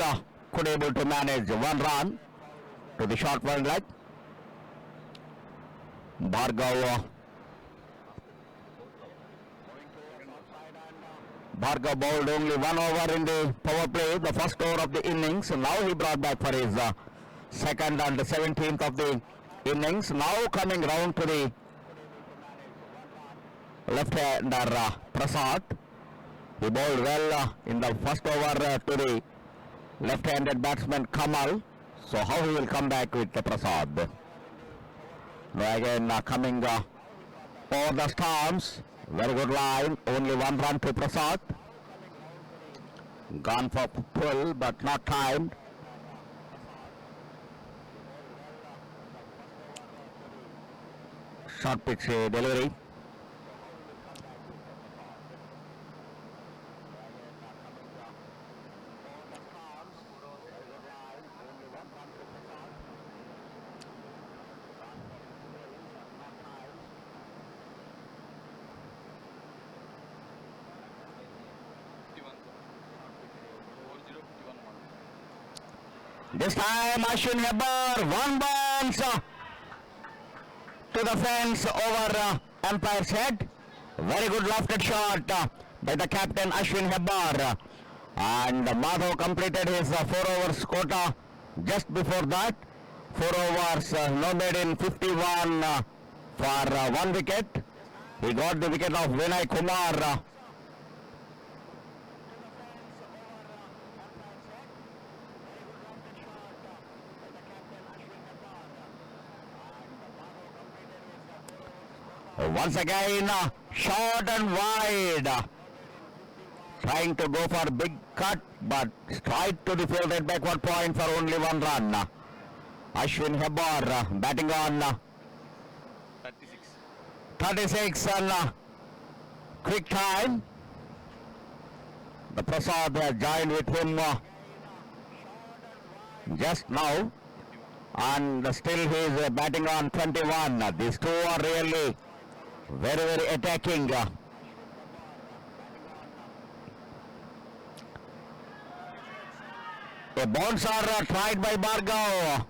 could able to manage 1 run to the short one leg. Bhargav bowled only 1 over in the power play, the first over of the innings. Now he brought back for his second and 17th of the innings. Now coming round to the left-hander Prasad. He bowled well in the first over to the left-handed batsman Kamal. So how he will come back with the Prasad? Now again coming over the stumps. Very good line. Only 1 run to Prasad. Gone for pull but not timed. Short pitch delivery. This time Ashwin Hebbar, one bounce to the fence over umpire's head. Very good lofted shot by the captain Ashwin Hebbar. And Madhav completed his 4 overs quota just before that. 4 overs loaded in 51 for 1 wicket. He got the wicket of Vinay Kumar. Once again, short and wide. Trying to go for big cut, but straight to the fielded backward point for only 1 run. Ashwin Hebbar batting on 36. 36 and quick time. The Prasad joined with him just now, and still he is batting on 21. These two are really very attacking. A bouncer tried by Bhargav.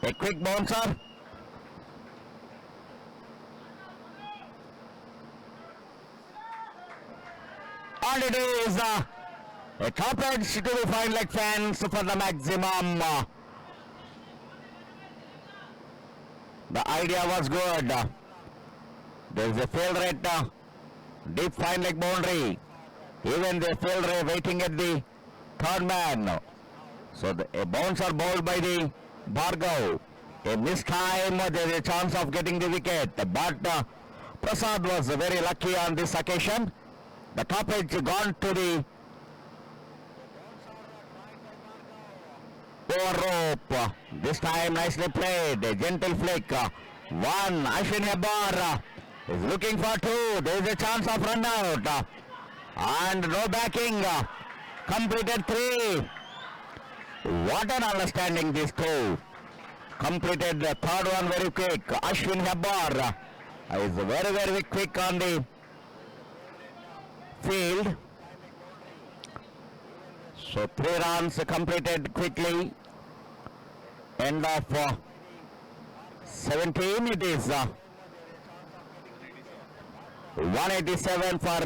A quick bouncer. And it is a top edge to the fine leg fence for the maximum. The idea was good. There is a field rate, deep fine leg boundary. Even the fielder waiting at the third man. So a bouncer bowled by the Bhargav. A missed time, there is a chance of getting the wicket. But Prasad was very lucky on this occasion. The top edge gone to the over rope. This time nicely played. A gentle flick. 1. Ashwin Hebbar is looking for 2. There is a chance of run out. And no backing. Completed 3. What an understanding these two. Completed the third one very quick. Ashwin Hebbar is very quick on the field. So 3 runs completed quickly. End of 17 it is. 187 for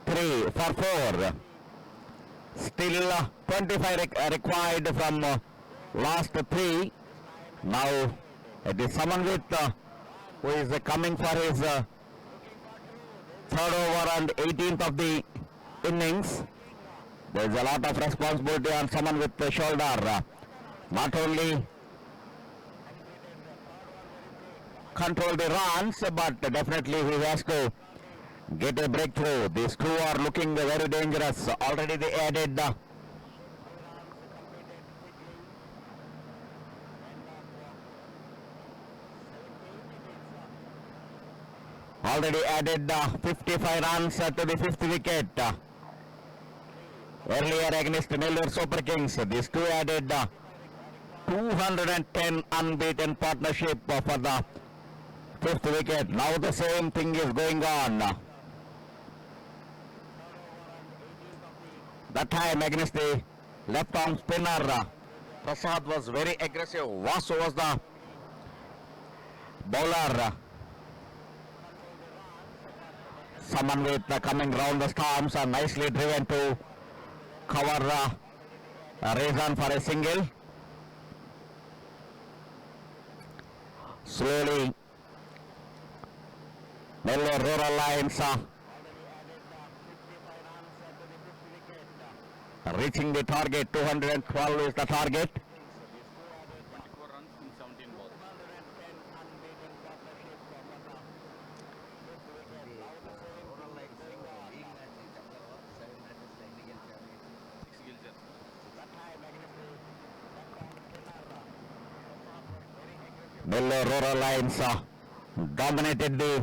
3 for 4. Still 25 required from last 3. Now it is someone with who is coming for his third over and 18th of the innings. There is a lot of responsibility on someone with the shoulder. Not only control the runs, but definitely he has to get a breakthrough. These two are looking very dangerous. Already they added already added 55 runs to the 5th wicket. Earlier against Nellore Super Kings, these two added 210 unbeaten partnership for the 5th wicket. Now the same thing is going on. That time against the left arm spinner, Prasad was very aggressive. Vasu was the bowler. Someone with coming round the stumps and nicely driven to cover Rezan for a single. Slowly Nellore Rural Lions reaching the target. 212 is the target. 24 runs in 17 balls. Rural Lions league match in Challengers, 7 matches technical champion. 6 gills. Nellore Rural Lions dominated the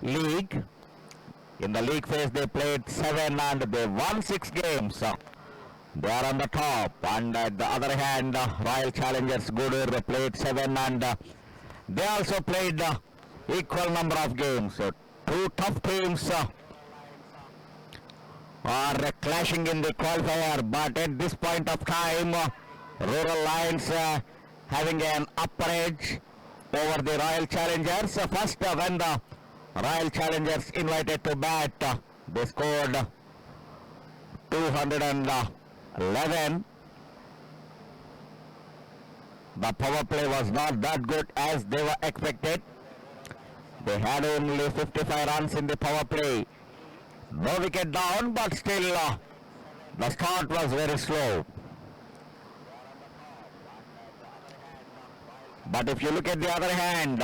league. In the league phase they played 7 and they won 6 games. They are on the top, and at the other hand Royal Challengers Gudur played 7 and they also played equal number of games. So 2 tough teams are clashing in the qualifier, but at this point of time, Rural Lions having an upper edge over the Royal Challengers. First, when the Royal Challengers invited to bat, they scored 211. The power play was not that good as they were expected. They had only 55 runs in the power play. No wicket down, but still the start was very slow. But if you look at the other hand,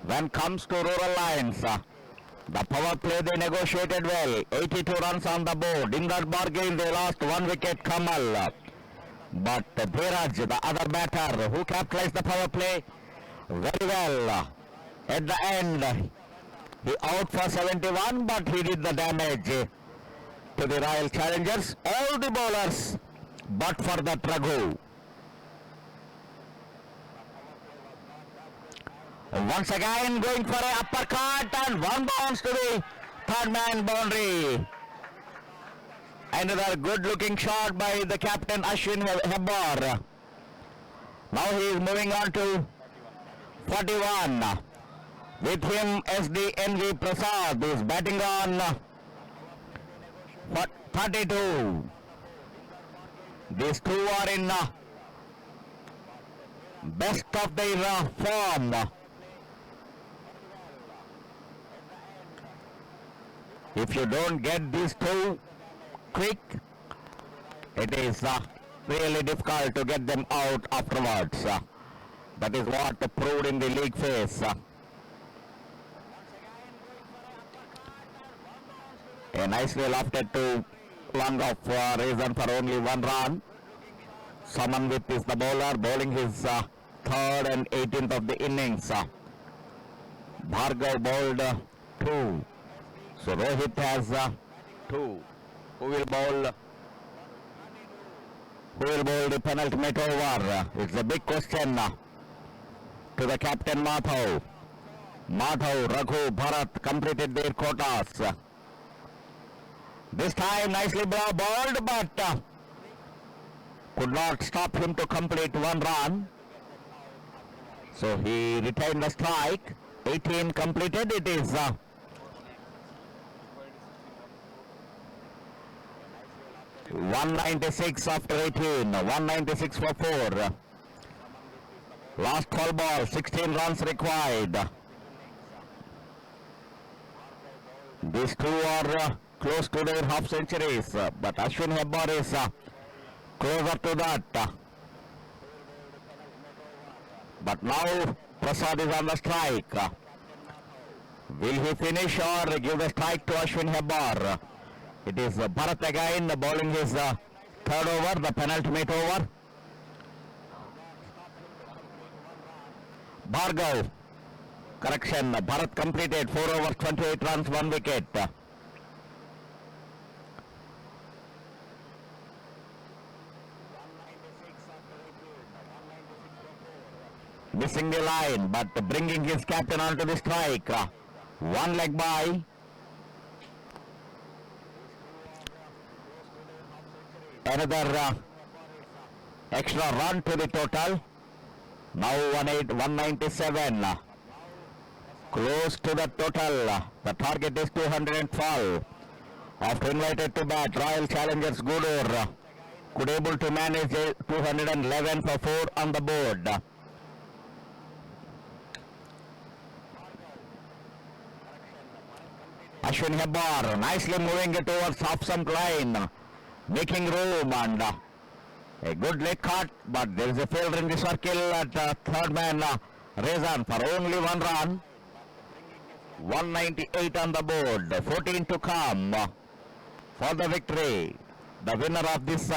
when comes to Rural Lions, the power play they negotiated well. 82 runs on the board. In that bargain they lost 1 wicket, Kamal. But Dheeraj, the other batter who capitalized the power play very well. At the end, he out for 71, but he did the damage to the Royal Challengers. All the bowlers, but for that Raghu. Once again going for an uppercut and one bounce to the third man boundary. Another good looking shot by the captain Ashwin Hebbar. Now he is moving on to 41. With him SDNV Prasad is batting on 32. These two are in best of their form. If you don't get these two quick, it is really difficult to get them out afterwards. That is what proved in the league phase. A nicely lofted to long of reason for only 1 run. Samanvit is the bowler, bowling his third and 18th of the innings. Bhargav bowled 2. So Rohit has 2. Who will bowl the penultimate over? It's a big question to the captain Madhav. Madhav, Raghu, Bharat completed their quotas. This time nicely bowled, but could not stop him to complete 1 run. So he retained the strike. 18 completed. It is 196 after 18. 196 for 4. Last 12 ball. 16 runs required. These two are close to their half centuries, but Ashwin Hebbar is closer to that. But now Prasad is on the strike. Will he finish or give the strike to Ashwin Hebbar? It is Bharat again bowling his third over, the penultimate over. Bhargav, correction, Bharat completed 4 overs, 28 runs, 1 wicket. Missing the line, but bringing his captain onto the strike. 1 leg by. Another extra run to the total. Now 197. Close to the total. The target is 212. After invited to bat, Royal Challengers Gudur could able to manage 211 for 4 on the board. Ashwin Hebbar nicely moving it towards half-stump line, making room, and a good leg cut, but there is a fielder in the circle at third man Rezan for only 1 run. 198 on the board, 14 to come for the victory. The winner of this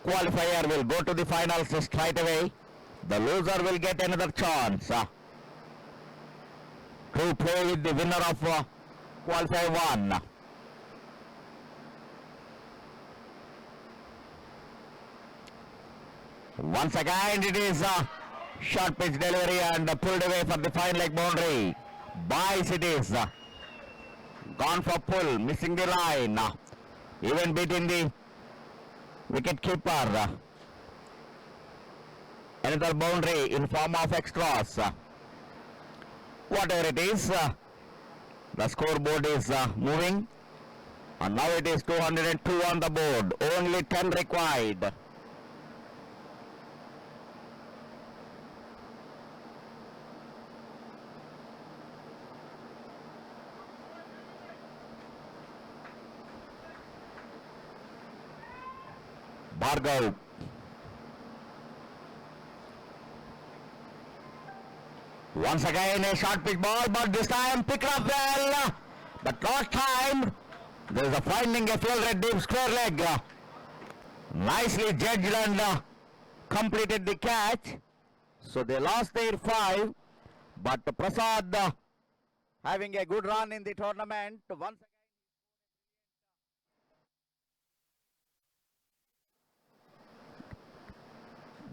qualifier will go to the finals straight away. The loser will get another chance to play with the winner of qualifier 1. Once again it is a short pitch delivery and pulled away for the fine leg boundary. By it is Gone for pull, missing the line. Even beating the wicket keeper. Another boundary in form of extras. Whatever it is, the scoreboard is moving. And now it is 202 on the board. Only 10 required. Bhargav. Once again a short pitch ball, but this time picked up well. But not time. There is a finding a fielded deep square leg. Nicely judged and completed the catch. So they lost their 5. But Prasad having a good run in the tournament. Once again.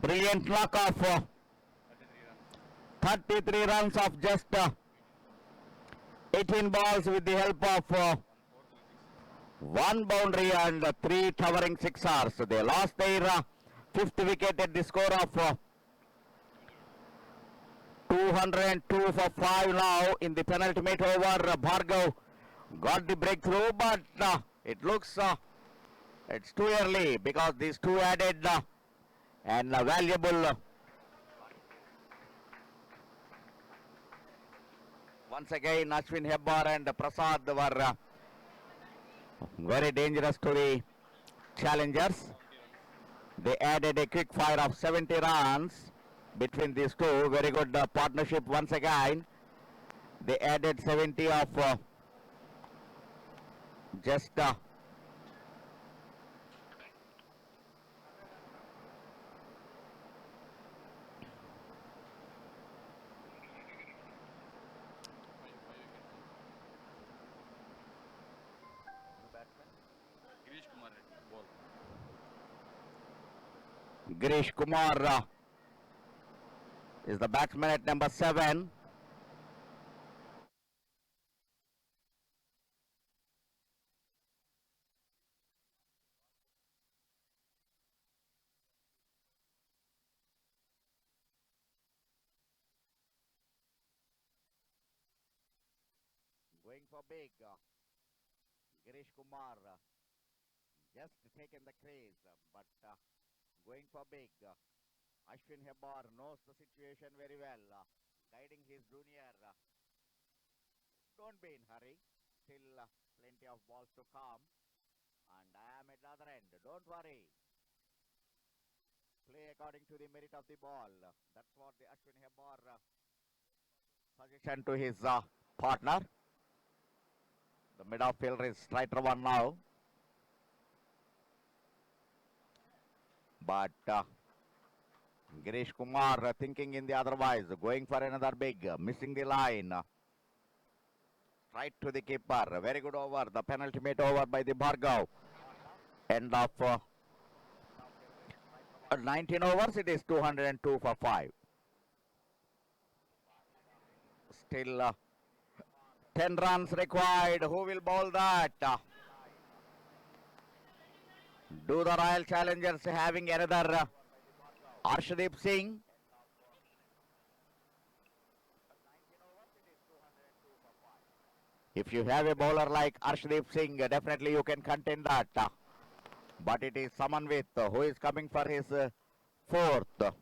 Brilliant knock off 33 runs of just 18 balls with the help of 1 boundary and 3 towering sixers. So they lost their 5th wicket at the score of 202 for 5 now in the penultimate over. Bhargav got the breakthrough, but it looks it's too early because these two added and valuable. Once again, Ashwin Hebbar and Prasad were very dangerous to the challengers. They added a quick fire of 70 runs between these two. Very good partnership once again. They added 70 of just Girish Kumar Reddy, ball. Girish Kumar is the batsman at number 7. Going for big. Girish Kumar just taken the crease, but going for big. Ashwin Hebbar knows the situation very well, guiding his junior. Don't be in hurry, still plenty of balls to come, and I am at the other end. Don't worry. Play according to the merit of the ball. That's what the Ashwin Hebbar suggestion to his partner. The midfielder is striker one now. But Girish Kumar thinking in the otherwise, going for another big, missing the line. Right to the keeper. Very good over. The penultimate over by the Bhargav. End of 19 overs. It is 202 for 5. Still 10 runs required. Who will bowl that? Do the Royal Challengers having another Arshdeep Singh? If you have a bowler like Arshdeep Singh, definitely you can contend that. But it is someone with who is coming for his 4th.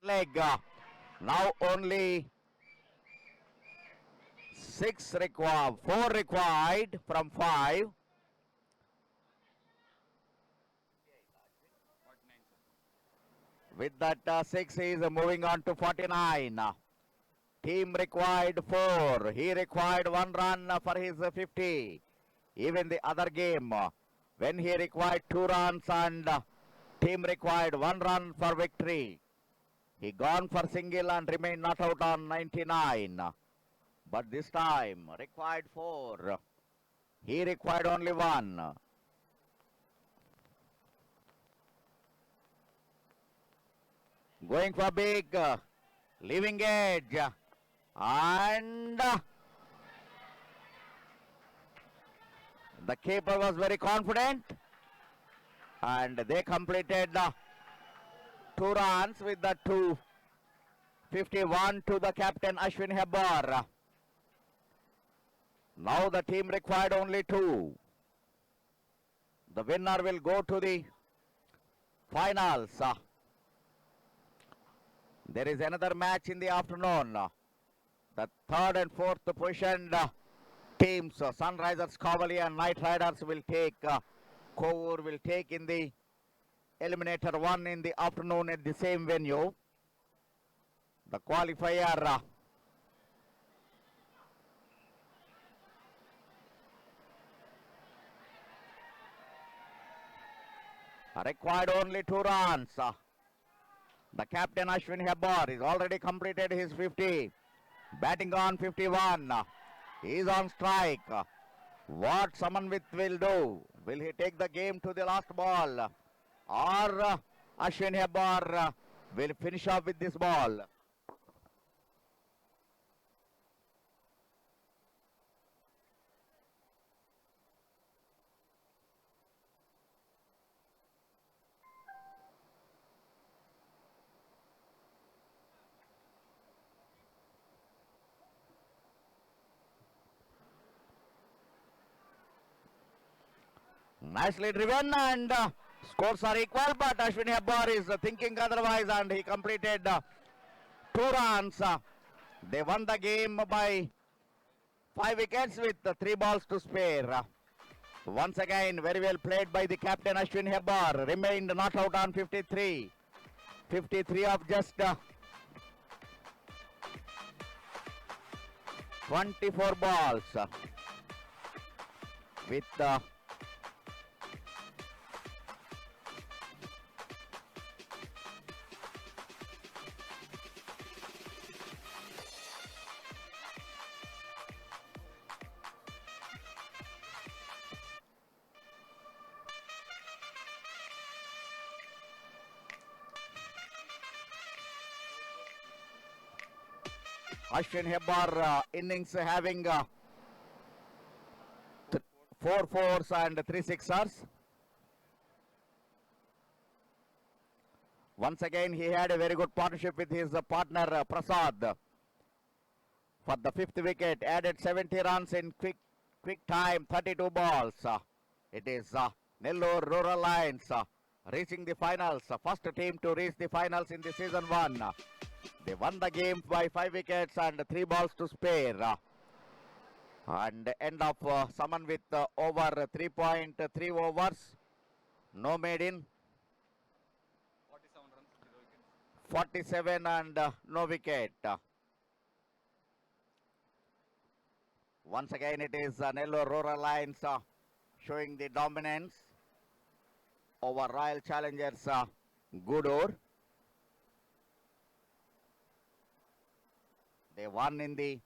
Leg. Now only 4 required from 5. 49, sir. With that 6 he is moving on to 49. Team required 4. He required 1 run for his 50. Even the other game, when he required 2 runs and team required 1 run for victory. He gone for single and remained not out on 99. But this time required 4. He required only 1. Going for big, leaving edge, and the keeper was very confident, and they completed 2 runs with the 251 to the captain Ashwin Hebbar. Now the team required only 2. The winner will go to the finals. There is another match in the afternoon. The 3rd and 4th positioned teams, Sunrisers Cavalier and Knight Riders will take, Kovur will take in the Eliminator 1 in the afternoon at the same venue. The qualifier required only 2 runs. The captain Ashwin Hebbar is already completed his 50. Batting on 51. He is on strike. What Samanvit will do? Will he take the game to the last ball? Or Ashwin Hebbar will finish off with this ball? Nicely driven and scores are equal, but Ashwin Hebbar is thinking otherwise and he completed 2 runs. They won the game by 5 wickets with 3 balls to spare. Once again, very well played by the captain Ashwin Hebbar. Remained not out on 53. 53 of just 24 balls. With Ashwin Hebbar innings having 4 fours and 3 sixers. Once again, he had a very good partnership with his partner Prasad. For the 5th wicket, added 70 runs in quick time, 32 balls. It is Nellore Rural Lions reaching the finals. First team to reach the finals in the season 1. They won the game by 5 wickets and 3 balls to spare. And end of someone with over 3.3 overs. No maiden. 47 runs, 0 wickets. 47 and no wicket. Once again, it is Nellore Rural Lions showing the dominance over Royal Challengers Gudur. They won in the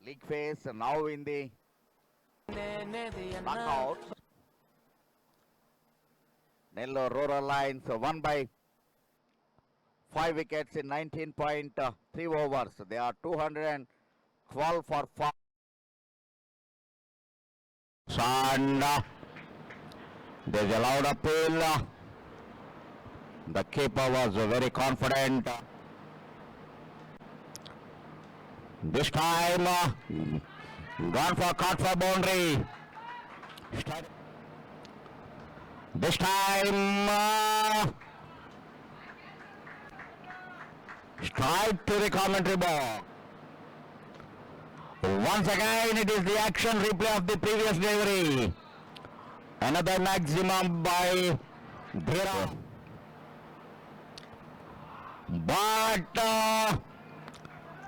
league phase, now in the knockouts. Nellore Rural Lions won by 5 wickets in 19.3 overs. They are 212 for 5. And there's a loud appeal. The keeper was very confident. This time, gone for cut for boundary. This time, strike to the commentary box. Once again, it is the action replay of the previous delivery. Another maximum by Dhira. But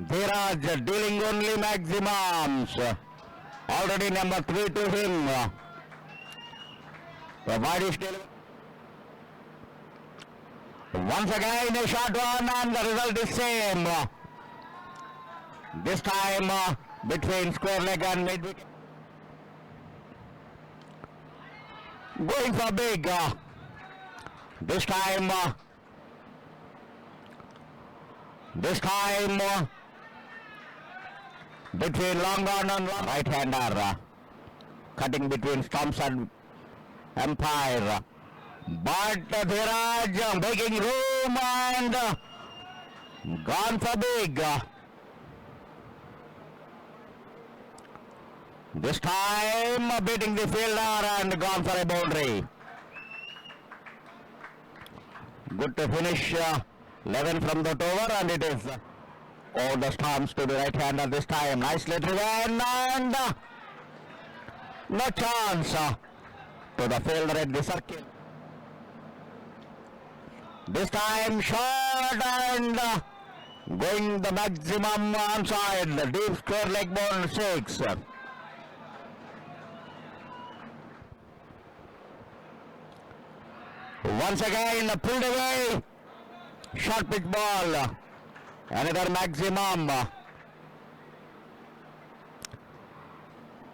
Dhiraj dealing only maximums. Already number 3 to him. The wide is still. Once again a short one and the result is same. This time between square leg and mid wicket. Going for big. This time between long on and long right hander cutting between stumps and umpire. But Dhiraj making room and gone for big. This time beating the fielder and gone for a boundary. Good to finish 11 from that over, and it is over the stumps to the right hander this time. Nicely driven and no chance to the fielder at the circle. This time short and going the maximum onside, the deep square leg ball 6. Once again pulled away, short pitch ball, another maximum.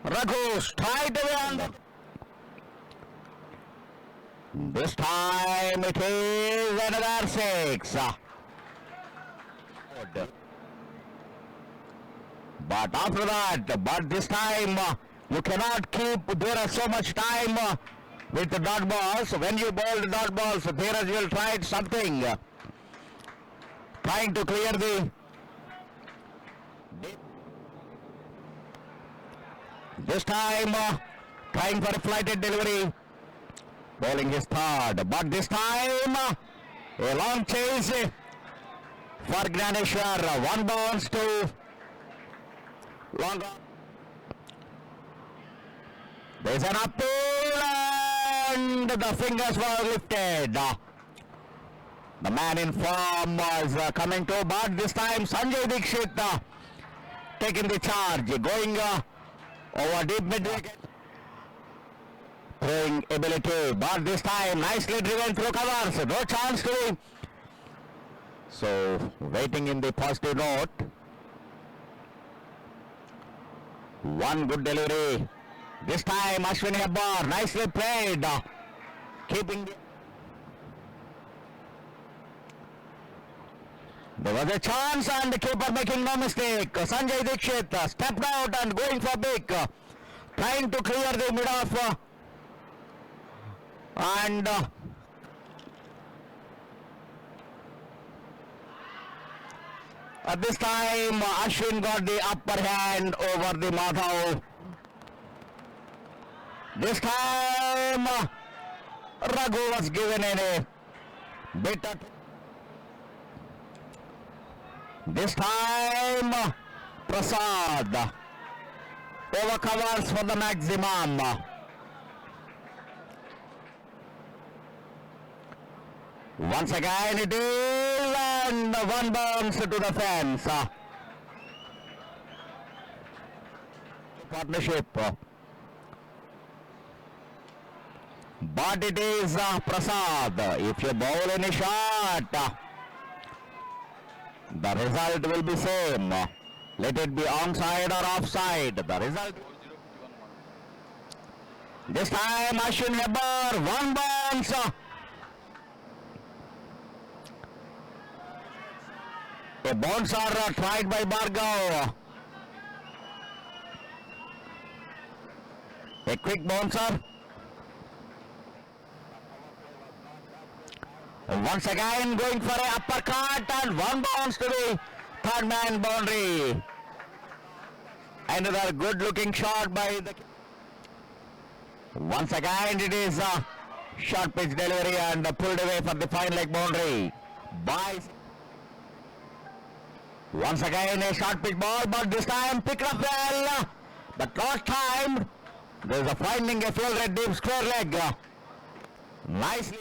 Raghu straight away on the. This time it is another 6. But after that, this time you cannot keep there so much time with the dot balls. When you bowl the dot balls, Dheeraj will try something, trying to clear the. This time trying for a flighted delivery. Bowling his third, but this time a long chase for Graneshwar. One bounce to long. There's an appeal and the fingers were lifted. The man in form was coming to, but this time Sanjay Dikshit taking the charge, going over deep mid wicket. Throwing ability, but this time nicely driven through covers, no chance to win. So waiting in the positive note. One good delivery. This time Ashwin Hebbar nicely played, keeping the. There was a chance and the keeper making no mistake. Sanjay Dikshit stepped out and going for big, trying to clear the mid off. And at this time Ashwin got the upper hand over the Madhav. This time Raghu was given a bit. This time Prasad overcovers for the maximum. Once again it is and one bounce to the fence. Partnership. But it is Prasad. If you bowl any shot, the result will be same. Let it be onside or offside. The result. This time Ashwin Hebbar, one bounce. A bouncer tried by Bhargav. A quick bouncer. Once again going for a uppercut and one bounce to the third man boundary. Another good looking shot by the. Once again it is a short pitch delivery and pulled away for the fine leg boundary by. Once again a short pitch ball, but this time picked up well, but not timed. There's a finding a fielder at deep square leg. Nicely.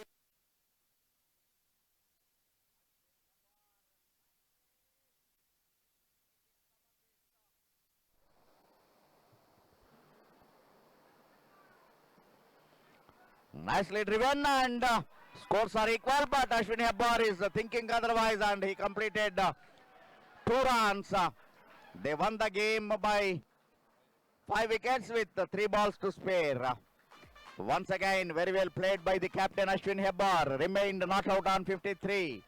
Nicely driven and scores are equal, but Ashwin Hebbar is thinking otherwise and he completed 2 runs. They won the game by 5 wickets with 3 balls to spare. Once again, very well played by the captain Ashwin Hebbar. Remained not out on 53.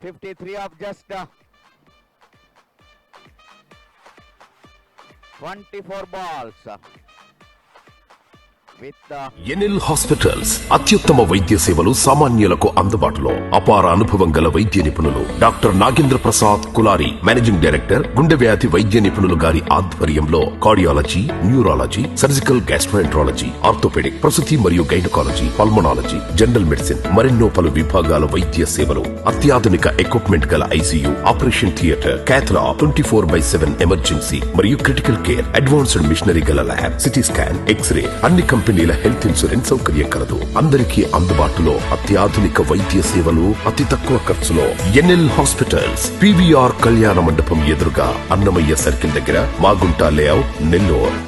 53 of just 24 balls. With NL hospitals అత్యుత్తమ వైద్య సేవలు సామాన్యులకు అందుబాటులో. అపార అనుభవం గల వైద్య నిపుణులు doctor Nagendra Prasad Kulari, managing director, గుండె వ్యాధి వైద్య నిపుణులు గారి ఆధ్వర్యంలో cardiology, neurology, surgical gastroenterology, orthopaedic, ప్రసూతి మరియు గైనకాలజీ, పల్మనాలజీ, జనరల్ మెడిసిన్ మరెన్నో పలు విభాగాల వైద్య సేవలు. అత్యాధునిక ఎక్విప్మెంట్ గల ఐసీయూ, ఆపరేషన్ థియేటర్, క్యాథ్లా, 24/7 ఎమర్జెన్సీ మరియు క్రిటికల్ కేర్, అడ్వాన్స్డ్ మిషనరీ గల ల్యాబ్, సిటీ స్కాన్, ఎక్స్రే, అన్ని కంపెనీల హెల్త్ ఇన్సూరెన్స్ సౌకర్యం కలదు. అందరికీ అందుబాటులో అత్యాధునిక వైద్య సేవలు అతి తక్కువ ఖర్చులో. ఎన్ఎల్ హాస్పిటల్స్, పివిఆర్ కళ్యాణ మండపం ఎదురుగా, అన్నమయ్య సర్కిల్ దగ్గర, Magunta layout, Nellore.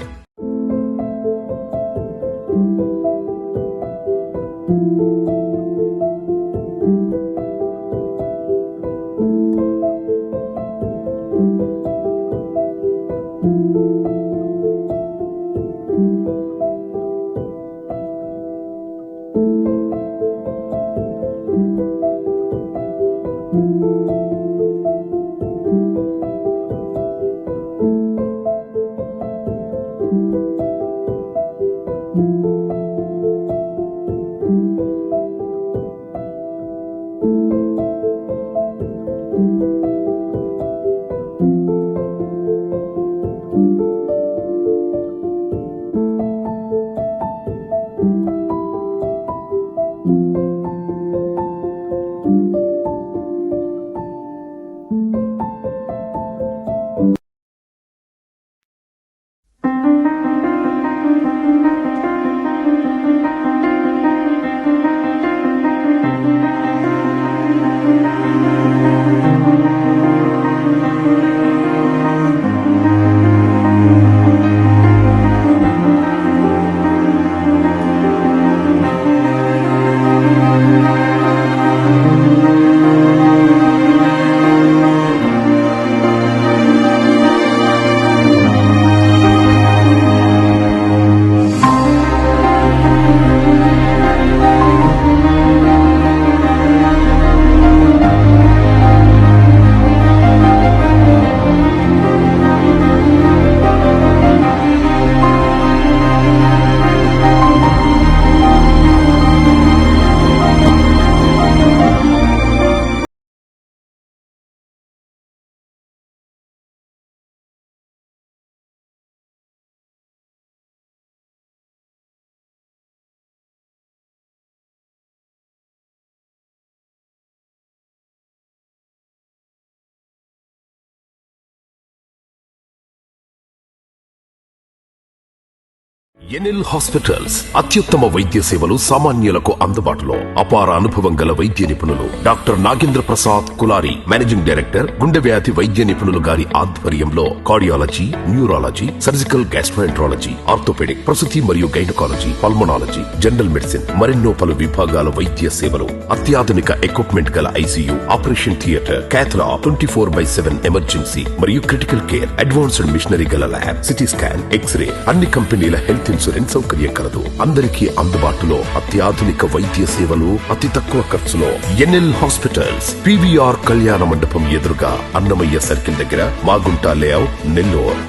NL hospitals అత్యుత్తమ వైద్య సేవలు సామాన్యులకు అందుబాటులో. అపార అనుభవం గల వైద్య నిపుణులు doctor Nagendra Prasad Kulari, managing director, గుండె వ్యాధి వైద్య నిపుణులు గారి ఆధ్వర్యంలో cardiology, neurology, surgical gastroenterology, orthopaedic, ప్రసూతి మరియు గైనకాలజీ, పల్మనాలజీ, జనరల్ మెడిసిన్ మరెన్నో పలు విభాగాల వైద్య సేవలు. అత్యాధునిక ఎక్విప్మెంట్ గల ఐసీయూ, ఆపరేషన్ థియేటర్, క్యాథ్లా, 24/7 ఎమర్జెన్సీ మరియు క్రిటికల్ కేర్, అడ్వాన్స్డ్ మిషనరీ గల ల్యాబ్, సిటీ స్కాన్, ఎక్స్రే, అన్ని కంపెనీల హెల్త్ ఇన్సూరెన్స్ సౌకర్యం కలదు. అందరికీ అందుబాటులో అత్యాధునిక వైద్య సేవలు అతి తక్కువ ఖర్చులో. ఎన్ఎల్ హాస్పిటల్స్, పివిఆర్ కళ్యాణ మండపం ఎదురుగా, అన్నమయ్య సర్కిల్ దగ్గర, Magunta layout, Nellore.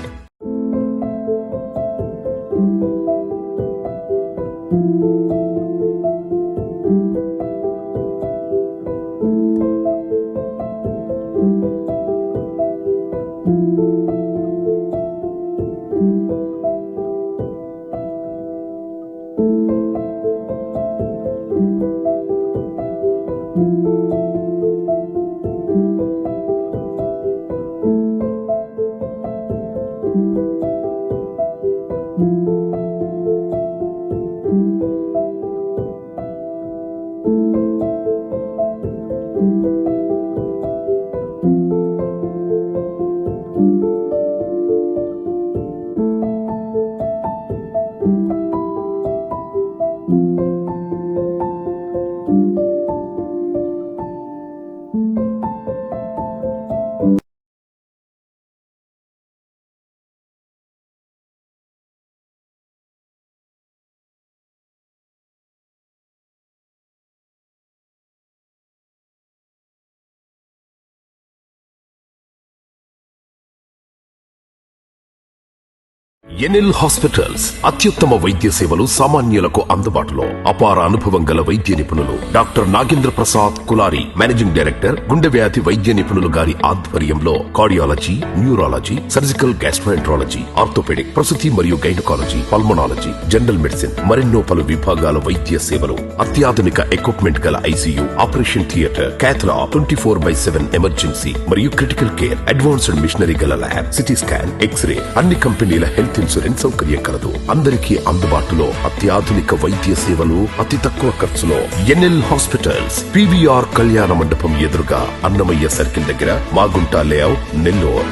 NL hospitals అత్యుత్తమ వైద్య సేవలు సామాన్యులకు అందుబాటులో. అపార అనుభవం గల వైద్య నిపుణులు doctor Nagendra Prasad Kulari, managing director, గుండె వ్యాధి వైద్య నిపుణులు గారి ఆధ్వర్యంలో cardiology, neurology, surgical gastroenterology, orthopaedic, ప్రసూతి మరియు గైనకాలజీ, పల్మనాలజీ, జనరల్ మెడిసిన్ మరెన్నో పలు విభాగాల వైద్య సేవలు. అత్యాధునిక ఎక్విప్మెంట్ గల ఐసీయూ, ఆపరేషన్ థియేటర్, క్యాథ్లా, 24/7 ఎమర్జెన్సీ మరియు క్రిటికల్ కేర్, అడ్వాన్స్డ్ మిషనరీ గల ల్యాబ్, సిటీ స్కాన్, ఎక్స్రే, అన్ని కంపెనీల హెల్త్ ఇన్సూరెన్స్ సౌకర్యం కలదు. అందరికీ అందుబాటులో అత్యాధునిక వైద్య సేవలు అతి తక్కువ ఖర్చులో. ఎన్ఎల్ హాస్పిటల్స్, పివిఆర్ కళ్యాణ మండపం ఎదురుగా, అన్నమయ్య సర్కిల్ దగ్గర, Magunta layout, Nellore.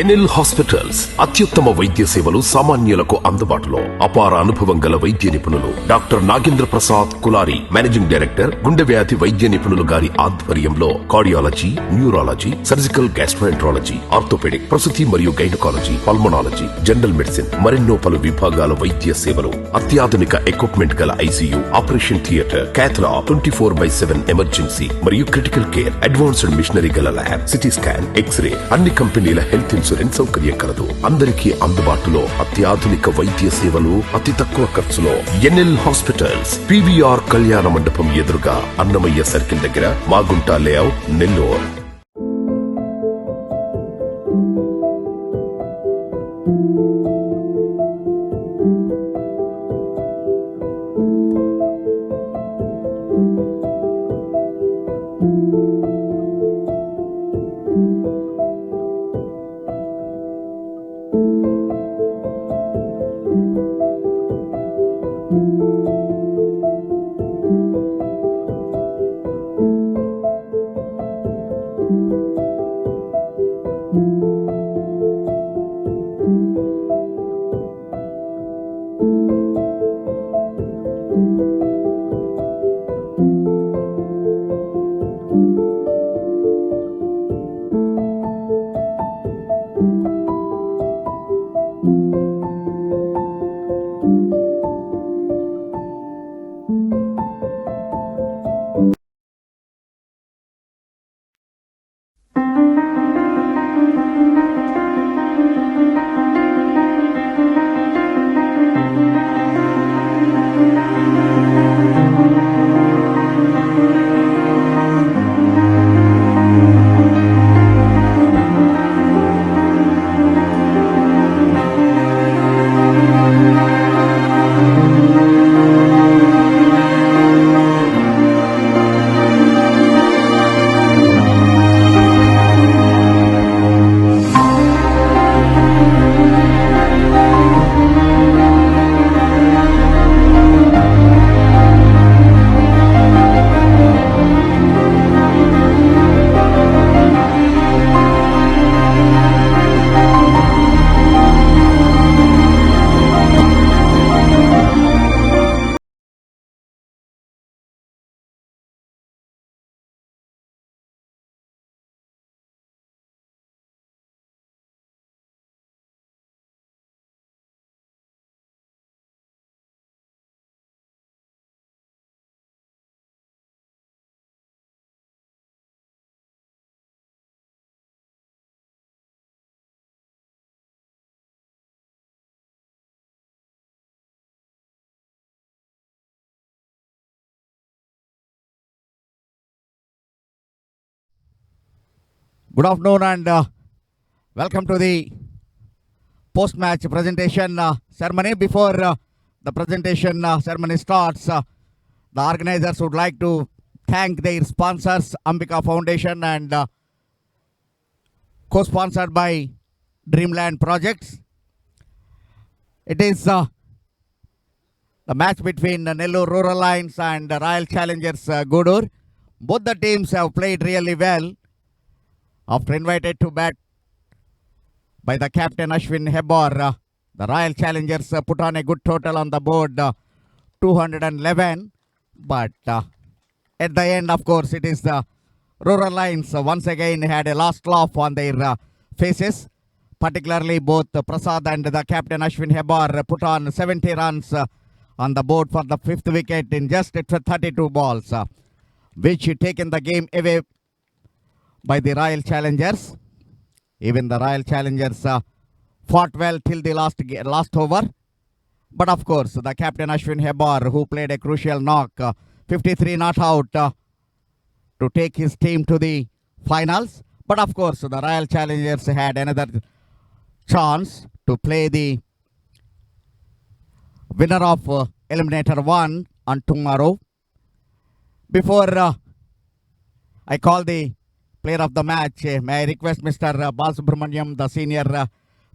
NL hospitals అత్యుత్తమ వైద్య సేవలు సామాన్యులకు అందుబాటులో. అపార అనుభవం గల వైద్య నిపుణులు doctor Nagendra Prasad Kulari, managing director, గుండె వ్యాధి వైద్య నిపుణులు గారి ఆధ్వర్యంలో cardiology, neurology, surgical gastroenterology, orthopaedic, ప్రసూతి మరియు గైనకాలజీ, పల్మనాలజీ, జనరల్ మెడిసిన్ మరెన్నో పలు విభాగాల వైద్య సేవలు. అత్యాధునిక ఎక్విప్మెంట్ గల ఐసీయూ, ఆపరేషన్ థియేటర్, క్యాథ్లా, 24/7 ఎమర్జెన్సీ మరియు క్రిటికల్ కేర్, అడ్వాన్స్డ్ మిషనరీ గల ల్యాబ్, సిటీ స్కాన్, ఎక్స్రే, అన్ని కంపెనీల హెల్త్ ఇన్సూరెన్స్ సౌకర్యం కలదు. అందరికీ అందుబాటులో అత్యాధునిక వైద్య సేవలు అతి తక్కువ ఖర్చులో. ఎన్ఎల్ హాస్పిటల్స్, పివిఆర్ కళ్యాణ మండపం ఎదురుగా, అన్నమయ్య సర్కిల్ దగ్గర, Magunta layout, Nellore. Good afternoon and welcome to the post-match presentation ceremony. Before the presentation ceremony starts, the organizers would like to thank their sponsors, Ambika Foundation and co-sponsored by Dreamland Projects. It is the match between Nellore Rural Lions and Royal Challengers Gudur. Both the teams have played really well. After invited to bat by the captain Ashwin Hebbar, the Royal Challengers put on a good total on the board, 211. But at the end, of course, it is the Rural Lions once again had a last laugh on their faces. Particularly both Prasad and the captain Ashwin Hebbar put on 70 runs on the board for the fifth wicket in just 32 balls, which taken the game away by the Royal Challengers. Even the Royal Challengers fought well till the last over. But of course, the captain Ashwin Hebbar, who played a crucial knock, 53 not out, to take his team to the finals. But of course, the Royal Challengers had another chance to play the winner of Eliminator 1 on tomorrow. Before I call the player of the match, may I request Mr. Balasubramaniam, the senior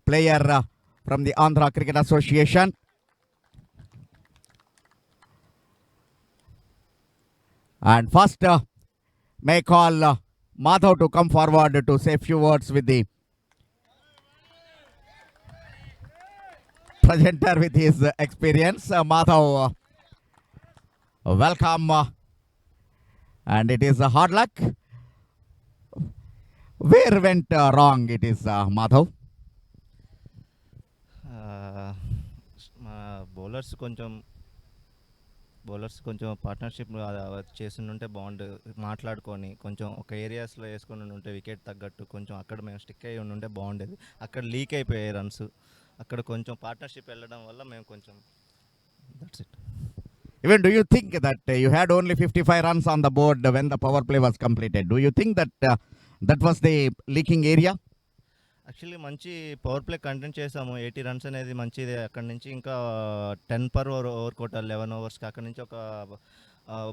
player from the Andhra Cricket Association. And first, may I call Madhav to come forward to say a few words with the presenter with his experience. Madhav, welcome. And it is hard luck. Where went wrong? It is Madhav. మా bowlers కొంచెం partnership చేస్తుంటే బాగుండు, మాట్లాడుకొని కొంచెం ఒక ఏరియాస్లో వేసుకొని ఉంటే వికెట్ తగ్గట్టు కొంచెం అక్కడ మేము స్టిక్ అయ్యి ఉంటే బాగుండేది. అక్కడ లీక్ అయిపోయాయి రన్స్. అక్కడ కొంచెం పార్ట్నర్షిప్ వెళ్ళడం వల్ల మేము కొంచెం that's it. Even do you think that you had only 55 runs on the board when the power play was completed? Do you think that that was the leaking area? Actually మంచి power play content చేసాము. 80 runs అనేది మంచిదే. అక్కడ నుంచి ఇంకా 10 per over కొట్టాలి 11 ఓవర్స్కి. అక్కడ నుంచి ఒక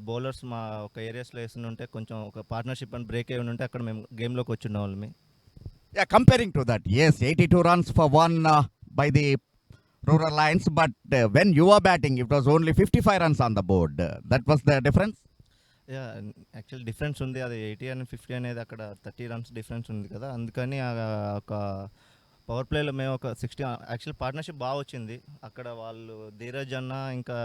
బౌలర్స్ మా ఒక ఏరియాస్లో వేస్తుంటే కొంచెం ఒక పార్ట్నర్షిప్ అని బ్రేక్ అయి ఉంటే అక్కడ మేము గేమ్లోకి వచ్చి ఉన్న వాళ్ళమి. Yeah, comparing to that, yes, 82 runs for one by the Rural Lions, but when you were batting, it was only 55 runs on the board. That was the difference? Actual difference ఉంది. అది 80 and 50 అనేది అక్కడ 30 runs difference ఉంది కదా, అందుకని ఒక power ప్లేలో మేము ఒక 60 యాక్చువల్ పార్ట్నర్షిప్ బాగా వచ్చింది. అక్కడ వాళ్ళు ధీరజ్ అన్న ఇంకా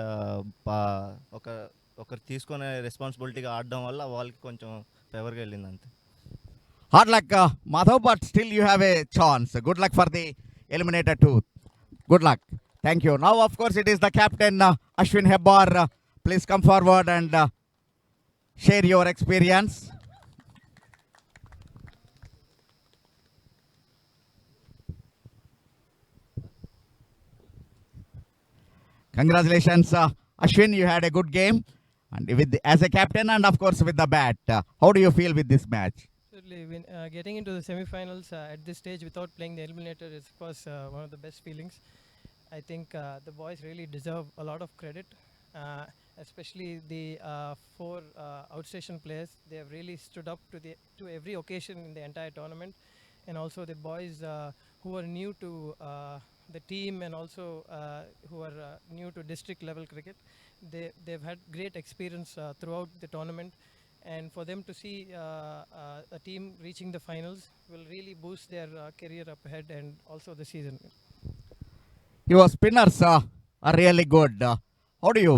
ఒకరు తీసుకునే రెస్పాన్సిబిలిటీగా ఆడడం వల్ల వాళ్ళకి కొంచెం ఫేవర్గా వెళ్ళింది అంతే. Hard luck, Madhav, but still you have a chance. Good luck for the Eliminator 2. Good luck. Thank you. Now, of course, it is the captain, Ashwin Hebbar. Please come forward and share your experience. Congratulations, Ashwin. You had a good game, and as a captain, and of course with the bat. How do you feel with this match? Absolutely. When, getting into the semi-finals at this stage without playing the eliminator is, of course, one of the best feelings. I think the boys really deserve a lot of credit, especially the 4 outstation players. They have really stood up to every occasion in the entire tournament, and also the boys who are new to the team and also who are new to district level cricket. They've had great experience throughout the tournament. And for them to see a team reaching the finals will really boost their career up ahead and also the season. Your spinners are really good. How do you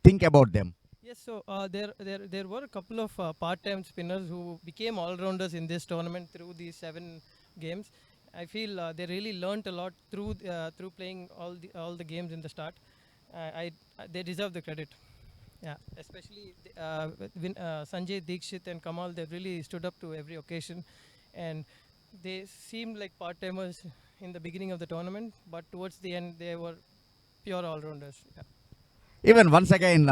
think about them? Yes, so there were a couple of part-time spinners who became all-rounders in this tournament through these 7 games. I feel they really learnt a lot through playing all the games in the start. They deserve the credit. Yeah, especially Sanjay, Dikshit and Kamal, they've really stood up to every occasion, and they seemed like part-timers in the beginning of the tournament, but towards the end they were pure all-rounders. Yeah. Even once again,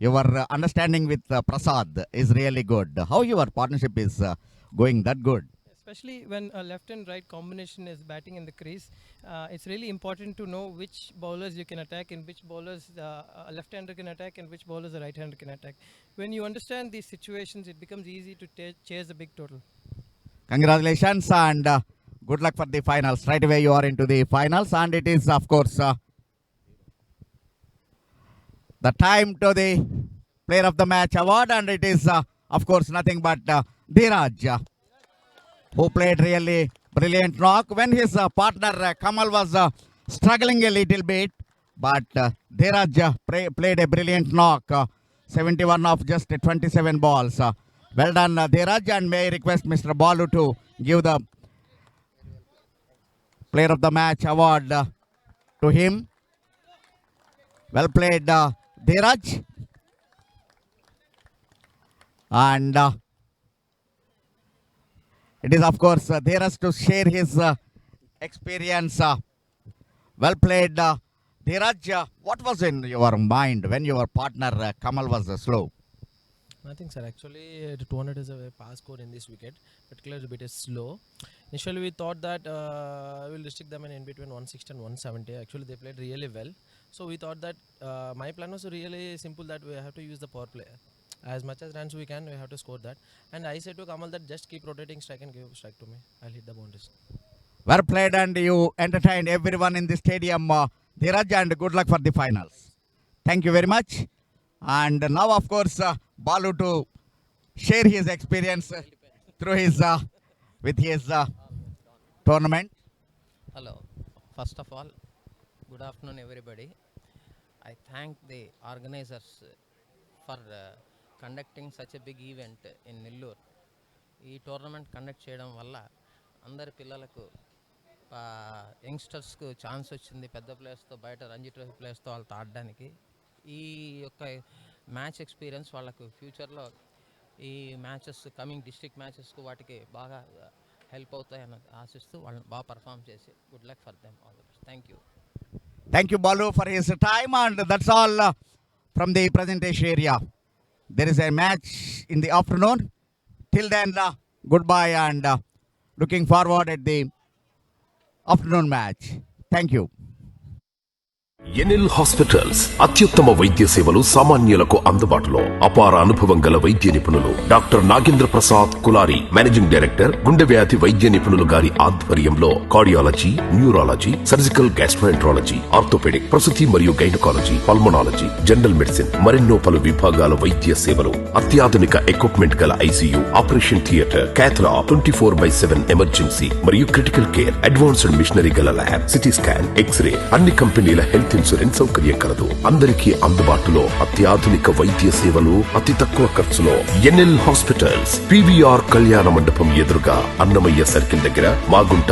your understanding with Prasad is really good. How your partnership is going that good. Especially when a left and right combination is batting in the crease, it's really important to know which bowlers you can attack and which bowlers a left-hander can attack and which bowlers a right-hander can attack. When you understand these situations, it becomes easy to chase a big total. Congratulations and good luck for the finals. Right away you are into the finals, and it is of course the time to the player of the match award, and it is of course nothing but Dheeraj, who played really brilliant knock when his partner Kamal was struggling a little bit, but Dheeraj played a brilliant knock, 71 of just 27 balls. Well done, Dheeraj, and may I request Mr. Balu to give the player of the match award to him. Well played, Dheeraj. And it is of course Dheeraj to share his experience. Well played, Dheeraj. What was in your mind when your partner Kamal was slow? Nothing, sir. Actually, the 200 is a pass score in this wicket. Particularly bit is slow. Initially, we thought that we'll restrict them in between 160 and 170. Actually, they played really well. So we thought that my plan was really simple, that we have to use the power play. As much as runs we can, we have to score that. And I said to Kamal that just keep rotating strike and give strike to me. I'll hit the boundaries. Well played, and you entertained everyone in the stadium, Dheeraj, and good luck for the finals. Thank you very much. And now, of course, Balu to share his experience through his with his tournament. Hello. First of all, good afternoon, everybody. I thank the organizers for conducting such a big event in Nellore. ఈ tournament conduct చేయడం వల్ల అందరి పిల్లలకు యంగ్స్టర్స్కు chance వచ్చింది, పెద్ద ప్లేయర్స్తో బయట Ranji trophy ప్లేయర్స్తో వాళ్ళతో ఆడడానికి. ఈ యొక్క మ్యాచ్ ఎక్స్పీరియన్స్ వాళ్ళకు ఫ్యూచర్లో ఈ మ్యాచెస్ కమింగ్ డిస్ట్రిక్ట్ మ్యాచెస్కు వాటికి బాగా హెల్ప్ అవుతాయని ఆశిస్తూ వాళ్ళని బాగా పర్ఫామ్ చేసి good luck for them all the best. Thank you. Thank you, Balu, for his time, and that's all from the presentation area. There is a match in the afternoon. Till then, goodbye, and looking forward at the afternoon match. Thank you. NL hospitals అత్యుత్తమ వైద్య సేవలు సామాన్యులకు అందుబాటులో. అపార అనుభవం గల వైద్య నిపుణులు doctor Nagendra Prasad Kulari, managing director, గుండె వ్యాధి వైద్య నిపుణులు గారి ఆధ్వర్యంలో cardiology, neurology, surgical gastroenterology, orthopaedic, ప్రసూతి మరియు గైనకాలజీ, పల్మనాలజీ, జనరల్ మెడిసిన్, మరెన్నో పలు విభాగాల వైద్య సేవలు. అత్యాధునిక ఎక్విప్మెంట్ గల ICU, operation theatre, cath lab, 24/7 emergency మరియు క్రిటికల్ కేర్, అడ్వాన్స్డ్ మిషనరీ గల ల్యాబ్, సిటీ స్కాన్, ఎక్స్రే, అన్ని కంపెనీల హెల్త్ ఇన్సూరెన్స్ సౌకర్యం కలదు. అందరికీ అందుబాటులో అత్యాధునిక వైద్య సేవలు అతి తక్కువ ఖర్చులో. ఎన్ఎల్ హాస్పిటల్స్, పివిఆర్ కళ్యాణ మండపం ఎదురుగా, అన్నమయ్య సర్కిల్ దగ్గర, మాగుంట